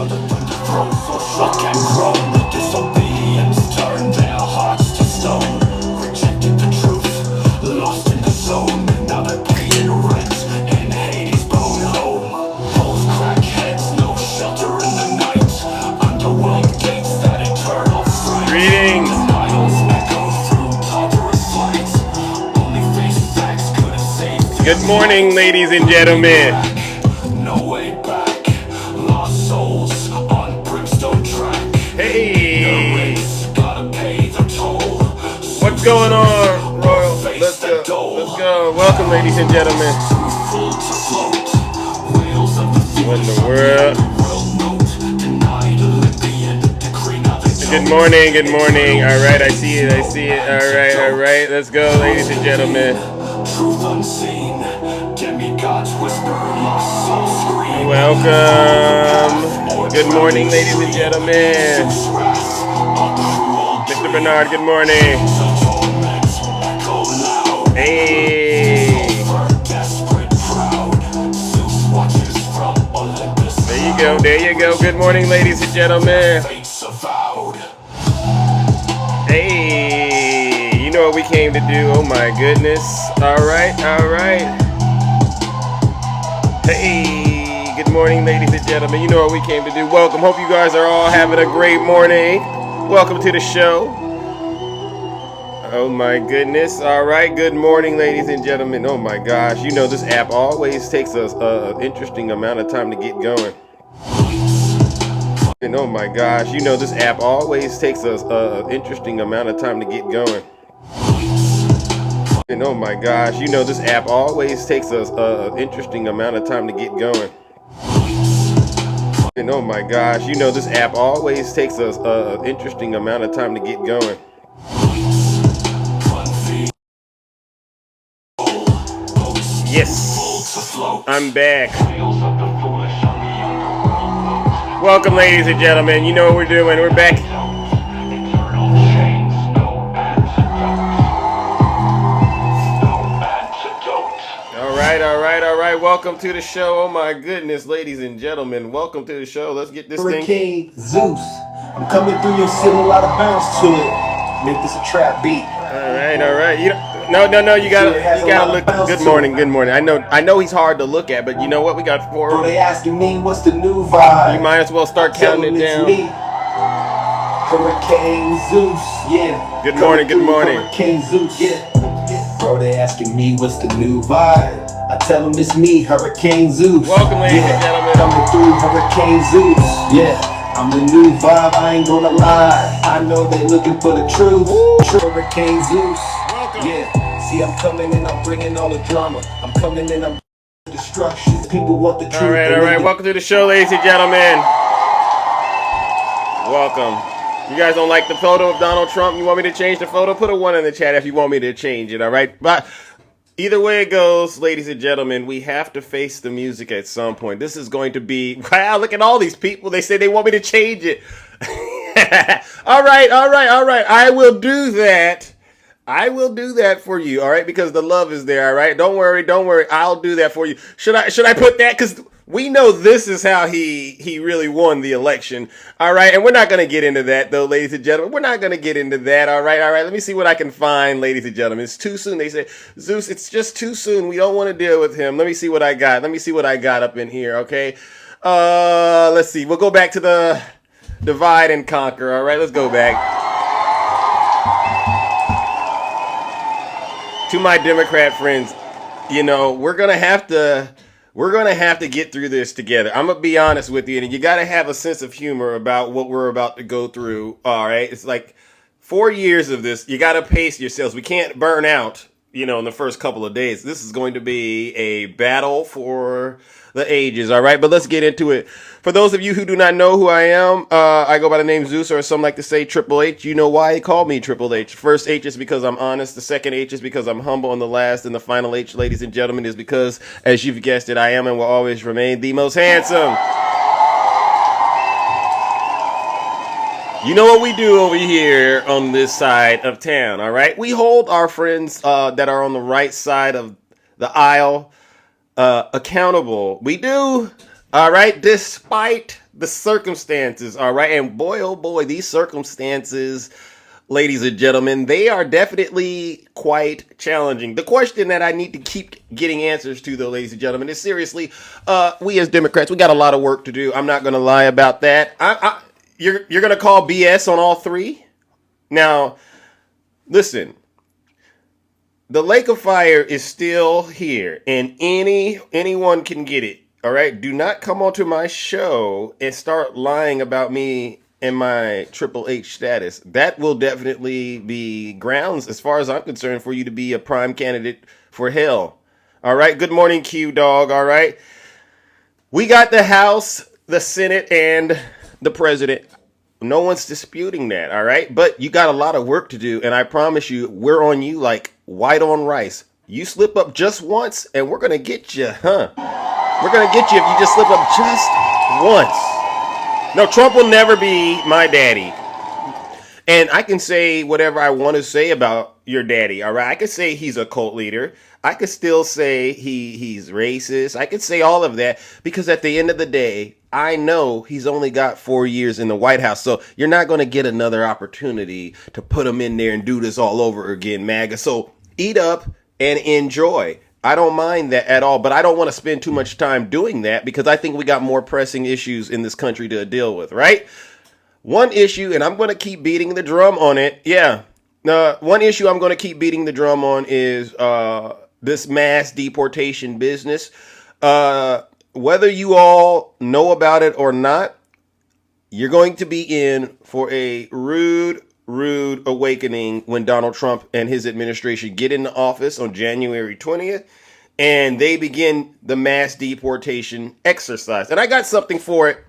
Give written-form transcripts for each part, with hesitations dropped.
Thunder throws for shock and groan. Disobedience turned their hearts to stone. Rejected the truth, lost in the zone. Now they're paying rent in Hades' bone home. Both crackheads, no shelter in the night. Underworld gates, that eternal fright. Greetings. Denials echo through ponderous flights. Only face facts could have saved. Good morning, ladies and gentlemen. No way back. Lost souls on brimstone track. Hey, Gotta pay the toll. what's going on, Royal? Let's go. Let's go. Welcome, ladies and gentlemen. Full to float. Whales of the What in the world? world note. Denied Olympian decree now they Good morning. Good morning. All right, I see it. I see it. All right. All right. Let's go, ladies and gentlemen. Truth unseen. Demigods whisper. Lost soul scream. Welcome. Good morning, ladies and gentlemen. Mr. Bernard, good morning. Hey. There you go. There you go. Good morning, ladies and gentlemen. Hey. You know what we came to do. Oh, my goodness. All right. All right. Hey, good morning, ladies and gentlemen. You know what we came to do. Welcome. Hope you guys are all having a great morning. Welcome to the show. Oh my goodness. All right. Good morning, ladies and gentlemen. Oh my gosh. You know this app always takes us an interesting amount of time to get going. And oh my gosh. You know this app always takes us an interesting amount of time to get going. And oh my gosh, you know this app always takes us an interesting amount of time to get going. And oh my gosh, you know this app always takes us an interesting amount of time to get going. Yes, I'm back. Welcome, ladies and gentlemen. You know what we're doing. We're back. All right. Welcome to the show. Oh my goodness, ladies and gentlemen. Welcome to the show. Let's get this thing. Hurricane Zeus. I'm coming through your city, a lot of bounce to it. Make this a trap beat. All right. No. You gotta look. Good morning. I know he's hard to look at, but you know what? We got Bro, 4. they asking me what's the new vibe. You might as well start counting it down. Me. Hurricane Zeus, yeah. Good morning. Hurricane Zeus, yeah. Bro, they asking me what's the new vibe. I tell them it's me, Hurricane Zeus. Welcome, ladies and gentlemen. Coming through Hurricane Zeus, yeah. I'm the new vibe, I ain't gonna lie. I know they looking for the truth. Hurricane Zeus, Welcome. yeah. See, I'm coming and I'm bringing all the drama. I'm coming and I'm destruction. People want the truth. All right. Welcome to the show, ladies and gentlemen. Welcome. You guys don't like the photo of Donald Trump? You want me to change the photo? Put a 1 in the chat if you want me to change it, all right? But either way it goes, ladies and gentlemen, we have to face the music at some point. This is going to be, wow, look at all these people. They say they want me to change it. All right. I will do that. I will do that for you, all right? Because the love is there, all right? Don't worry. I'll do that for you. Should I put that? Because we know this is how he really won the election, all right? And we're not going to get into that, though, ladies and gentlemen. We're not going to get into that, all right? Let me see what I can find, ladies and gentlemen. It's too soon. They say, Zeus, it's just too soon. We don't want to deal with him. Let me see what I got. Up in here, okay? Let's see. We'll go back to the divide and conquer, all right? Let's go back. To my Democrat friends, you know, we're gonna have to get through this together. I'm gonna be honest with you, and you gotta have a sense of humor about what we're about to go through. All right, it's like 4 years of this. You gotta pace yourselves. We can't burn out, you know, in the first couple of days. This is going to be a battle for the ages, all right? But let's get into it. For those of you who do not know who I am, I go by the name Zeus, or some like to say Triple H. You know why he called me Triple H. First H is because I'm honest. The second H is because I'm humble. And the last and the final H, ladies and gentlemen, is because, as you've guessed it, I am and will always remain the most handsome. You know what we do over here on this side of town, all right? We hold our friends that are on the right side of the aisle accountable. We do. All right, despite the circumstances, all right, and boy, oh boy, these circumstances, ladies and gentlemen, they are definitely quite challenging. The question that I need to keep getting answers to, though, ladies and gentlemen, is seriously, we as Democrats, we got a lot of work to do. I'm not going to lie about that. You're going to call BS on all three? Now, listen. The Lake of Fire is still here, and anyone can get it. All right, do not come onto my show and start lying about me and my Triple H status. That will definitely be grounds, as far as I'm concerned, for you to be a prime candidate for hell. All right, good morning, Q Dog. All right, we got the House, the Senate, and the President. No one's disputing that, all right? But you got a lot of work to do, and I promise you, we're on you like white on rice. You slip up just once, and we're going to get you, huh? We're going to get you if you just slip up just once. No, Trump will never be my daddy. And I can say whatever I want to say about your daddy, all right? I could say he's a cult leader. I could still say he's racist. I could say all of that because at the end of the day, I know he's only got 4 years in the White House. So you're not going to get another opportunity to put him in there and do this all over again, MAGA. So eat up and enjoy. I don't mind that at all, but I don't want to spend too much time doing that because I think we got more pressing issues in this country to deal with, right? One issue, and I'm going to keep beating the drum on it. Yeah. One issue I'm going to keep beating the drum on is this mass deportation business. Whether you all know about it or not, you're going to be in for a rude awakening when Donald Trump and his administration get into office on January 20th and they begin the mass deportation exercise. And I got something for it.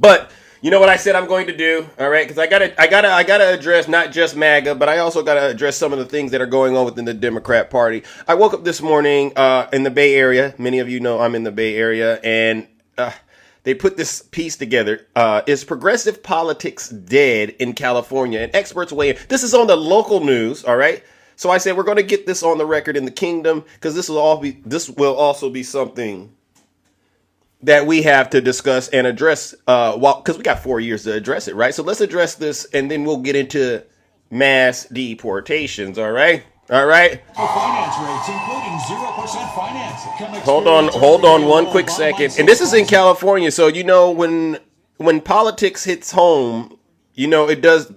But you know what I said I'm going to do, all right? Because I gotta address not just MAGA, but I also gotta address some of the things that are going on within the Democrat Party. I woke up this morning in the Bay Area. Many of you know I'm in the Bay Area, and they put this piece together. Is progressive politics dead in California? And experts weigh in. This is on the local news, all right? So I said we're going to get this on the record in the kingdom because this will also be something that we have to discuss and address, because we got 4 years to address it, right? So let's address this, and then we'll get into mass deportations, all right? All right? Finance rates, including 0% finance. Hold on one quick second. And this is in California, so you know when politics hits home, you know it does.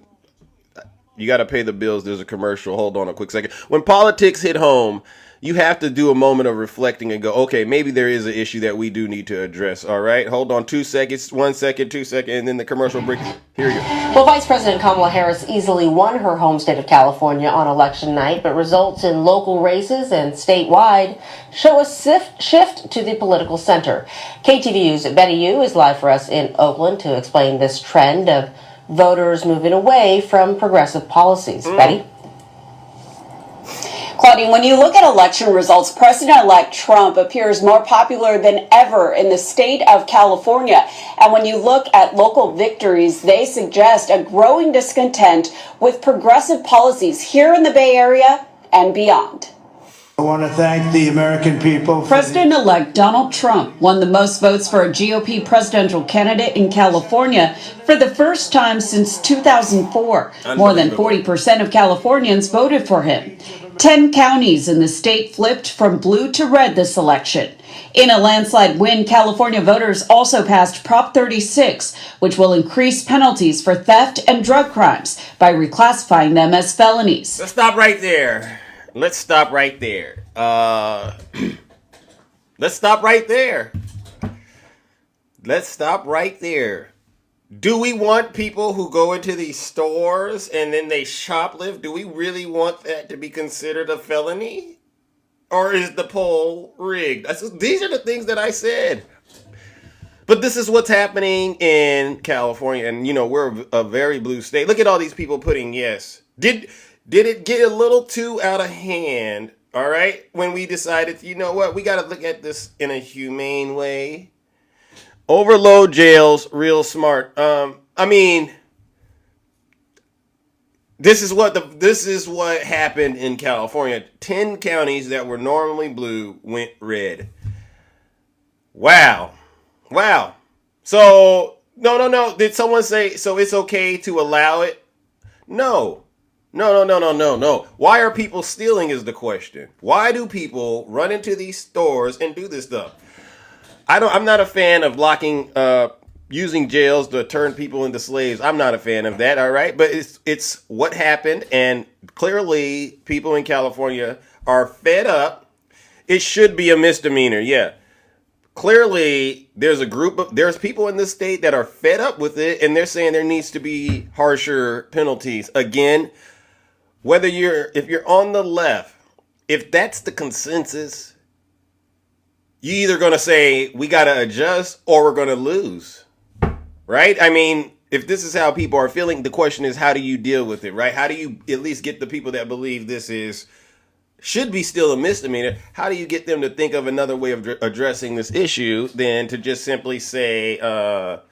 You got to pay the bills. There's a commercial. Hold on a quick second. When politics hit home, you have to do a moment of reflecting and go, okay, maybe there is an issue that we do need to address. All right, hold on 2 seconds, 1 second, 2 seconds, and then the commercial break. Here you go. Well, Vice President Kamala Harris easily won her home state of California on election night, but results in local races and statewide show a shift to the political center. KTVU's Betty Yu is live for us in Oakland to explain this trend of voters moving away from progressive policies. Betty? Claudine, when you look at election results, President-elect Trump appears more popular than ever in the state of California. And when you look at local victories, they suggest a growing discontent with progressive policies here in the Bay Area and beyond. I want to thank the American people. President-elect Donald Trump won the most votes for a GOP presidential candidate in California for the first time since 2004. More than 40% of Californians voted for him. 10 counties in the state flipped from blue to red this election. In a landslide win, California voters also passed Prop 36, which will increase penalties for theft and drug crimes by reclassifying them as felonies. Let's stop right there. Let's stop right there. Do we want people who go into these stores and then they shoplift? Do we really want that to be considered a felony? Or is the poll rigged? These are the things that I said. But this is what's happening in California. And, you know, we're a very blue state. Look at all these people putting yes. Did it get a little too out of hand, all right, when we decided, you know what, we got to look at this in a humane way? Overload jails, real smart. I mean, this is what happened in California. 10 counties that were normally blue went red. Wow. Wow. So, no. Did someone say, so it's okay to allow it? No. No. Why are people stealing is the question. Why do people run into these stores and do this stuff? I'm not a fan of using jails to turn people into slaves. I'm not a fan of that, all right? But it's what happened, and clearly people in California are fed up. It should be a misdemeanor, yeah. Clearly, there's people in this state that are fed up with it, and they're saying there needs to be harsher penalties. Again, if you're on the left, if that's the consensus, you either going to say we got to adjust or we're going to lose, right? I mean, if this is how people are feeling, the question is, how do you deal with it, right? How do you at least get the people that believe this should be still a misdemeanor? How do you get them to think of another way of addressing this issue than to just simply say, lock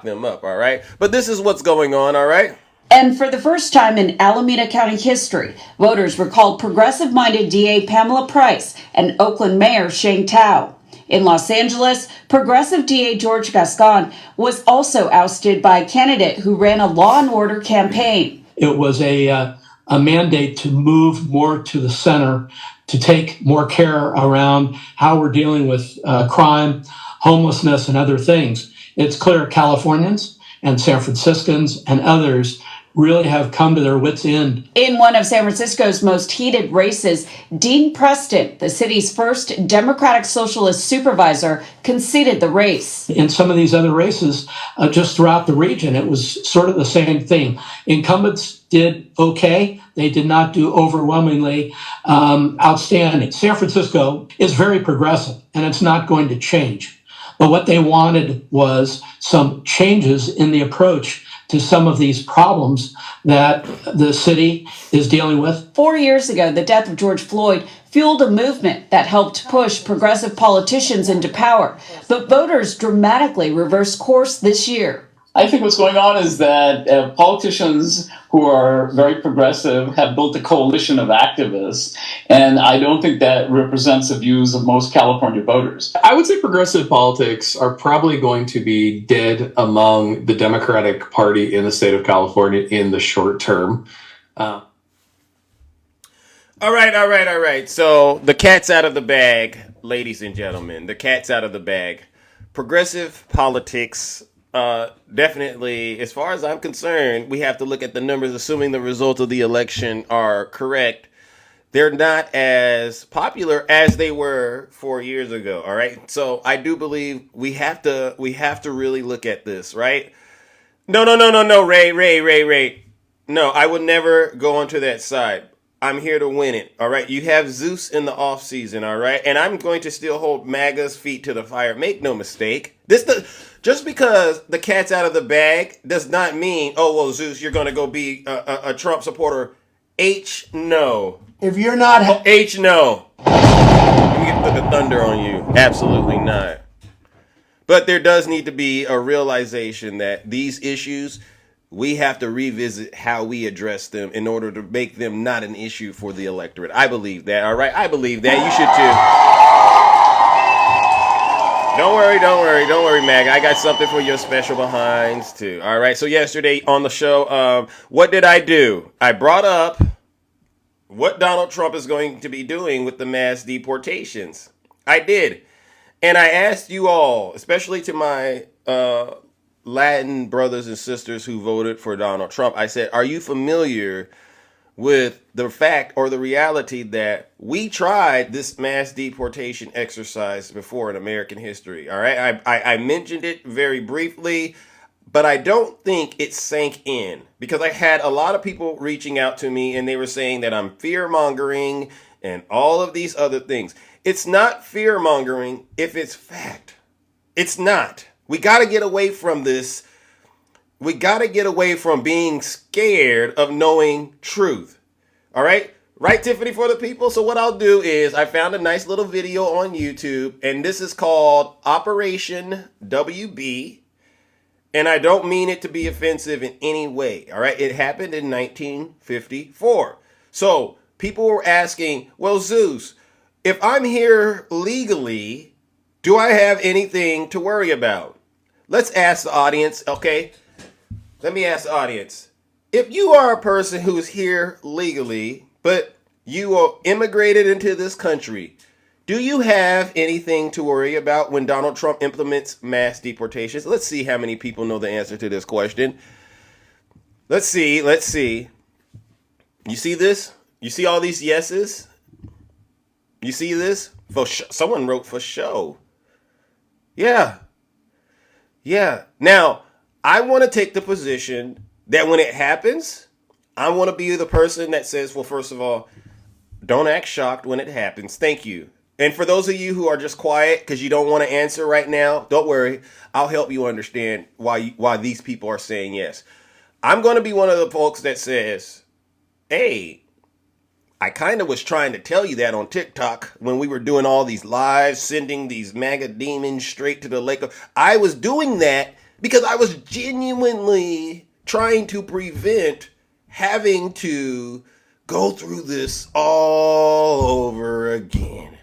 them up, all right? But this is what's going on, all right? And for the first time in Alameda County history, voters recalled progressive-minded DA Pamela Price and Oakland Mayor Shane Tao. In Los Angeles, progressive DA George Gascon was also ousted by a candidate who ran a law and order campaign. It was a mandate to move more to the center, to take more care around how we're dealing with crime, homelessness, and other things. It's clear Californians and San Franciscans and others really have come to their wits' end. In one of San Francisco's most heated races, Dean Preston, the city's first Democratic Socialist supervisor, conceded the race. In some of these other races, just throughout the region, it was sort of the same thing. Incumbents did okay. They did not do overwhelmingly outstanding. San Francisco is very progressive, and it's not going to change. But what they wanted was some changes in the approach to some of these problems that the city is dealing with. 4 years ago, the death of George Floyd fueled a movement that helped push progressive politicians into power. But voters dramatically reversed course this year. I think what's going on is that politicians who are very progressive have built a coalition of activists, and I don't think that represents the views of most California voters. I would say progressive politics are probably going to be dead among the Democratic Party in the state of California in the short term. All right. So the cat's out of the bag, ladies and gentlemen. The cat's out of the bag. Progressive politics. Definitely, as far as I'm concerned, we have to look at the numbers, assuming the results of the election are correct. They're not as popular as they were 4 years ago. All right. So I do believe we have to really look at this, right? No, Ray. No, I would never go onto that side. I'm here to win it. All right. You have Zeus in the off season. All right. And I'm going to still hold MAGA's feet to the fire. Make no mistake. Just because the cat's out of the bag does not mean, oh, well, Zeus, you're going to go be a Trump supporter. No. If you're not... No. Let me get the thunder on you. Absolutely not. But there does need to be a realization that these issues, we have to revisit how we address them in order to make them not an issue for the electorate. I believe that, all right? I believe that. You should too. Don't worry, Mag. I got something for your special behinds, too. All right, so yesterday on the show, what did I do? I brought up what Donald Trump is going to be doing with the mass deportations. I did. And I asked you all, especially to my Latin brothers and sisters who voted for Donald Trump, I said, are you familiar with the fact or the reality that we tried this mass deportation exercise before in American history? All right. I mentioned it very briefly, but I don't think it sank in because I had a lot of people reaching out to me and they were saying that I'm fear mongering and all of these other things. It's not fear mongering if it's fact. It's not. We got to get away from this. We got to get away from being scared of knowing truth. All right? Right, Tiffany, for the people? So what I'll do is I found a nice little video on YouTube, and this is called Operation WB, and I don't mean it to be offensive in any way. All right? It happened in 1954. So people were asking, well, Zeus, if I'm here legally Do I have anything to worry about? Let's ask the audience, okay? Let me ask the audience. If you are a person who's here legally, but you are immigrated into this country, do you have anything to worry about when Donald Trump implements mass deportations? Let's see how many people know the answer to this question. Let's see. You see this? You see all these yeses? You see this? Someone wrote for show. Yeah. Now, I want to take the position that when it happens, I want to be the person that says, well, first of all, don't act shocked when it happens. Thank you. And for those of you who are just quiet because you don't want to answer right now, don't worry. I'll help you understand why these people are saying yes. I'm going to be one of the folks that says, hey, I kind of was trying to tell you that on TikTok when we were doing all these lives, sending these MAGA demons straight to the lake. I was doing that because I was genuinely trying to prevent having to go through this all over again.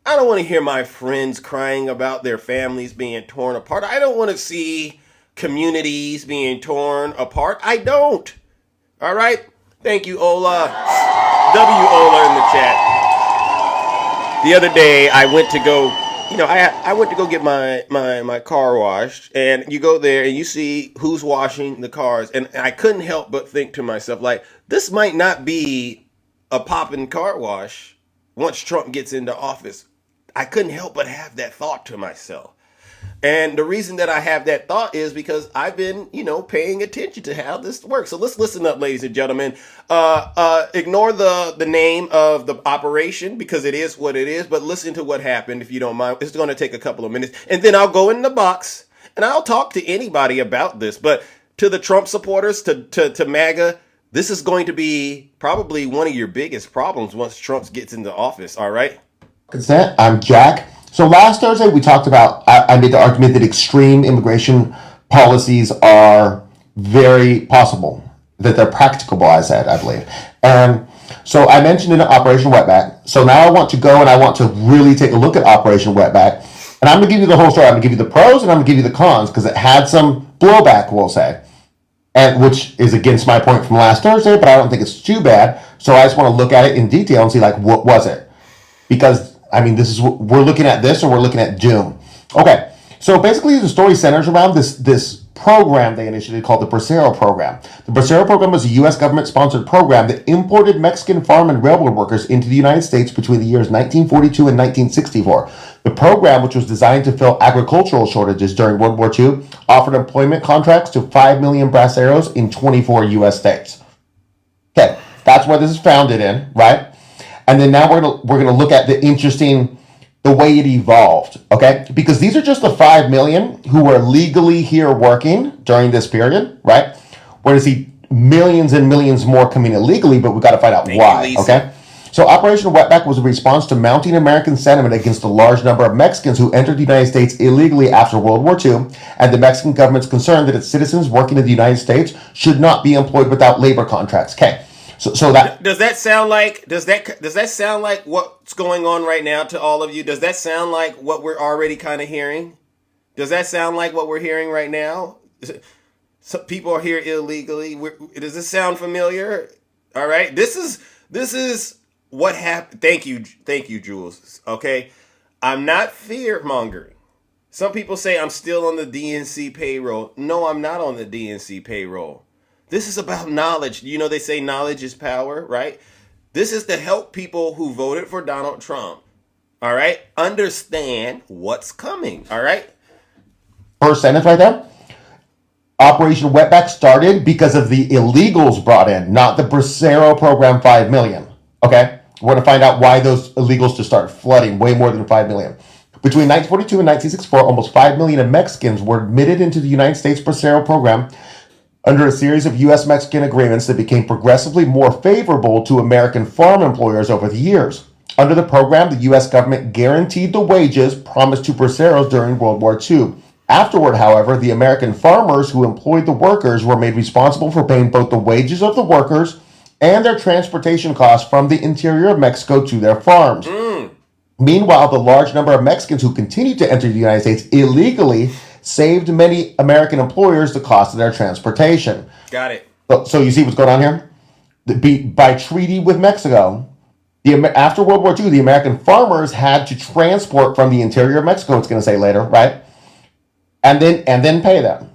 I don't want to hear my friends crying about their families being torn apart. I don't want to see communities being torn apart. I don't. All right? Thank you, Ola. W. Ola in the chat. The other day, I went to go, I went to go get my car washed, and you go there and you see who's washing the cars, and I couldn't help but think to myself, like, this might not be a poppin' car wash once Trump gets into office. I couldn't help but have that thought to myself. And the reason that I have that thought is because I've been, paying attention to how this works. So let's listen up, ladies and gentlemen. Ignore the name of the operation because it is what it is. But listen to what happened, if you don't mind. It's going to take a couple of minutes. And then I'll go in the box and I'll talk to anybody about this. But to the Trump supporters, to MAGA, this is going to be probably one of your biggest problems once Trump gets into office. All right? Consent. I'm Jack. So last Thursday we talked about, I made the argument that extreme immigration policies are very possible, that they're practicable, I said, I believe. And so I mentioned in Operation Wetback. So now I want to go and I want to really take a look at Operation Wetback. And I'm going to give you the whole story. I'm going to give you the pros and I'm going to give you the cons because it had some blowback, we'll say, and which is against my point from last Thursday, but I don't think it's too bad. So I just want to look at it in detail and see, like, what was it? Because this is what we're looking at, this or we're looking at doom. Okay, so basically the story centers around this program they initiated called the Bracero program. The Bracero program was a U.S. government-sponsored program that imported Mexican farm and railroad workers into the United States between the years 1942 and 1964. The program, which was designed to fill agricultural shortages during World War II, offered employment contracts to 5 million braceros in 24 U.S. states. Okay, that's what this is founded in, right? And then now we're gonna look at the way it evolved, okay? Because these are just the 5 million who were legally here working during this period, right? We're gonna see millions and millions more coming illegally, but we got to find out why, okay? So Operation Wetback was a response to mounting American sentiment against the large number of Mexicans who entered the United States illegally after World War II, and the Mexican government's concern that its citizens working in the United States should not be employed without labor contracts. Okay. So that does that sound like what's going on right now to all of you? Does that sound like what we're already kind of hearing? Does that sound like what we're hearing right now? Some people are here illegally. Does this sound familiar? All right, this is what happened. Thank you, Jules. Okay, I'm not fear mongering. Some people say I'm still on the DNC payroll. No, I'm not on the DNC payroll. This is about knowledge. They say knowledge is power, right? This is to help people who voted for Donald Trump, all right, understand what's coming, all right? First sentence right there. Operation Wetback started because of the illegals brought in, not the Bracero program 5 million, okay? We're going to find out why those illegals just started flooding, way more than 5 million. Between 1942 and 1964, almost 5 million of Mexicans were admitted into the United States Bracero program under a series of U.S.-Mexican agreements that became progressively more favorable to American farm employers over the years. Under the program, the U.S. government guaranteed the wages promised to braceros during World War II. Afterward, however, the American farmers who employed the workers were made responsible for paying both the wages of the workers and their transportation costs from the interior of Mexico to their farms. Meanwhile, the large number of Mexicans who continued to enter the United States illegally saved many American employers the cost of their transportation. Got it. So you see what's going on here? By treaty with Mexico, after World War II, the American farmers had to transport from the interior of Mexico, it's going to say later, right? And then pay them.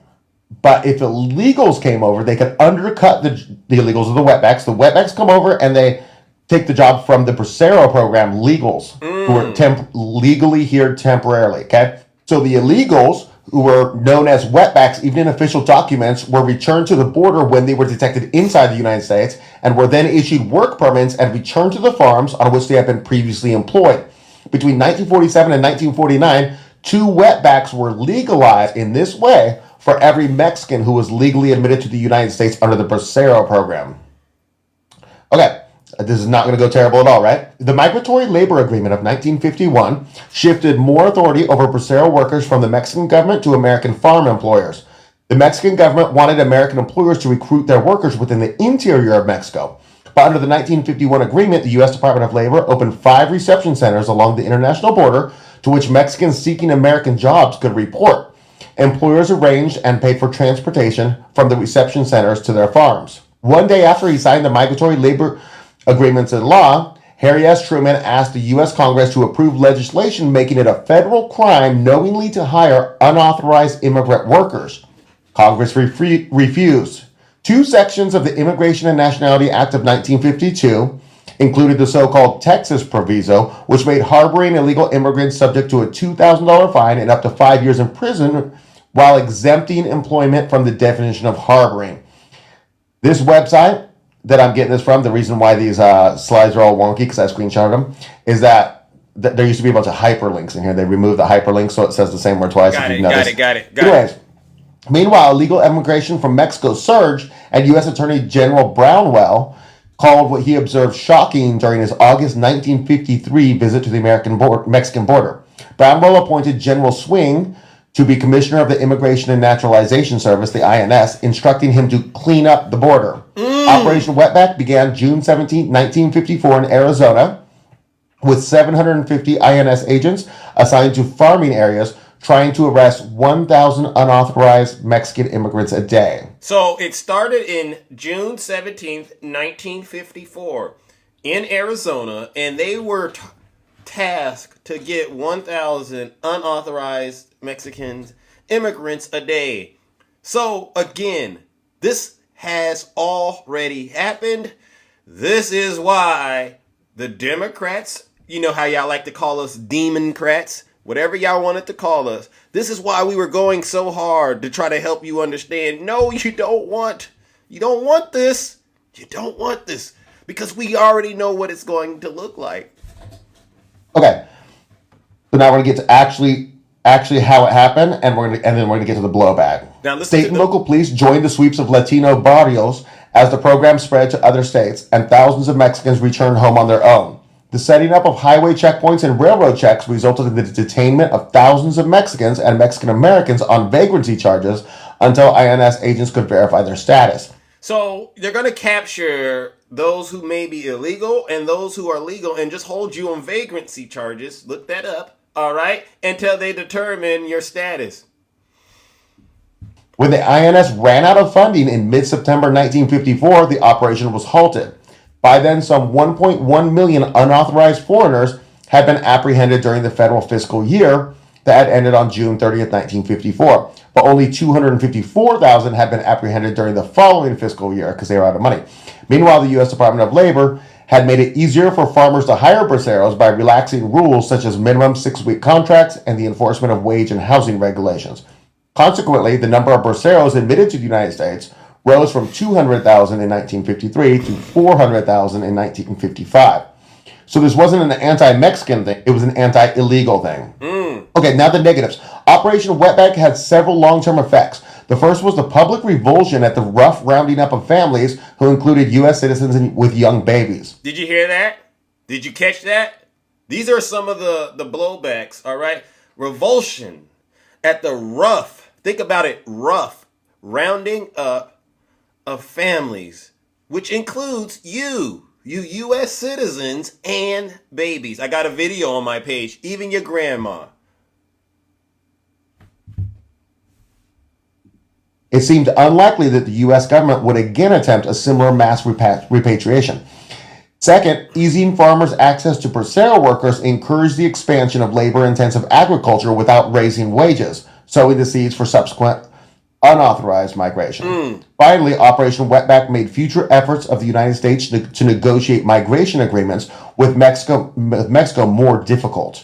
But if illegals came over, they could undercut the illegals of the wetbacks. The wetbacks come over and they take the job from the Bracero program legals who are legally here temporarily, okay? So the illegals who were known as wetbacks, even in official documents, were returned to the border when they were detected inside the United States and were then issued work permits and returned to the farms on which they had been previously employed. Between 1947 and 1949, 2 wetbacks were legalized in this way for every Mexican who was legally admitted to the United States under the Bracero program. Okay. This is not going to go terrible at all, right? The Migratory Labor Agreement of 1951 shifted more authority over Bracero workers from the Mexican government to American farm employers. The Mexican government wanted American employers to recruit their workers within the interior of Mexico. But under the 1951 agreement, the U.S. Department of Labor opened 5 reception centers along the international border to which Mexicans seeking American jobs could report. Employers arranged and paid for transportation from the reception centers to their farms. One day after he signed the Migratory Labor Agreements in law, Harry S. Truman asked the U.S. Congress to approve legislation making it a federal crime knowingly to hire unauthorized immigrant workers. Congress refused. 2 sections of the Immigration and Nationality Act of 1952 included the so-called Texas Proviso, which made harboring illegal immigrants subject to a $2,000 fine and up to 5 years in prison while exempting employment from the definition of harboring. This website that I'm getting this from, the reason why these slides are all wonky, because I screenshotted them, is that there used to be a bunch of hyperlinks in here. They removed the hyperlink so it says the same word twice. Got it. Anyways, meanwhile, illegal immigration from Mexico surged, and U.S. Attorney General Brownwell called what he observed shocking during his August 1953 visit to the Mexican border. Brownwell appointed General Swing to be Commissioner of the Immigration and Naturalization Service, the INS, instructing him to clean up the border. Operation Wetback began June 17, 1954 in Arizona, with 750 INS agents assigned to farming areas trying to arrest 1,000 unauthorized Mexican immigrants a day. So it started in June 17th, 1954 in Arizona, and they were tasked to get 1,000 unauthorized Mexican immigrants a day. So again, this has already happened. This is why the Democrats, you know how y'all like to call us Democrats, whatever y'all wanted to call us. This is why we were going so hard to try to help you understand. No, you don't want this. You don't want this because we already know what it's going to look like. Okay. So now we're going to get to actually how it happened, and then we're going to get to the blowback. Now, state and local police joined the sweeps of Latino barrios as the program spread to other states, and thousands of Mexicans returned home on their own. The setting up of highway checkpoints and railroad checks resulted in the detainment of thousands of Mexicans and Mexican Americans on vagrancy charges until INS agents could verify their status. So they're going to capture those who may be illegal and those who are legal and just hold you on vagrancy charges. Look that up. All right. Until they determine your status. When the INS ran out of funding in mid-September 1954, the operation was halted. By then, some 1.1 million unauthorized foreigners had been apprehended during the federal fiscal year that had ended on June 30th, 1954. But only 254,000 had been apprehended during the following fiscal year because they were out of money. Meanwhile, the U.S. Department of Labor had made it easier for farmers to hire braceros by relaxing rules such as minimum 6-week contracts and the enforcement of wage and housing regulations. Consequently, the number of braceros admitted to the United States rose from 200,000 in 1953 to 400,000 in 1955. So this wasn't an anti-Mexican thing, it was an anti-illegal thing. Okay, now the negatives. Operation Wetback had several long-term effects. The first was the public revulsion at the rough rounding up of families who included U.S. citizens with young babies. Did you hear that? Did you catch that? These are some of the blowbacks, all right? Revulsion at the rough, think about it, rough, rounding up of families, which includes you. You U.S. citizens and babies. I got a video on my page. Even your grandma. It seemed unlikely that the U.S. government would again attempt a similar mass repatriation. Second, easing farmers' access to Bracero workers encouraged the expansion of labor-intensive agriculture without raising wages, sowing the seeds for subsequent unauthorized migration. Finally, Operation Wetback made future efforts of the United States to negotiate migration agreements with Mexico more difficult.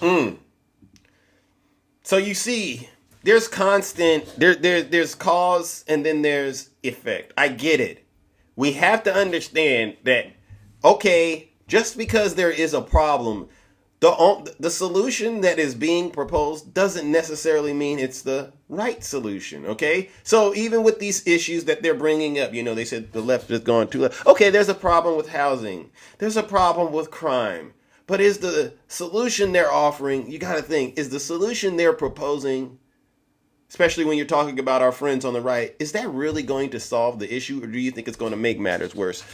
So you see, there's constant, there's cause and then there's effect. I get it. We have to understand that, okay, just because there is a problem, the solution that is being proposed doesn't necessarily mean it's the right solution, okay? So even with these issues that they're bringing up, they said the left is going too left. Okay, there's a problem with housing. There's a problem with crime. But is the solution they're offering, you got to think, is the solution they're proposing, especially when you're talking about our friends on the right, is that really going to solve the issue, or do you think it's going to make matters worse?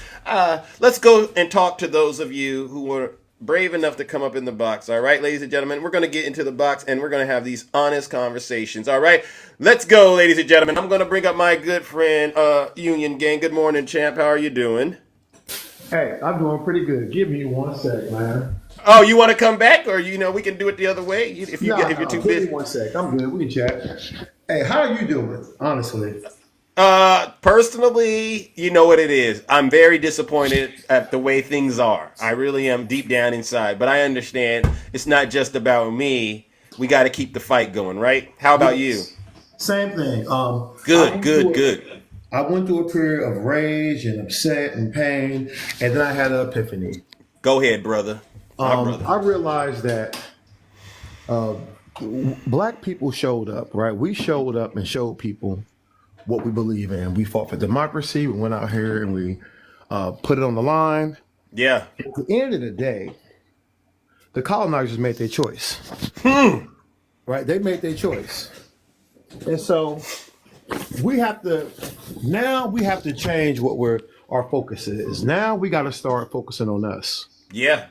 Let's go and talk to those of you who were brave enough to come up in the box. All right, ladies and gentlemen, we're going to get into the box and we're going to have these honest conversations. All right, let's go, ladies and gentlemen. I'm going to bring up my good friend, Union Gang. Good morning, champ. How are you doing? Hey, I'm doing pretty good. Give me 1 sec, man. Oh, you want to come back, or we can do it the other way if you're too busy. Give me 1 sec. I'm good. We can chat. Hey, how are you doing? Honestly. Personally, you know what it is. I'm very disappointed at the way things are. I really am deep down inside, but I understand it's not just about me. We got to keep the fight going, right? How about you? Same thing. Good. I went through a period of rage and upset and pain, and then I had an epiphany. Go ahead, brother. I realized that black people showed up, right? We showed up and showed people what we believe in. We fought for democracy. We went out here and we put it on the line. Yeah. At the end of the day, the colonizers made their choice. Right? They made their choice. And so we have to change what our focus is. Now we got to start focusing on us. Yeah.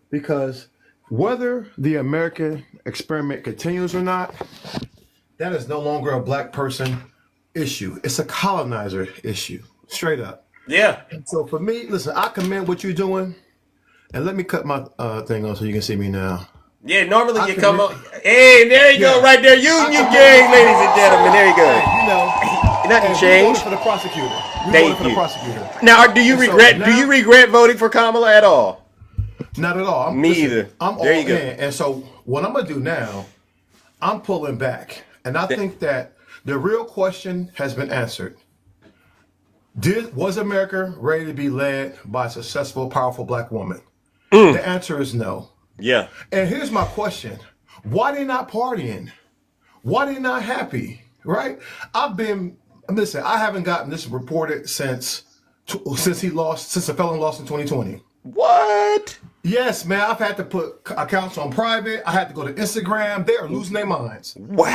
Because whether the American experiment continues or not, that is no longer a black person issue. It's a colonizer issue, straight up. Yeah. And so for me, listen, I commend what you're doing. And let me cut my thing on so you can see me now. Yeah, normally you come up. Hey, there you go, right there. Union Gang, ladies and gentlemen. There you go. Nothing changed. For the prosecutor. Thank you. Now, do you regret voting for Kamala at all? Not at all. Me either. I'm there all you go. in. And so what I'm gonna do now, I'm pulling back, and I think that the real question has been answered. Was America ready to be led by a successful, powerful black woman? The answer is no. Yeah. And here's my question: why they not partying? Why they not happy? Right? I haven't gotten this reported since the felon lost in 2020. What? Yes, man. I've had to put accounts on private. I had to go to Instagram. They are losing their minds. Wow.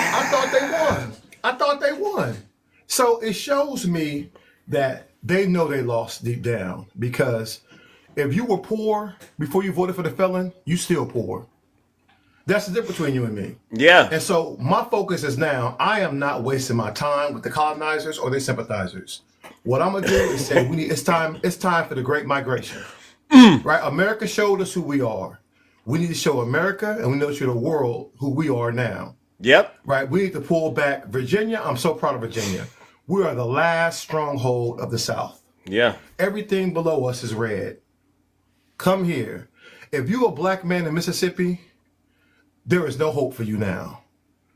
I thought they won. So it shows me that they know they lost deep down, because if you were poor before you voted for the felon, you still poor. That's the difference between you and me. Yeah. And so my focus is now, I am not wasting my time with the colonizers or their sympathizers. What I'm gonna do is say it's time for the Great Migration. Right? America showed us who we are. We need to show America, and we need to show the world who we are now. Yep. Right? We need to pull back. Virginia, I'm so proud of Virginia. We are the last stronghold of the South. Yeah. Everything below us is red. Come here. If you're a black man in Mississippi, there is no hope for you now.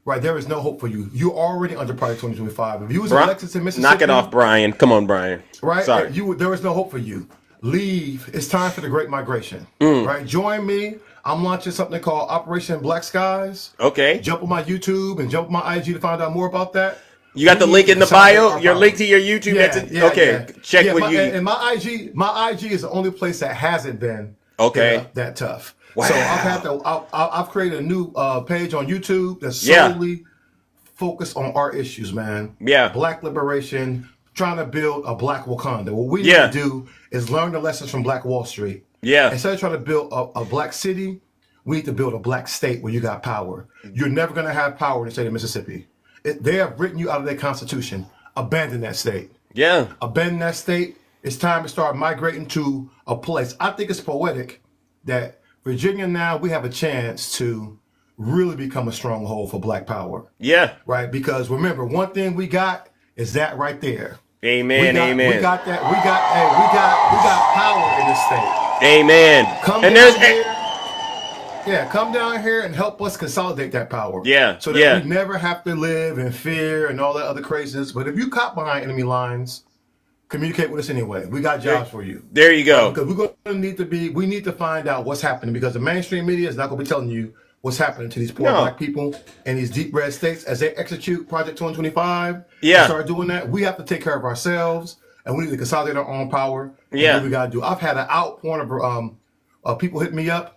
Right? There is no hope for you. You're already under Project 2025. If you was in Lexington, Mississippi. Knock it off, Brian. Come on, Brian. Right? Sorry. There is no hope for you. Leave. It's time for the Great Migration. Right? Join me. I'm launching something called Operation Black Skies. Okay. Jump on my YouTube and jump on my IG to find out more about that. You got the link in the bio? Your link to your YouTube? Yeah. Check with you. And my IG is the only place that hasn't been that tough. Wow. So I've created a new page on YouTube that's solely focused on our issues, man. Yeah. Black liberation, trying to build a black Wakanda. What we need to do is learn the lessons from Black Wall Street. Yeah. Instead of trying to build a black city, we need to build a black state where you got power. You're never going to have power in the state of Mississippi. They have written you out of their constitution. Abandon that state. Yeah. Abandon that state. It's time to start migrating to a place. I think it's poetic that Virginia now, we have a chance to really become a stronghold for black power. Yeah. Right? Because remember, one thing we got is that right there. Amen. Amen. We got that. We got power in this state. Amen. Come and down here. Yeah, come down here and help us consolidate that power. Yeah. So that we never have to live in fear and all that other craziness. But if you caught behind enemy lines, communicate with us anyway. We got jobs for you. There you go. Because we're going to need to find out what's happening, because the mainstream media is not going to be telling you what's happening to these poor black people in these deep red states as they execute Project 2025. Yeah. And start doing that. We have to take care of ourselves, and we need to consolidate our own power. Yeah. What we got to do. I've had an outpouring of people hit me up.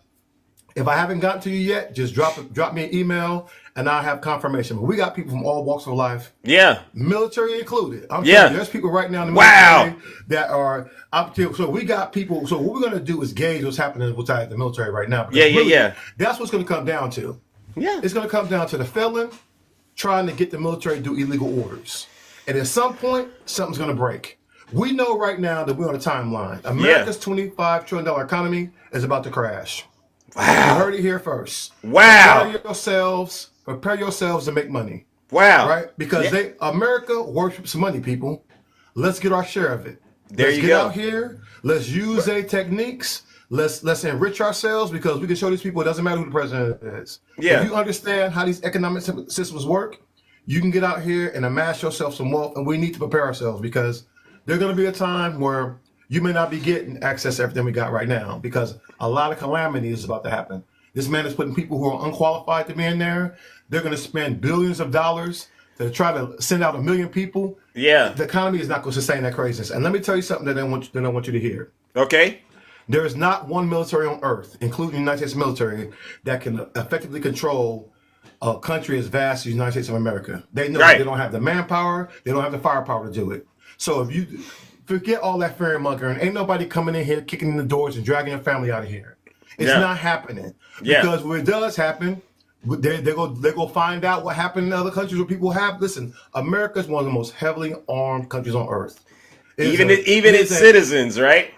If I haven't gotten to you yet, just drop me an email and I'll have confirmation. But we got people from all walks of life. Yeah. Military included. I'm telling you, there's people right now in the military that are up to. So we got people. So what we're going to do is gauge what's happening with the military right now. Yeah. That's what's going to come down to. Yeah. It's going to come down to the felon trying to get the military to do illegal orders. And at some point, something's going to break. We know right now that we're on a timeline. America's $25 trillion economy is about to crash. Wow. You heard it here first. Wow. Prepare yourselves to make money. Wow. Right? Because America worships money, people. Let's get our share of it. Let's get out here. Let's use their techniques. Let's enrich ourselves, because we can show these people it doesn't matter who the president is. Yeah. If you understand how these economic systems work, you can get out here and amass yourself some wealth, and we need to prepare ourselves, because there's going to be a time where you may not be getting access to everything we got right now, because a lot of calamity is about to happen. This man is putting people who are unqualified to be in there. They're going to spend billions of dollars to try to send out 1 million people. Yeah. The economy is not going to sustain that craziness. And let me tell you something that I want you to hear. Okay. There is not one military on earth, including the United States military, that can effectively control a country as vast as the United States of America. They know they don't have the manpower. They don't have the firepower to do it. So if you forget all that fear mongering, ain't nobody coming in here, kicking in the doors and dragging your family out of here. It's not happening. Because when it does happen, they go find out what happened in other countries where people have. Listen, America is one of the most heavily armed countries on earth. Even its citizens, right?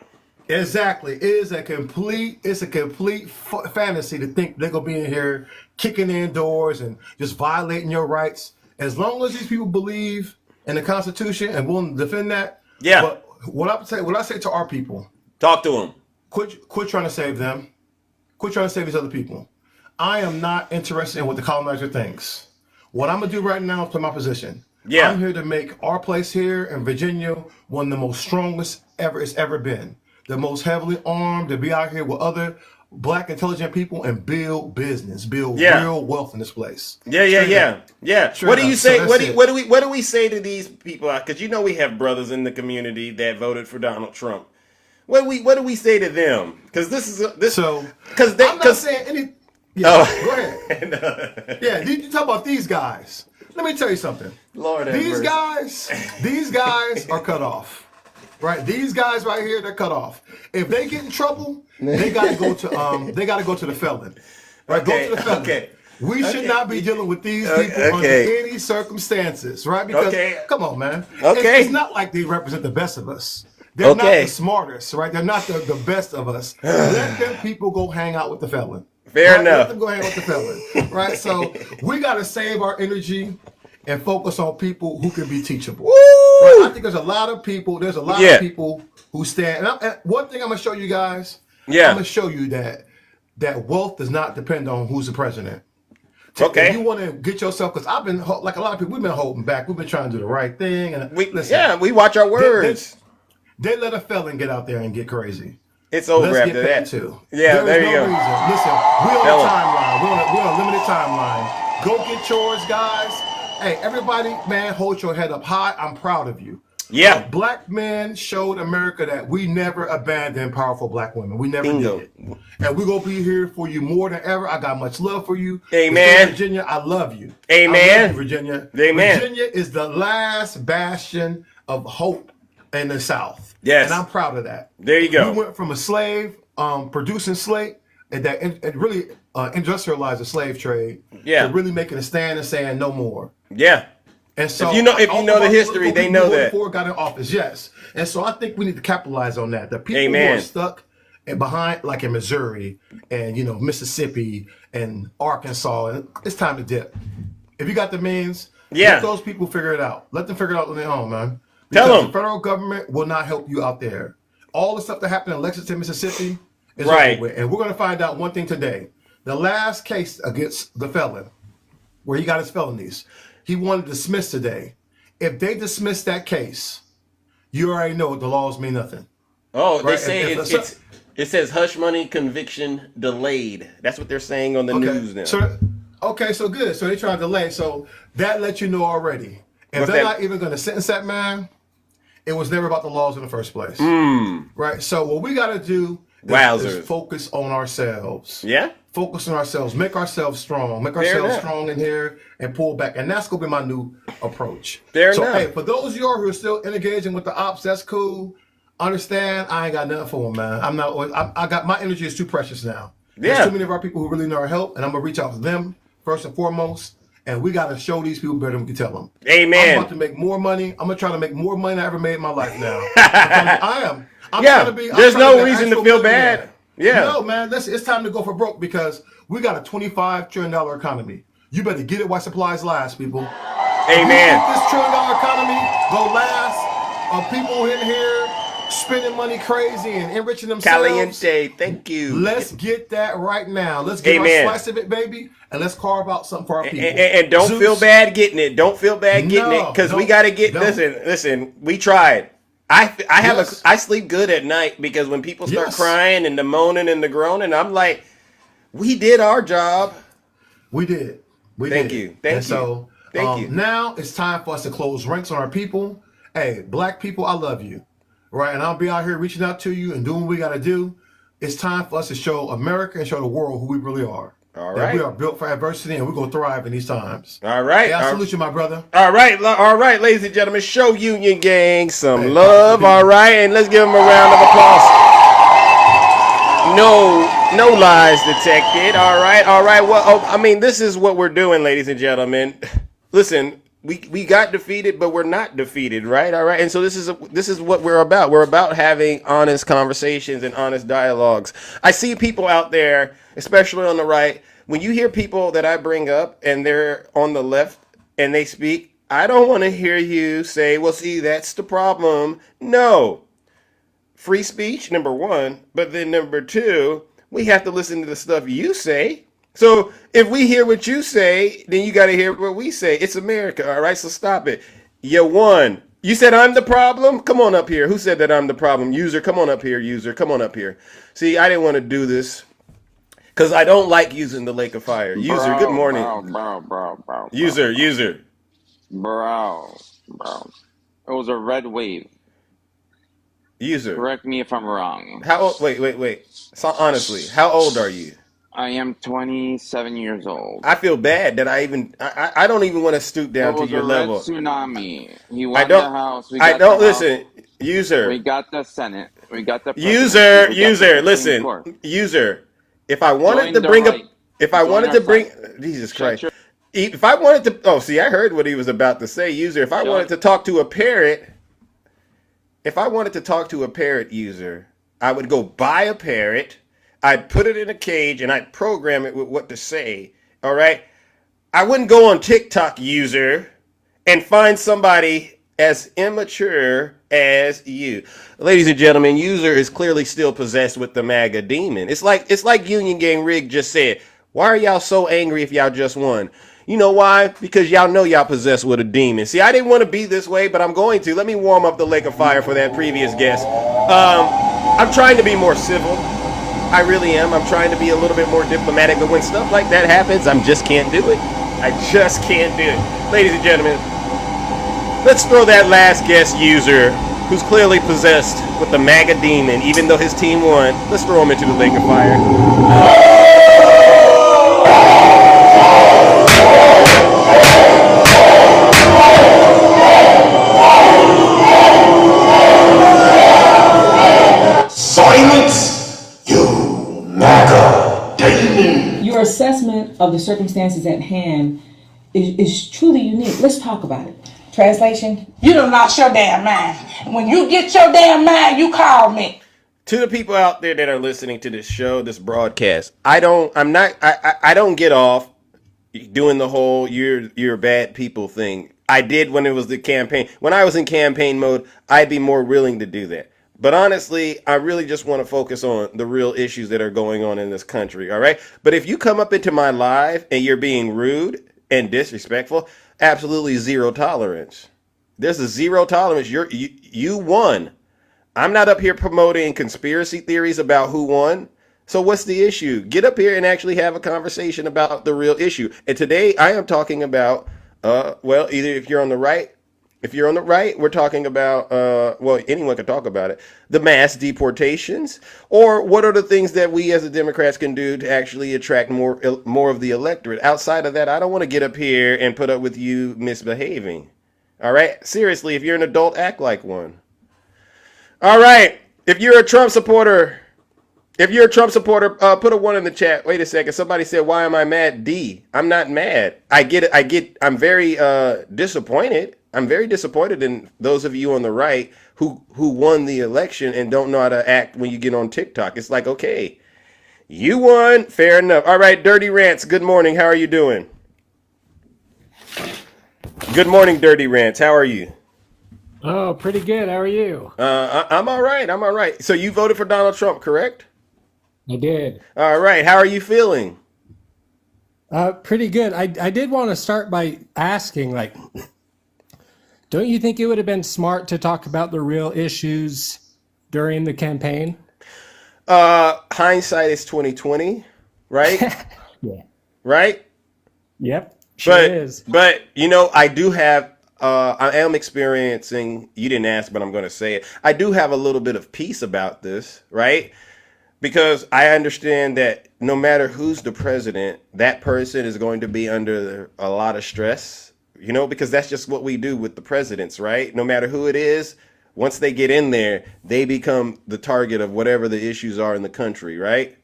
Exactly. It's a complete fantasy to think they're gonna be in here kicking in doors and just violating your rights. As long as these people believe in the Constitution and willing to defend that. Yeah. But what I say to our people, talk to them. Quit trying to save them. Quit trying to save these other people. I am not interested in what the colonizer thinks. What I'm gonna do right now is play my position. I'm here to make our place here in Virginia one of the most strongest it's ever been. The most heavily armed, to be out here with other black intelligent people and build business, build real wealth in this place. Yeah. Straight What do you up. say? So What do we say to these people? Because we have brothers in the community that voted for Donald Trump. What do we say to them? Because I'm not saying any. Yeah, go ahead. You talk about these guys. Let me tell you something. Lord, these guys are cut off. Right, these guys right here, they're cut off. If they get in trouble, they got to go to the felon. Right, go to the felon. We should not be dealing with these people under any circumstances, right? Because come on, man. It's not like they represent the best of us. They're not the smartest, right? They're not the best of us. Let them people go hang out with the felon. Fair enough. Let them go hang out with the felon, right? So we got to save our energy and focus on people who can be teachable. Right? I think there's a lot of people. There's a lot of people who stand. And one thing I'm gonna show you guys. I'm gonna show you that wealth does not depend on who's the president. If you want to get yourself, because I've been like a lot of people, we've been holding back. We've been trying to do the right thing, and we watch our words. They let a felon get out there and get crazy. It's over Let's after get that too. Yeah, there you go. Reason. Listen, we're on a timeline. We're on a limited timeline. Go get yours, guys. Hey, everybody, man, hold your head up high. I'm proud of you. Yeah. Black men showed America that we never abandoned powerful black women. We never did it. And we're going to be here for you more than ever. I got much love for you. Amen. Virginia, I love you. Amen. I love you, Virginia. Amen. Virginia is the last bastion of hope in the South. Yes. And I'm proud of that. There you go. We went from a slave producing slate and that it really industrialized the slave trade. Yeah. To really making a stand and saying no more. Yeah. And so, if you know the history, they know that. Before got in office, yes. And so I think we need to capitalize on that. The people Amen. who are stuck and behind, like in Missouri and Mississippi and Arkansas, and it's time to dip. If you got the means, let those people figure it out. Let them figure it out on their own, man. Because Tell them the federal government will not help you out there. All the stuff that happened in Lexington, Mississippi, is right. over with. And we're going to find out one thing today. The last case against the felon, where he got his felonies, he wanted dismissed today. If they dismiss that case, you already know the laws mean nothing. Oh, they say it says hush money conviction delayed. That's what they're saying on the news now. So good. So they trying to delay. So that lets you know already. If they're not even going to sentence that man, it was never about the laws in the first place. Right? So what we got to do is focus on ourselves. Yeah? Focus on ourselves. Make ourselves strong. Make ourselves strong in here and pull back. And that's going to be my new approach. Hey, for those of you who are still engaging with the ops, that's cool. Understand, I ain't got nothing for them, man. I got my energy is too precious now. There's too many of our people who really know our help, and I'm going to reach out to them first and foremost. And we got to show these people better than we can tell them. Amen. I'm about to make more money. I'm going to try to make more money than I ever made in my life now. I am. I'm trying to be. There's no reason to feel bad. Yeah. No, man. Listen, it's time to go for broke because we got a $25 trillion economy. You better get it while supplies last, people. Amen. If this $1 trillion economy go last of people in here spending money crazy and enriching themselves. Caliente, thank you. Let's get that right now. Let's get our slice of it, baby, and let's carve out something for our people. And don't feel bad getting it. Don't feel bad getting it because we got to get. Listen. We tried. I sleep good at night because when people start crying and the moaning and the groaning, I'm like, we did our job. We did. Thank you. So now it's time for us to close ranks on our people. Hey, black people, I love you. Right, and I'll be out here reaching out to you and doing what we got to do. It's time for us to show America and show the world who we really are. All that right. we are built for adversity and we're going to thrive in these times. All right. Hey, I salute you, my brother. All right, ladies and gentlemen, show Union Gang some love. All right, and let's give them a round of applause. No lies detected. All right. Well, this is what we're doing, ladies and gentlemen. Listen. We got defeated, but we're not defeated, right? All right. And so this is what we're about. We're about having honest conversations and honest dialogues. I see people out there, especially on the right, when you hear people that I bring up and they're on the left and they speak, I don't want to hear you say, well, see, that's the problem. No. Free speech, number one. But then number two, we have to listen to the stuff you say. So if we hear what you say, then you got to hear what we say. It's America, all right? So stop it. You won. You said I'm the problem? Come on up here. Who said that I'm the problem? User, come on up here, user. Come on up here. See, I didn't want to do this because I don't like using the Lake of Fire. User, good morning. Bro. User. Bro. It was a red wave. User. Correct me if I'm wrong. How old? Wait. So honestly, how old are you? I am 27 years old. I feel bad that I don't even want to stoop down to your level. It was a red tsunami. He won the House. Listen, user. We got the Senate. We got the President. User, listen. User, if I wanted to bring Jesus Christ. If I wanted to, I heard what he was about to say, user. If I wanted to talk to a parrot, user, I would go buy a parrot. I'd put it in a cage and I'd program it with what to say. All right. I wouldn't go on TikTok, user, and find somebody as immature as you. Ladies and gentlemen, user is clearly still possessed with the MAGA demon. It's like Union Gang Rig just said. Why are y'all so angry if y'all just won? You know why? Because y'all know y'all possessed with a demon. See, I didn't want to be this way, but I'm going to. Let me warm up the Lake of Fire for that previous guest. I'm trying to be more civil. I really am. I'm trying to be a little bit more diplomatic, but when stuff like that happens, I just can't do it. I just can't do it. Ladies and gentlemen, let's throw that last guest user, who's clearly possessed with the MAGA demon, even though his team won. Let's throw him into the Lake of Fire. Silence! You of the circumstances at hand is truly unique. Let's talk about it. Translation: you done lost your damn mind. When you get your damn mind, you call me. To the people out there that are listening to this show, this broadcast, I don't get off doing the whole you're bad people thing. I did when it was the campaign. When I was in campaign mode, I'd be more willing to do that. But honestly, I really just want to focus on the real issues that are going on in this country, all right? But if you come up into my live and you're being rude and disrespectful, absolutely zero tolerance. There's a zero tolerance. You won. I'm not up here promoting conspiracy theories about who won. So what's the issue? Get up here and actually have a conversation about the real issue. And today I am talking about, well, either if you're on the right, we're talking about, well, anyone can talk about it, the mass deportations, or what are the things that we as the Democrats can do to actually attract more of the electorate. Outside of that, I don't want to get up here and put up with you misbehaving. All right? Seriously, if you're an adult, act like one. All right. If you're a Trump supporter, put a 1 in the chat. Wait a second. Somebody said, why am I mad? D. I'm not mad. I get it. I'm very disappointed. I'm very disappointed in those of you on the right who won the election and don't know how to act when you get on TikTok. It's like, okay, you won. Fair enough. All right. Dirty Rants. Good morning. How are you doing? Good morning, Dirty Rants. How are you? Oh, pretty good. How are you? I'm all right. I'm all right. So you voted for Donald Trump, correct? I did. All right. How are you feeling? Pretty good. I did want to start by asking, like, don't you think it would have been smart to talk about the real issues during the campaign? Hindsight is 2020, right? Yeah. Right? Yep. Sure is. But you know, I do have. I am experiencing, you didn't ask, but I'm going to say it. I do have a little bit of peace about this, right? Because I understand that no matter who's the president, that person is going to be under a lot of stress, you know, because that's just what we do with the presidents, right? No matter who it is, once they get in there, they become the target of whatever the issues are in the country, right?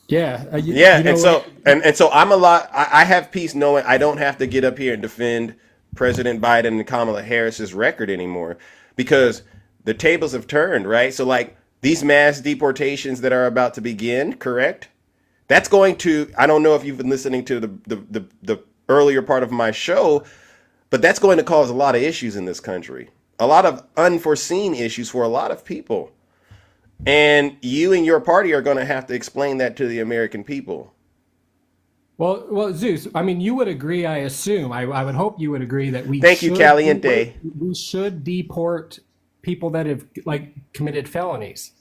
Yeah. And so I'm I have peace knowing I don't have to get up here and defend President Biden and Kamala Harris's record anymore because the tables have turned, right? So like these mass deportations that are about to begin, correct? That's going to, I don't know if you've been listening to the earlier part of my show, but that's going to cause a lot of issues in this country. A lot of unforeseen issues for a lot of people. And you and your party are going to have to explain that to the American people. Well, Zeus, I mean, you would agree, I assume, I would hope you would agree that we Thank you, Caliente. We should deport people that have like committed felonies.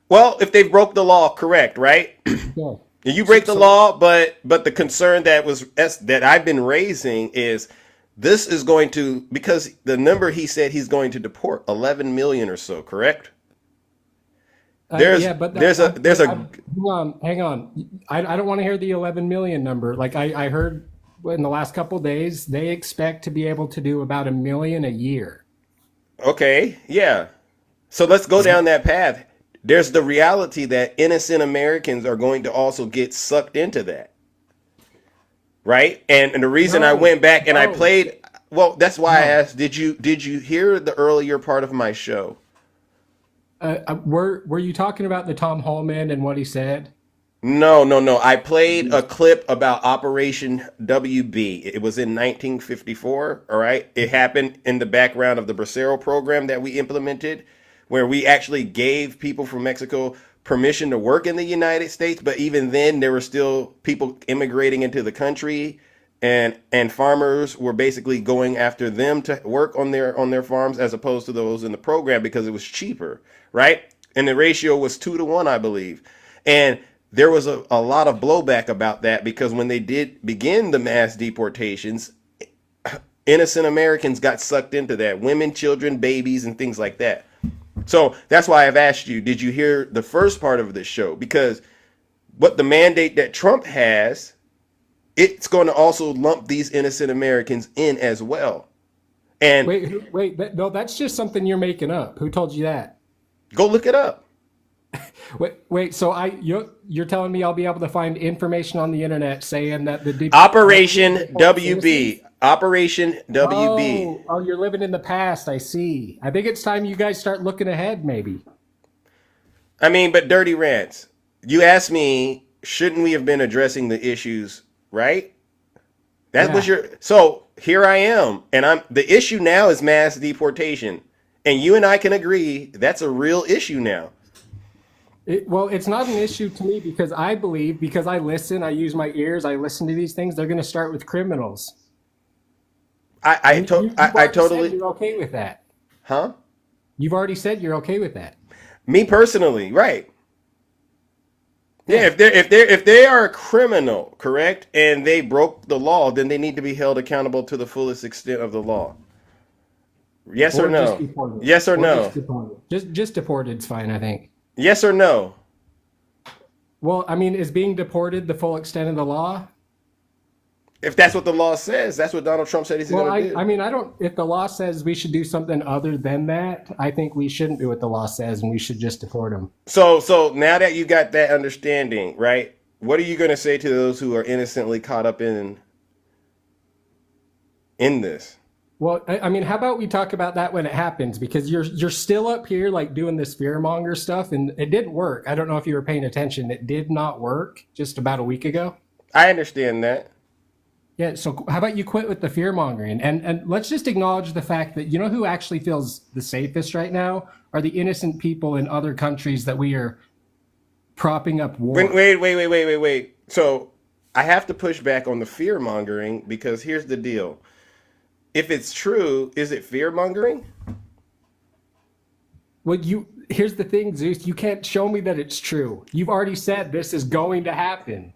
Well, if they broke the law, correct, right? Yeah. You break the law, but the concern that I've been raising is this is going to, because the number he said he's going to deport 11 million or so, correct? Hang on. I don't want to hear the 11 million number. Like I heard in the last couple of days, they expect to be able to do about 1 million a year. Okay, yeah. So let's go down that path. There's the reality that innocent Americans are going to also get sucked into that. Right? And the reason I went back and I played, well, that's why I asked, did you hear the earlier part of my show? Were you talking about the Tom Holman and what he said? No. I played a clip about Operation WB. It was in 1954. All right. It happened in the background of the Bracero program that we implemented, where we actually gave people from Mexico permission to work in the United States. But even then, there were still people immigrating into the country, and farmers were basically going after them to work on their farms as opposed to those in the program because it was cheaper. Right. And the ratio was 2-1, I believe. And there was a lot of blowback about that because when they did begin the mass deportations, innocent Americans got sucked into that. Women, children, babies, and things like that. So that's why I've asked you, did you hear the first part of the show? Because what the mandate that Trump has, it's going to also lump these innocent Americans in as well. And wait, no, that's just something you're making up. Who told you that? Go look it up. Wait. So you're telling me I'll be able to find information on the internet saying that the Operation WB. Operation WB. Oh, you're living in the past. I see. I think it's time you guys start looking ahead, maybe. I mean, but Dirty Rants, you asked me, shouldn't we have been addressing the issues, right? That was your. So here I am, and the issue now is mass deportation, and you and I can agree that's a real issue now. Well, it's not an issue to me because I believe, because I listen, I use my ears, I listen to these things. They're going to start with criminals. I totally. You're okay with that, huh? You've already said you're okay with that. Me personally, right? Yeah, if they are a criminal, correct, and they broke the law, then they need to be held accountable to the fullest extent of the law. Yes or no? Yes or no? Just deported's fine, I think. Yes or no? Well, I mean, is being deported the full extent of the law? If that's what the law says, that's what Donald Trump said he's going to do. I mean, I don't. If the law says we should do something other than that, I think we shouldn't do what the law says, and we should just deport them. So now that you got that understanding, right? What are you going to say to those who are innocently caught up in this? Well, I mean, how about we talk about that when it happens? Because you're still up here like doing this fearmonger stuff, and it didn't work. I don't know if you were paying attention. It did not work just about a week ago. I understand that. Yeah, so how about you quit with the fear-mongering? And let's just acknowledge the fact that, you know who actually feels the safest right now are the innocent people in other countries that we are propping up war. Wait. So I have to push back on the fear-mongering because here's the deal. If it's true, is it fear-mongering? Well, here's the thing, Zeus. You can't show me that it's true. You've already said this is going to happen.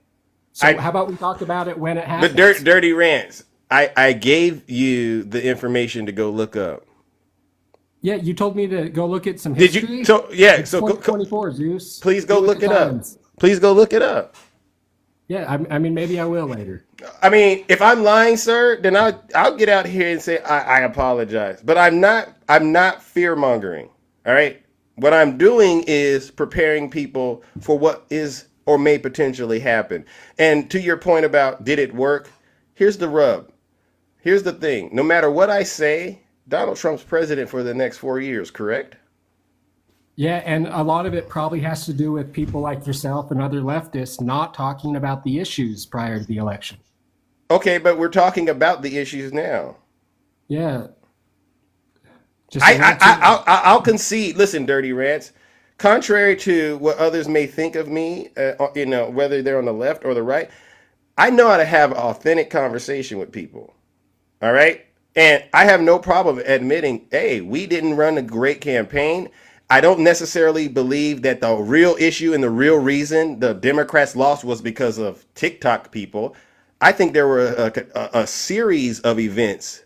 So how about we talk about it when it happens? But Dirty Rants, I gave you the information to go look up. Yeah, you told me to go look at some history. Did you? So yeah, it's so 2024, Zeus. Please go look it up. Please go look it up. Yeah, I mean, maybe I will later. I mean, if I'm lying, sir, then I'll get out here and say I apologize. But I'm not fear mongering. All right. What I'm doing is preparing people for what is or may potentially happen. And to your point about did it work? Here's the rub. Here's the thing. No matter what I say, Donald Trump's president for the next 4 years, correct? Yeah, and a lot of it probably has to do with people like yourself and other leftists not talking about the issues prior to the election. Okay, but we're talking about the issues now. Yeah. I'll concede. Listen, Dirty Rants. Contrary to what others may think of me, whether they're on the left or the right, I know how to have an authentic conversation with people. All right. And I have no problem admitting, hey, we didn't run a great campaign. I don't necessarily believe that the real issue and the real reason the Democrats lost was because of TikTok people. I think there were a series of events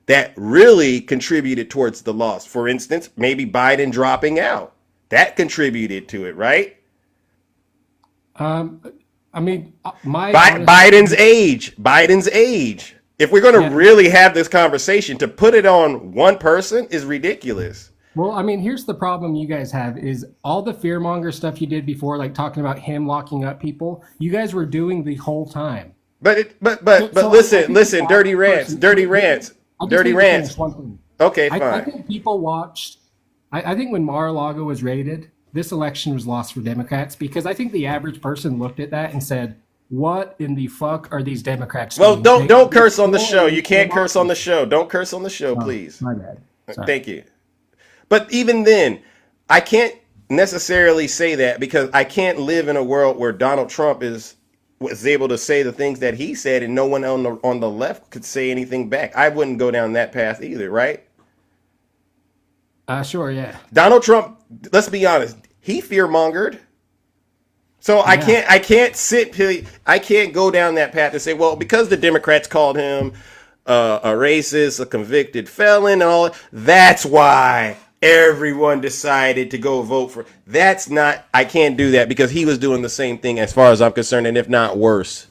that really contributed towards the loss. For instance, maybe Biden dropping out. That contributed to it, right? I mean, Biden's age. If we're going to really have this conversation, to put it on one person is ridiculous. Well, I mean, here's the problem you guys have is all the fearmonger stuff you did before, like talking about him locking up people, you guys were doing the whole time. But listen, Dirty Rants. Okay, fine. I think people watched. I think when Mar-a-Lago was raided, this election was lost for Democrats because I think the average person looked at that and said, "What in the fuck are these Democrats doing?" Well, don't curse on the show. You can't curse on the show. Don't curse on the show, please. My bad. Sorry. Thank you. But even then, I can't necessarily say that because I can't live in a world where Donald Trump was able to say the things that he said and no one on the left could say anything back. I wouldn't go down that path either, right? Sure, yeah. Donald Trump, let's be honest, he fear-mongered. So I can't go down that path and say, well, because the Democrats called him a racist, a convicted felon, and all that's why everyone decided to go vote for. I can't do that because he was doing the same thing as far as I'm concerned, and if not worse.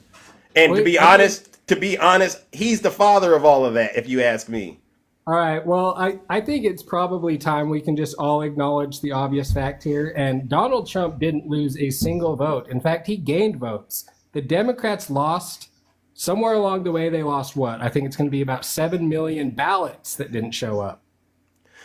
And to be honest, he's the father of all of that, if you ask me. All right. Well, I think it's probably time we can just all acknowledge the obvious fact here. And Donald Trump didn't lose a single vote. In fact, he gained votes. The Democrats lost somewhere along the way. They lost what? I think it's going to be about 7 million ballots that didn't show up.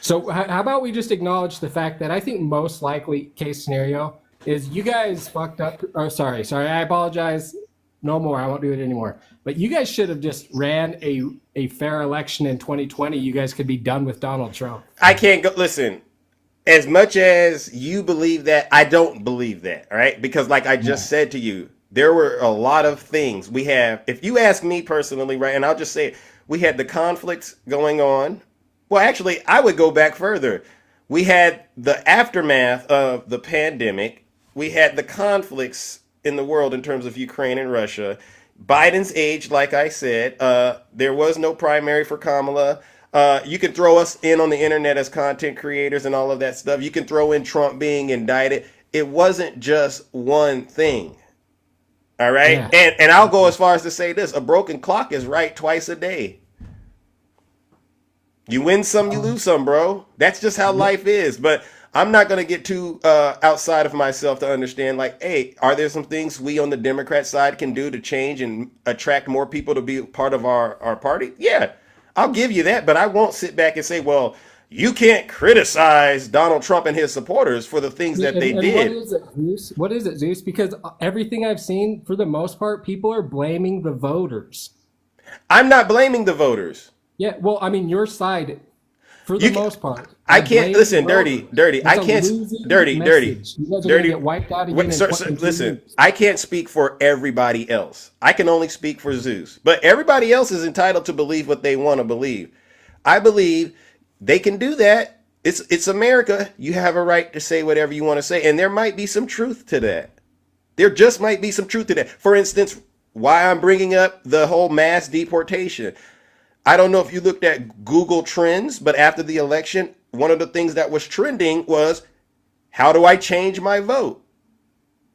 So how about we just acknowledge the fact that I think most likely case scenario is you guys fucked up. Oh, sorry. I apologize. No more. I won't do it anymore. But you guys should have just ran a fair election in 2020. You guys could be done with Donald Trump. I can't go. Listen, as much as you believe that, I don't believe that. All right. Because like I just said to you, there were a lot of things we have. If you ask me personally, right, and I'll just say it, we had the conflicts going on. Well, actually, I would go back further. We had the aftermath of the pandemic. We had the conflicts in the world in terms of Ukraine and Russia. Biden's age, like I said, there was no primary for Kamala. You can throw us in on the internet as content creators and all of that stuff. You can throw in Trump being indicted. It wasn't just one thing. All right. Yeah. And I'll go as far as to say this: a broken clock is right twice a day. You win some, you lose some, bro. That's just how life is. But I'm not going to get too outside of myself to understand, like, hey, are there some things we on the Democrat side can do to change and attract more people to be part of our party? Yeah, I'll give you that. But I won't sit back and say, well, you can't criticize Donald Trump and his supporters for the things that they did. What is it, Zeus? What is it, Zeus? Because everything I've seen, for the most part, people are blaming the voters. I'm not blaming the voters. Yeah, well, I mean, your side, for the most part. I can't listen, dirty. I can't, dirty. You guys are gonna get wiped out again. Listen, I can't speak for everybody else. I can only speak for Zeus. But everybody else is entitled to believe what they want to believe. I believe they can do that. It's America. You have a right to say whatever you want to say, and there might be some truth to that. There just might be some truth to that. For instance, why I'm bringing up the whole mass deportation. I don't know if you looked at Google Trends, but after the election, one of the things that was trending was, how do I change my vote?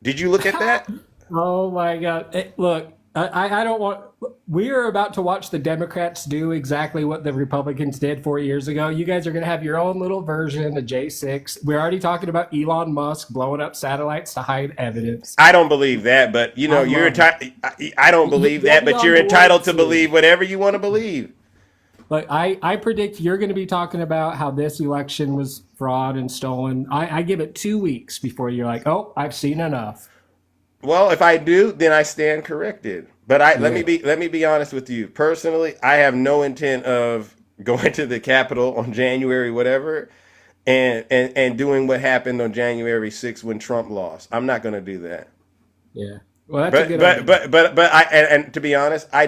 Did you look at that? Oh my God. Hey, look, I don't want, we are about to watch the Democrats do exactly what the Republicans did 4 years ago. You guys are going to have your own little version of J6. We're already talking about Elon Musk blowing up satellites to hide evidence. I don't believe that, but you know, I don't believe that, but you're entitled to believe whatever you want to believe. Like I predict you're going to be talking about how this election was fraud and stolen. I give it 2 weeks before you're like, oh, I've seen enough. Well, if I do, then I stand corrected. But let me be honest with you. Personally, I have no intent of going to the Capitol on January whatever and doing what happened on January 6th when Trump lost. I'm not going to do that. Yeah. Well, that's a good idea. But to be honest, I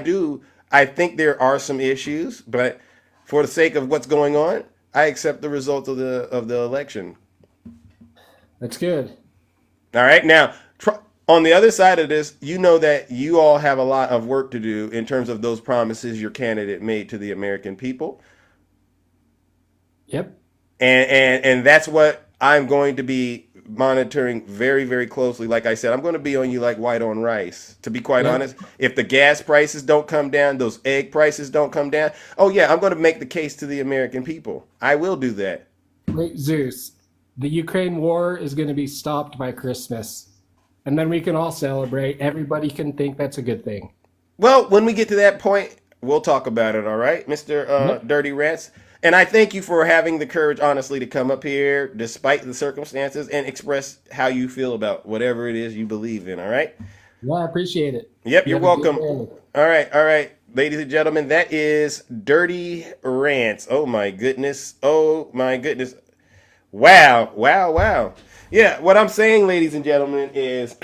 think there are some issues, but for the sake of what's going on, I accept the result of the election. That's good. All right. Now, on the other side of this, you know that you all have a lot of work to do in terms of those promises your candidate made to the American people. Yep. And that's what I'm going to be monitoring very, very closely. Like I said, I'm going to be on you like white on rice, to be quite honest. If the gas prices don't come down, those egg prices don't come down, oh yeah, I'm going to make the case to the American people. I will do that. Wait, Zeus, the Ukraine war is going to be stopped by Christmas. And then we can all celebrate. Everybody can think that's a good thing. Well, when we get to that point, we'll talk about it, all right, Mr. Dirty Rants? And I thank you for having the courage, honestly, to come up here, despite the circumstances, and express how you feel about whatever it is you believe in, all right? Yeah, I appreciate it. Yep, you're welcome. All right. Ladies and gentlemen, that is Dirty Rants. Oh, my goodness. Wow. Yeah, what I'm saying, ladies and gentlemen, is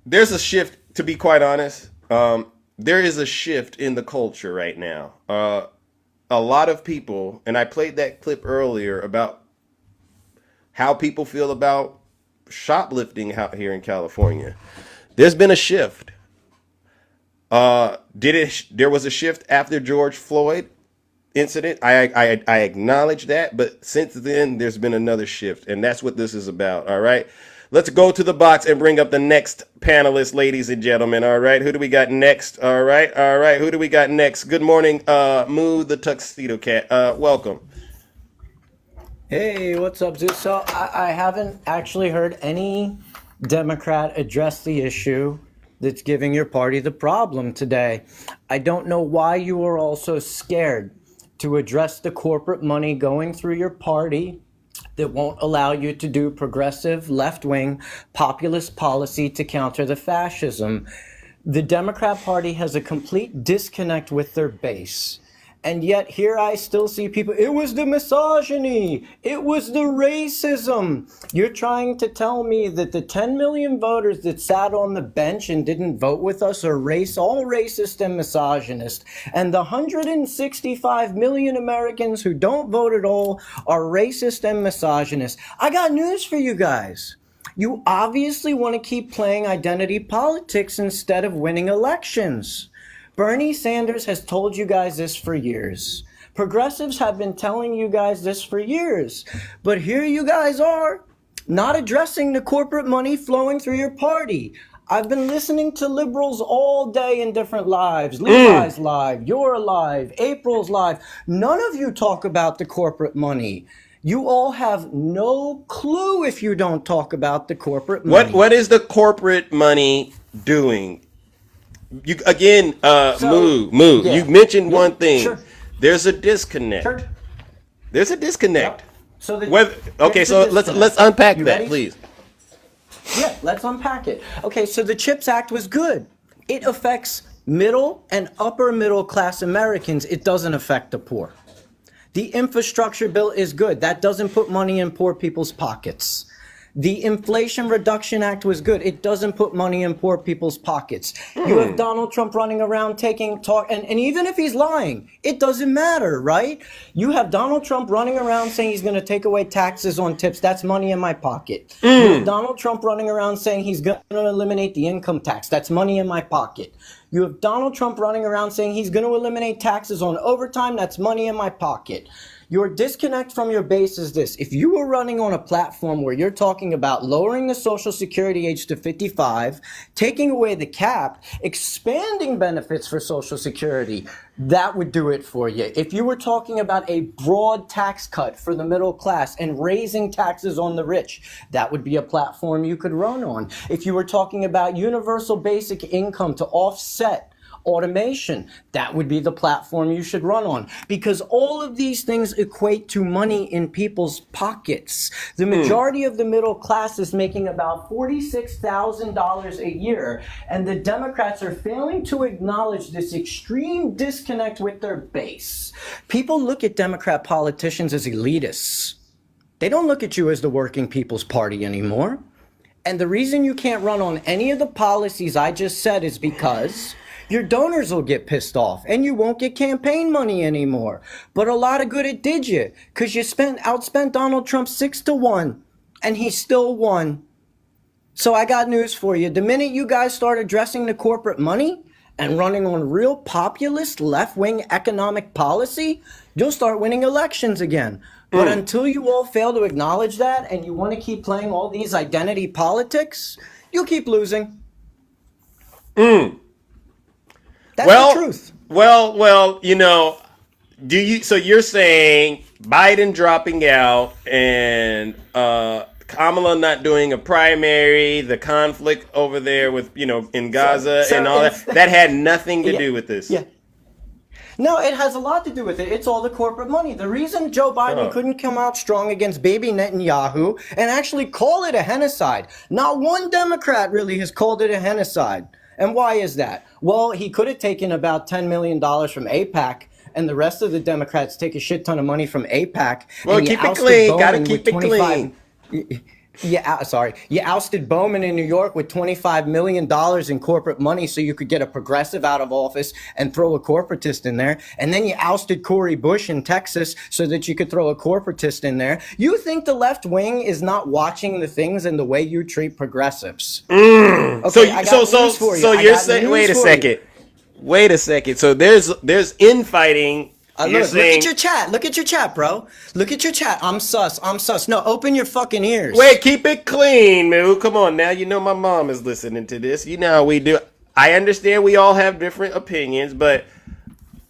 there's a shift, to be quite honest. There is a shift in the culture right now. A lot of people, and I played that clip earlier about how people feel about shoplifting out here in California. There's been a shift. There was a shift after George Floyd incident. I acknowledge that, but since then there's been another shift, and that's what this is about. All right, let's go to the box and bring up the next panelist, ladies and gentlemen. All right, who do we got next? All right, who do we got next? Good morning, Moo the Tuxedo Cat. Welcome. Hey, what's up, Zeus? So I haven't actually heard any Democrat address the issue that's giving your party the problem today. I don't know why you are all so scared to address the corporate money going through your party that won't allow you to do progressive, left-wing, populist policy to counter the fascism. The Democrat Party has a complete disconnect with their base. And yet here I still see people, it was the misogyny, it was the racism. You're trying to tell me that the 10 million voters that sat on the bench and didn't vote with us are all racist and misogynist. And the 165 million Americans who don't vote at all are racist and misogynist. I got news for you guys. You obviously want to keep playing identity politics instead of winning elections. Bernie Sanders has told you guys this for years. Progressives have been telling you guys this for years. But here you guys are, not addressing the corporate money flowing through your party. I've been listening to liberals all day in different lives. Levi's live, you're live, April's live. None of you talk about the corporate money. You all have no clue if you don't talk about the corporate money. What is the corporate money doing? You again, Moo. Yeah. You mentioned one thing. Sure. There's a disconnect. Sure. There's a disconnect. Yep. So let's unpack You that, ready? please. Yeah, let's unpack it. Okay, so the CHIPS Act was good. It affects middle and upper middle class Americans. It doesn't affect the poor. The infrastructure bill is good. That doesn't put money in poor people's pockets. The Inflation Reduction Act was good. It doesn't put money in poor people's pockets. You have Donald Trump running around and even if he's lying, it doesn't matter, right? You have Donald Trump running around saying he's going to take away taxes on tips. That's money in my pocket. You have Donald Trump running around saying he's going to eliminate the income tax. That's money in my pocket. You have Donald Trump running around saying he's going to eliminate taxes on overtime. That's money in my pocket. Your disconnect from your base is this. If you were running on a platform where you're talking about lowering the Social Security age to 55, taking away the cap, expanding benefits for Social Security, that would do it for you. If you were talking about a broad tax cut for the middle class and raising taxes on the rich, that would be a platform you could run on. If you were talking about universal basic income to offset automation, that would be the platform you should run on, because all of these things equate to money in people's pockets. The majority of the middle class is making about $46,000 a year, and the Democrats are failing to acknowledge this extreme disconnect with their base. People look at Democrat politicians as elitists. They don't look at you as the working people's party anymore. And the reason you can't run on any of the policies I just said is because your donors will get pissed off and you won't get campaign money anymore. But a lot of good it did you, because you outspent Donald Trump 6-1 and he still won. So I got news for you. The minute you guys start addressing the corporate money and running on real populist left-wing economic policy, you'll start winning elections again. But until you all fail to acknowledge that and you want to keep playing all these identity politics, you'll keep losing. That's the truth. Well, so you're saying Biden dropping out and Kamala not doing a primary, the conflict over there with, in Gaza and all that had nothing to do with this. Yeah. No, it has a lot to do with it. It's all the corporate money. The reason Joe Biden couldn't come out strong against baby Netanyahu and actually call it a genocide, not one Democrat really has called it a genocide. And why is that? Well, he could have taken about $10 million from AIPAC, and the rest of the Democrats take a shit ton of money from AIPAC. Well, keep it clean. Gotta keep it clean. You ousted Bowman in New York with $25 million in corporate money so you could get a progressive out of office and throw a corporatist in there. And then you ousted Cori Bush in Texas so that you could throw a corporatist in there. You think the left wing is not watching the things and the way you treat progressives? Okay, so you're saying, wait a second. So there's infighting You're Look saying, at your chat. Look at your chat, bro. Look at your chat. I'm sus. I'm sus. No, open your fucking ears. wait, keep it clean, Moo. Come on now. You know my mom is listening to this. You know how we do. I understand we all have different opinions, but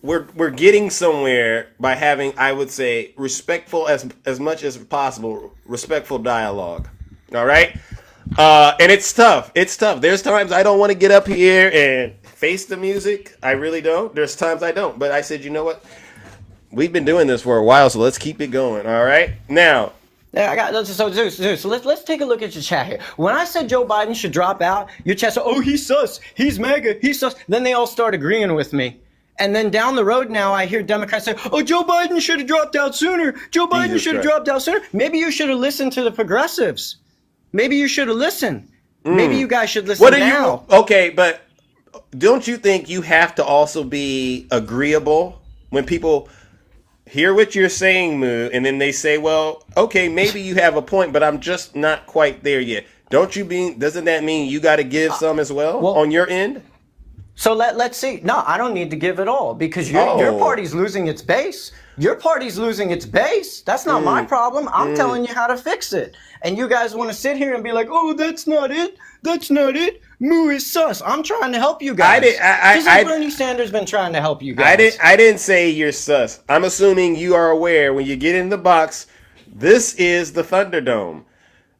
we're getting somewhere by having, I would say, respectful as much as possible, respectful dialogue. All right? And it's tough. It's tough. There's times I don't want to get up here and face the music. I really don't. There's times I don't. But I said, you know what? We've been doing this for a while, so let's keep it going. All right? Now, Yeah, I got so Zeus. So let's take a look at your chat here. When I said Joe Biden should drop out, your chat said, "Oh, he's sus. He's MAGA. He's sus." Then they all start agreeing with me. And then down the road now, I hear Democrats say, "Oh, Joe Biden should have dropped out sooner. Joe Biden Jesus should have Christ. dropped out sooner." Maybe you should have listened to the progressives. Maybe you should have listened. Maybe you guys should listen what are now. you? Okay, but don't you think you have to also be agreeable when people hear what you're saying, Moo, and then they say, well, okay, maybe you have a point, but I'm just not quite there yet. Doesn't that mean you got to give some as well on your end? So let's see. No, I don't need to give it all because your Oh. party's losing its base. Your party's losing its base. That's not my problem. I'm telling you how to fix it. And you guys want to sit here and be like, "Oh, that's not it. That's not it. Moo is sus." I'm trying to help you guys. Just like Bernie Sanders been trying to help you guys. I didn't say you're sus. I'm assuming you are aware when you get in the box, this is the Thunderdome.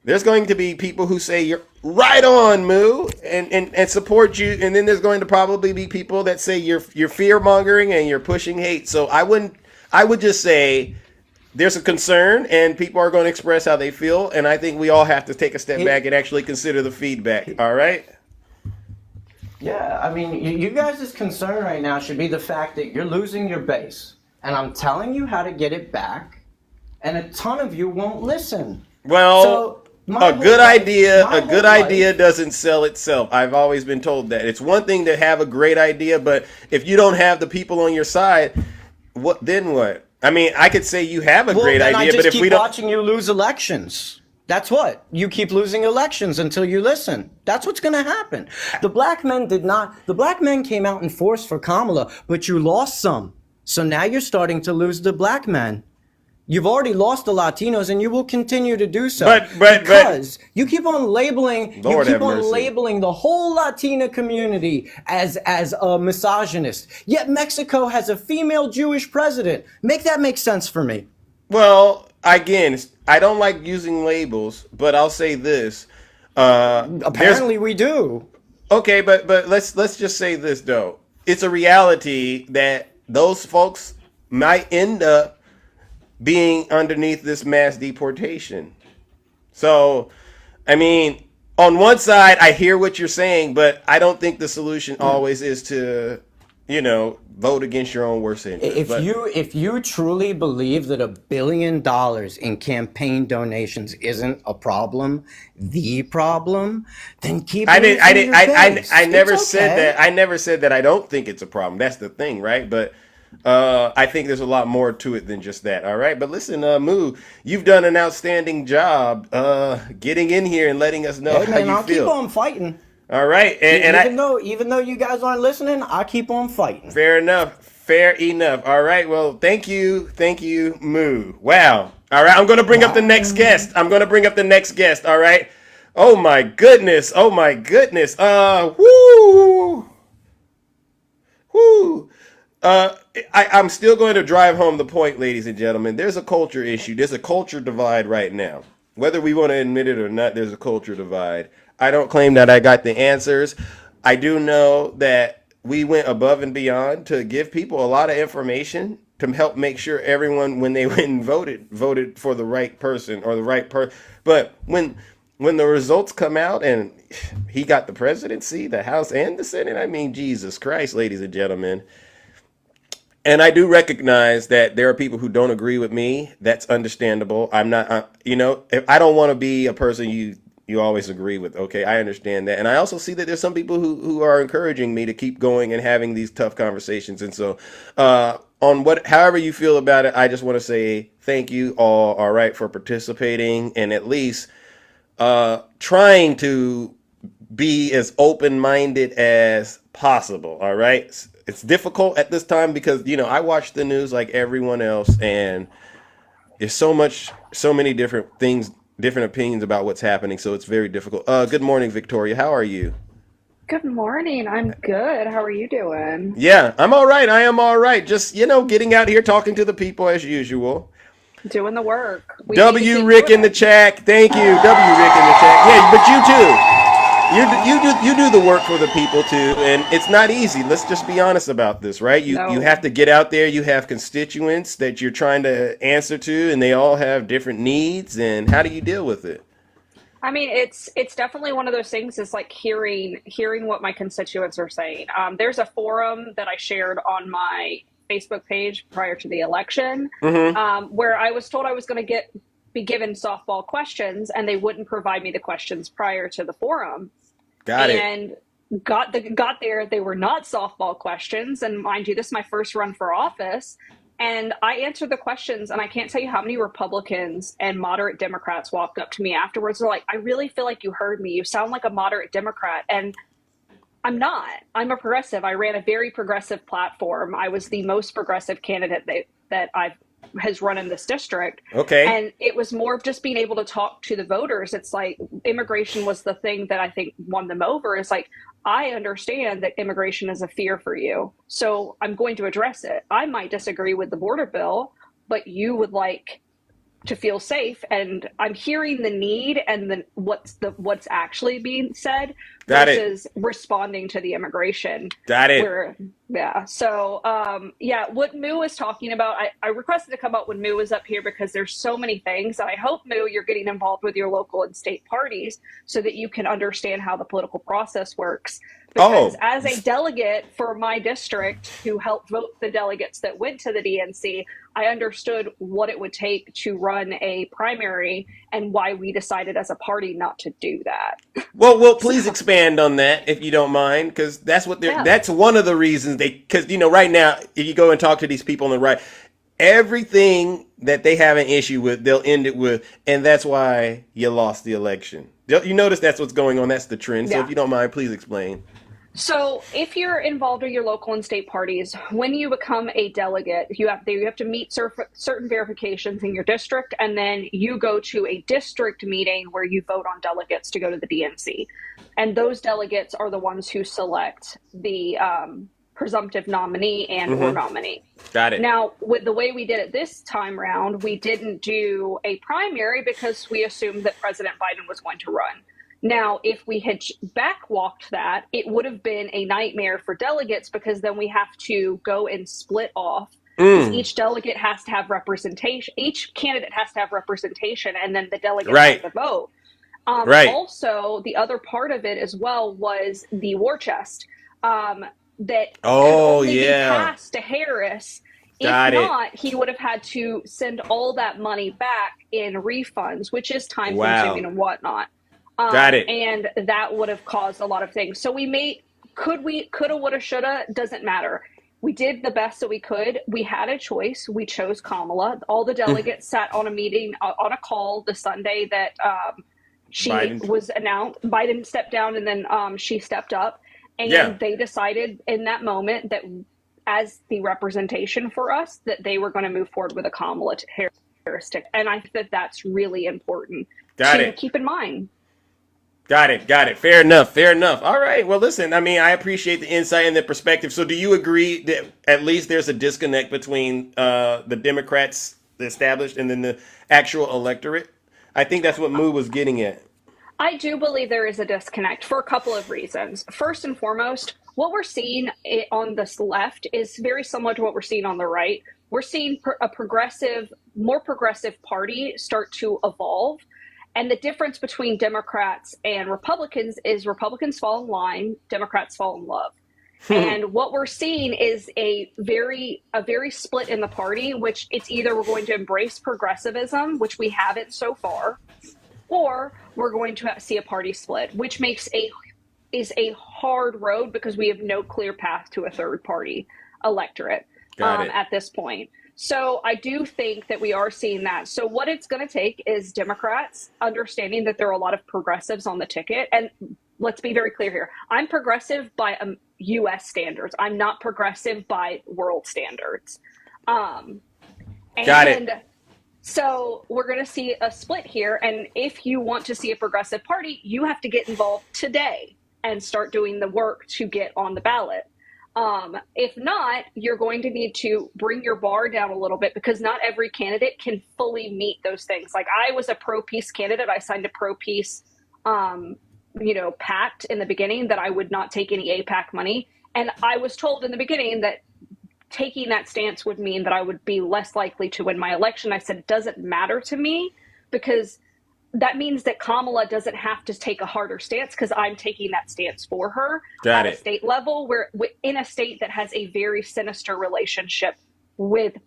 There's going to be people who say you're right on, Moo, and support you, and then there's going to probably be people that say you're fear mongering and you're pushing hate. So I would just say there's a concern, and people are going to express how they feel, and I think we all have to take a step back and actually consider the feedback. All right. Yeah, I mean, you guys' concern right now should be the fact that you're losing your base. And I'm telling you how to get it back, and a ton of you won't listen. Well, So, my a whole good life- idea, my a good whole life- idea doesn't sell itself. I've always been told that. It's one thing to have a great idea, but if you don't have the people on your side, what then what? I mean, I could say you have a Well, great then I idea, just but if keep we don't watching you lose elections. That's what. You keep losing elections until you listen. That's what's going to happen. The black men came out in force for Kamala, but you lost some. So now you're starting to lose the black men. You've already lost the Latinos, and you will continue to do so. Because you keep on labeling, Lord you have keep on mercy. labeling the whole Latina community as a misogynist. Yet Mexico has a female Jewish president. Make that make sense for me. Well, again, I don't like using labels, but I'll say this. Apparently we do. Okay, but let's just say this though. It's a reality that those folks might end up being underneath this mass deportation. So, I mean, on one side, I hear what you're saying, but I don't think the solution always is to, vote against your own worst interest. If you truly believe that $1 billion in campaign donations isn't a problem, the problem, then keep. I never It's said okay. that. I never said that I don't think it's a problem. That's the thing, right? But I think there's a lot more to it than just that. All right. But listen, Moo, you've done an outstanding job getting in here and letting us know Hey how man, you I'll feel. keep on fighting. All right. And Even though you guys aren't listening, I keep on fighting. fair enough. Fair enough. All right. Well, thank you. Thank you, Moo. Wow. All right. I'm going to bring up the next guest. All right. Oh my goodness. Woo. Woo. I'm still going to drive home the point, ladies and gentlemen. There's a culture issue. There's a culture divide right now. Whether we want to admit it or not, there's a culture divide. I don't claim that I got the answers. I do know that we went above and beyond to give people a lot of information to help make sure everyone, when they went and voted for the right person or the right person. But when the results come out and he got the presidency, the House, and the Senate, I mean, Jesus Christ, ladies and gentlemen. And I do recognize that there are people who don't agree with me. That's understandable. I'm not, if I don't want to be a person you always agree with. Okay, I understand that. And I also see that there's some people who are encouraging me to keep going and having these tough conversations. And so however you feel about it, I just want to say thank you all right, for participating and at least trying to be as open-minded as possible. All right. It's difficult at this time because, I watch the news like everyone else, and there's so many different things, different opinions about what's happening. So it's very difficult. Good morning, Victoria. How are you? Good morning. I'm good. How are you doing? Yeah, I'm all right. I am all right. Just, getting out here, talking to the people as usual. Doing the work. We need to W keep Rick doing in the it. chat. Thank you. W Rick in the chat. Yeah, but you too. You do the work for the people too, and it's not easy. Let's just be honest about this, right? You No. have to get out there. You have constituents that you're trying to answer to, and they all have different needs. And how do you deal with it? I mean, it's definitely one of those things. Is like hearing what my constituents are saying. There's a forum that I shared on my Facebook page prior to the election, where I was told I was going to be given softball questions, and they wouldn't provide me the questions prior to the forum. Got it. And got there, they were not softball questions. And mind you, this is my first run for office. And I answered the questions, and I can't tell you how many Republicans and moderate Democrats walked up to me afterwards. They're like, I really feel like you heard me. You sound like a moderate Democrat. And I'm not. I'm a progressive. I ran a very progressive platform. I was the most progressive candidate that has run in this district. Okay. And it was more of just being able to talk to the voters. It's like immigration was the thing that I think won them over. It's like, I understand that immigration is a fear for you, so I'm going to address it. I might disagree with the border bill, but you would like to feel safe, and I'm hearing the need and what's actually being said Got it. versus responding to the immigration. Got it. So what Moo was talking about, I requested to come up when Moo was up here because there's so many things, and I hope, Moo, you're getting involved with your local and state parties so that you can understand how the political process works. Because as a delegate for my district who helped vote the delegates that went to the DNC, I understood what it would take to run a primary and why we decided as a party not to do that. Well, please expand on that if you don't mind, because that's what they're. Yeah. That's one of the reasons because right now, if you go and talk to these people on the right, everything that they have an issue with, they'll end it with, and that's why you lost the election. You notice that's what's going on. That's the trend. So Yeah. if you don't mind, please explain. So if you're involved with your local and state parties, when you become a delegate, you have to meet certain verifications in your district, and then you go to a district meeting where you vote on delegates to go to the DNC. And those delegates are the ones who select the presumptive nominee and or nominee. Got it. Now, with the way we did it this time round, we didn't do a primary because we assumed that President Biden was going to run. Now, if we had backwalked that, it would have been a nightmare for delegates because then we have to go and split off. Each delegate has to have representation. Each candidate has to have representation, and then the delegate has to vote. Also, the other part of it as well was the war chest that could only be passed to Harris. If not, he would have had to send all that money back in refunds, which is time consuming and whatnot. Got it. And that would have caused a lot of things. So coulda, woulda, shoulda, doesn't matter. We did the best that we could. We had a choice. We chose Kamala. All the delegates sat on a meeting, on a call the Sunday that was announced. Biden stepped down, and then she stepped up. And they decided in that moment that as the representation for us, that they were going to move forward with a Kamala Harris ticket. And I think that that's really important to keep in mind. Got it. Fair enough. All right. Well, listen, I mean, I appreciate the insight and the perspective. So do you agree that at least there's a disconnect between the Democrats, the established, and then the actual electorate? I think that's what Moo was getting at. I do believe there is a disconnect for a couple of reasons. First and foremost, what we're seeing on this left is very similar to what we're seeing on the right. We're seeing a more progressive party start to evolve. And the difference between Democrats and Republicans is Republicans fall in line, Democrats fall in love. And what we're seeing is a very split in the party, which it's either we're going to embrace progressivism, which we haven't so far, or we're going to see a party split, which is a hard road because we have no clear path to a third party electorate at this point. So I do think that we are seeing that. So what it's going to take is Democrats understanding that there are a lot of progressives on the ticket. And let's be very clear here. I'm progressive by U.S. standards. I'm not progressive by world standards. Got it. So we're going to see a split here. And if you want to see a progressive party, you have to get involved today and start doing the work to get on the ballot. If not, you're going to need to bring your bar down a little bit, because not every candidate can fully meet those things. Like, I was a pro-peace candidate. I signed a pro-peace, pact in the beginning that I would not take any AIPAC money. And I was told in the beginning that taking that stance would mean that I would be less likely to win my election. I said, it doesn't matter to me, because that means that Kamala doesn't have to take a harder stance, because I'm taking that stance for her Got at it. a state level, where in a state that has a very sinister relationship with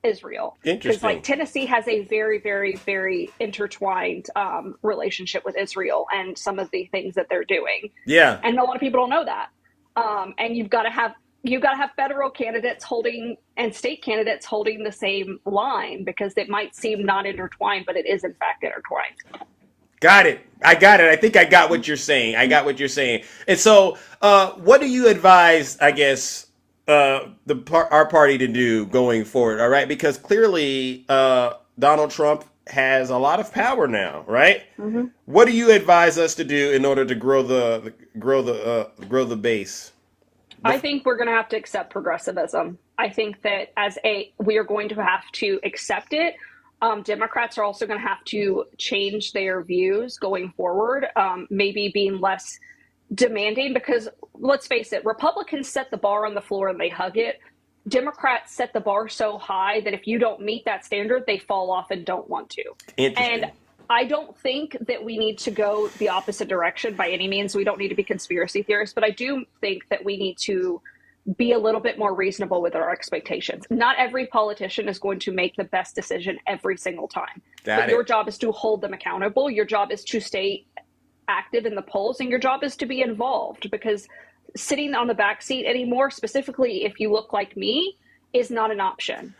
Israel. Interesting. Because like Tennessee has a very, very, very intertwined relationship with Israel and some of the things that they're doing. Yeah. And a lot of people don't know that. And you've got to have federal candidates holding and state candidates holding the same line, because it might seem not intertwined, but it is in fact intertwined. Got it. I got it. I think I got what you're saying. And so, what do you advise, I guess, our party to do going forward? All right. Because clearly, Donald Trump has a lot of power now, right? Mm-hmm. What do you advise us to do in order to grow the base? I think we're going to have to accept progressivism. I think that we are going to have to accept it. Democrats are also going to have to change their views going forward, maybe being less demanding, because let's face it, Republicans set the bar on the floor and they hug it. Democrats set the bar so high that if you don't meet that standard, they fall off and don't want to. Interesting. And I don't think that we need to go the opposite direction by any means. We don't need to be conspiracy theorists, but I do think that we need to be a little bit more reasonable with our expectations. Not every politician is going to make the best decision every single time. But your job is to hold them accountable. Your job is to stay active in the polls, and your job is to be involved, because sitting on the back seat anymore, specifically if you look like me, is not an option.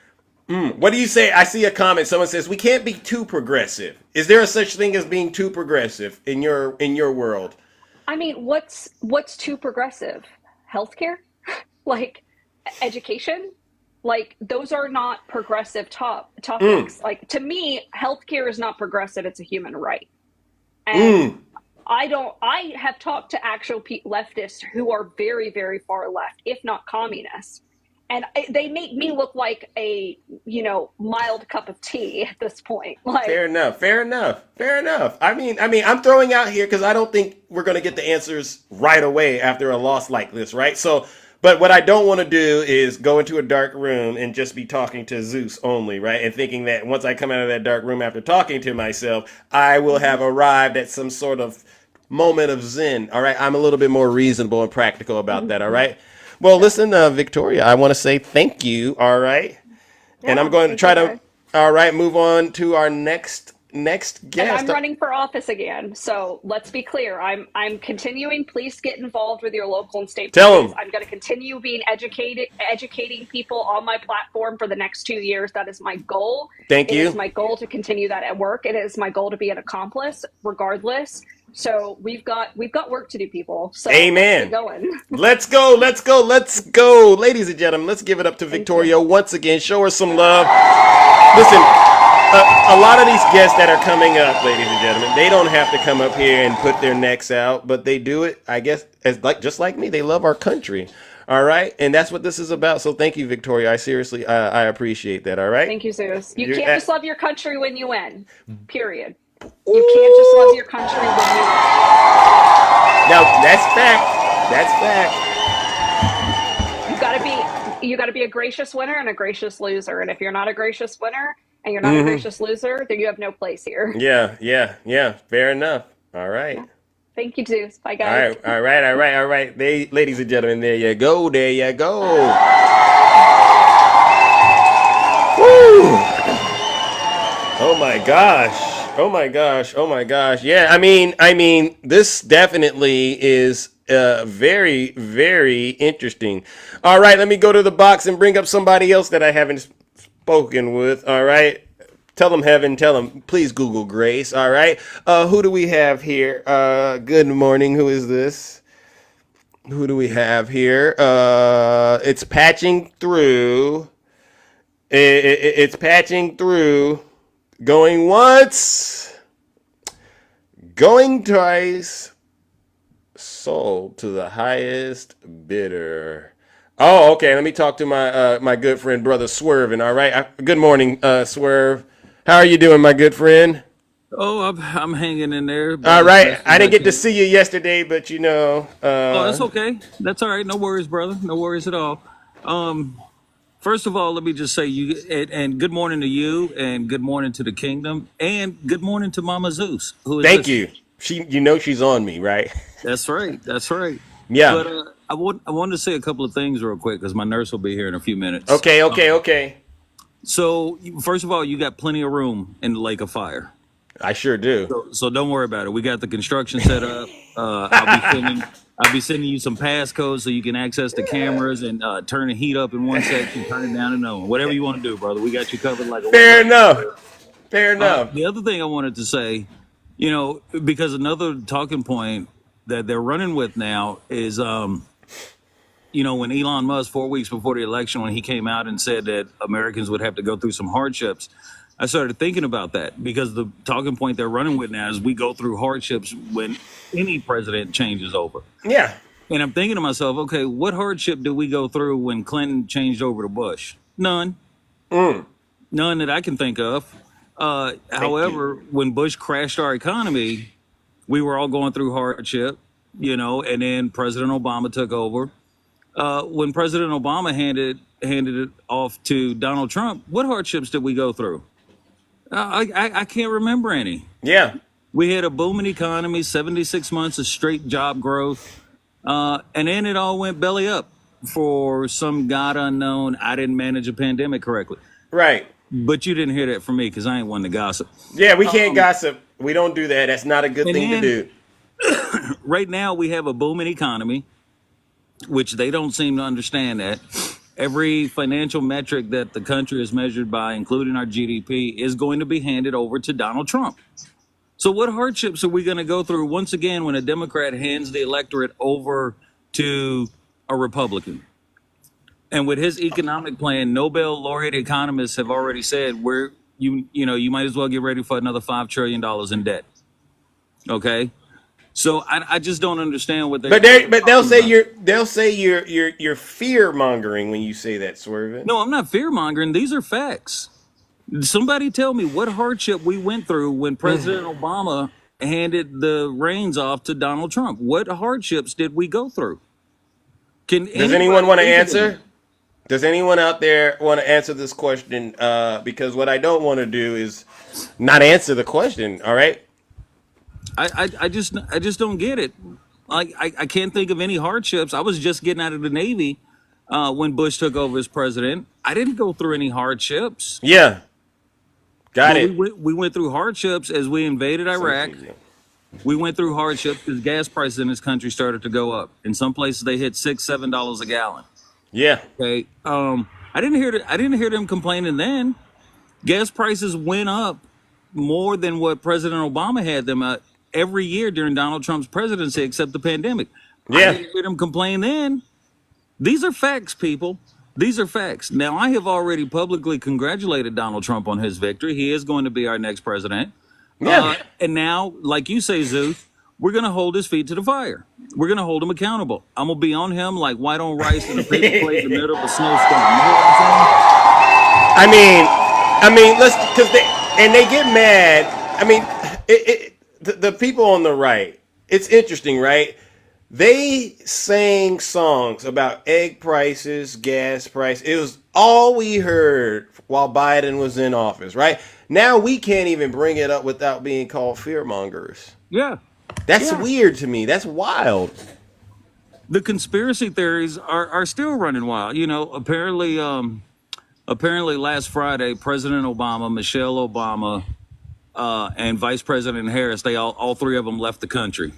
What do you say? I see a comment. Someone says we can't be too progressive. Is there a such thing as being too progressive in your world? I mean, what's too progressive? Healthcare? Like education? Like, those are not progressive topics. Like, to me, healthcare is not progressive. It's a human right. And I have talked to actual leftists who are very, very far left, if not communists. And they make me look like a, mild cup of tea at this point. Like, Fair enough. I mean, I'm throwing out here because I don't think we're going to get the answers right away after a loss like this, right? So, but what I don't want to do is go into a dark room and just be talking to Zeus only, right? And thinking that once I come out of that dark room after talking to myself, I will have arrived at some sort of moment of zen, all right? I'm a little bit more reasonable and practical about that, all right? Well, listen, Victoria, I want to say thank you, all right? And I'm going to try to, all right, move on to our next guest. And I'm running for office again, so let's be clear. I'm continuing. Please get involved with your local and state Tell parties. them. I'm going to continue being educating people on my platform for the next 2 years. That is my goal. Thank you. It is my goal to continue that at work. It is my goal to be an accomplice, regardless. So we've got work to do, people. So Amen. Let's get going. Let's go. Ladies and gentlemen, let's give it up to Victoria once again. Show her some love. Listen, a lot of these guests that are coming up, ladies and gentlemen, they don't have to come up here and put their necks out, but they do it, I guess, just like me. They love our country. All right. And that's what this is about. So thank you, Victoria. I seriously, I appreciate that. All right. Thank you, Zeus. You can't just love your country when you win. Period. You can't just love your country when you win. Now, that's fact. You gotta be a gracious winner and a gracious loser. And if you're not a gracious winner and you're not a gracious loser, then you have no place here. Yeah. Fair enough. All right. Thank you, Zeus. Bye, guys. All right. Ladies and gentlemen, there you go. Woo! Oh my gosh. Yeah, I mean, this definitely is very, very interesting. All right, let me go to the box and bring up somebody else that I haven't spoken with. All right. Tell them heaven. Tell them, please Google Grace. All right. Who do we have here? Good morning. Who is this? Who do we have here? It's patching through. It's patching through. Going once. Going twice. Sold to the highest bidder. Oh, okay. Let me talk to my good friend, brother Swerving. All right. Good morning, Swerve. How are you doing, my good friend? Oh, I'm hanging in there. All About as right. best I as I didn't get to can. see you yesterday, but Oh, that's okay. That's all right. No worries, brother. No worries at all. First of all, let me just say and good morning to you, and good morning to the kingdom, and good morning to Mama Zeus, who is thank listening. you. She's on me, right? That's right. That's right. Yeah. But I wanted to say a couple of things real quick because my nurse will be here in a few minutes. Okay. So first of all, you got plenty of room in the Lake of Fire. I sure do. So don't worry about it. We got the construction set up. I'll be sending you some passcodes so you can access the cameras and turn the heat up in one section, turn it down in another one. Whatever you want to do, brother. We got you covered like a Fair one. enough. Fair enough. The other thing I wanted to say, because another talking point that they're running with now is, when Elon Musk, 4 weeks before the election, when he came out and said that Americans would have to go through some hardships, I started thinking about that because the talking point they're running with now is we go through hardships when any president changes over. Yeah. And I'm thinking to myself, okay, what hardship did we go through when Clinton changed over to Bush? None. None that I can think of. However, when Bush crashed our economy, we were all going through hardship, and then President Obama took over. When President Obama handed it off to Donald Trump, what hardships did we go through? I can't remember any. Yeah. We had a booming economy, 76 months of straight job growth, and then it all went belly up for some God unknown. I didn't manage a pandemic correctly. Right. But you didn't hear that from me because I ain't one to gossip. Yeah, we can't gossip. We don't do that. That's not a good And thing to then- do. Right now, we have a booming economy, which they don't seem to understand that. Every financial metric that the country is measured by, including our GDP, is going to be handed over to Donald Trump. So what hardships are we going to go through once again when a Democrat hands the electorate over to a Republican? And with his economic plan, Nobel laureate economists have already said you might as well get ready for another $5 trillion in debt. Okay? So I just don't understand what But they'll say you're fear mongering when you say that, Swerving. No, I'm not fear mongering. These are facts. Somebody tell me what hardship we went through when President Obama handed the reins off to Donald Trump. What hardships did we go through? Does anyone want to answer? Does anyone out there want to answer this question? Because what I don't want to do is not answer the question. All right. I just don't get it. I can't think of any hardships. I was just getting out of the Navy when Bush took over as president. I didn't go through any hardships. Yeah. Got it. We went through hardships as we invaded Iraq. We went through hardships because gas prices in this country started to go up. In some places, they hit $6-7 a gallon. Yeah. Okay. I didn't hear them complaining then. Gas prices went up more than what President Obama had them every year during Donald Trump's presidency, except the pandemic. Yeah. I didn't hear them complain then. These are facts, people. These are facts. Now, I have already publicly congratulated Donald Trump on his victory. He is going to be our next president. Yeah. And now, like you say, Zeus, we're going to hold his feet to the fire. We're going to hold him accountable. I'm going to be on him like white on rice in a paper plate in the middle of a snowstorm. You know what I'm saying? I mean, let's because they get mad. I mean, the people on the right. It's interesting, right? They sang songs about egg prices, gas price. It was all we heard while Biden was in office, right? Now we can't even bring it up without being called fearmongers. Yeah. That's Yeah. weird to me. That's wild. The conspiracy theories are still running wild. Apparently last Friday, President Obama, Michelle Obama, and Vice President Harris, they all three of them left the country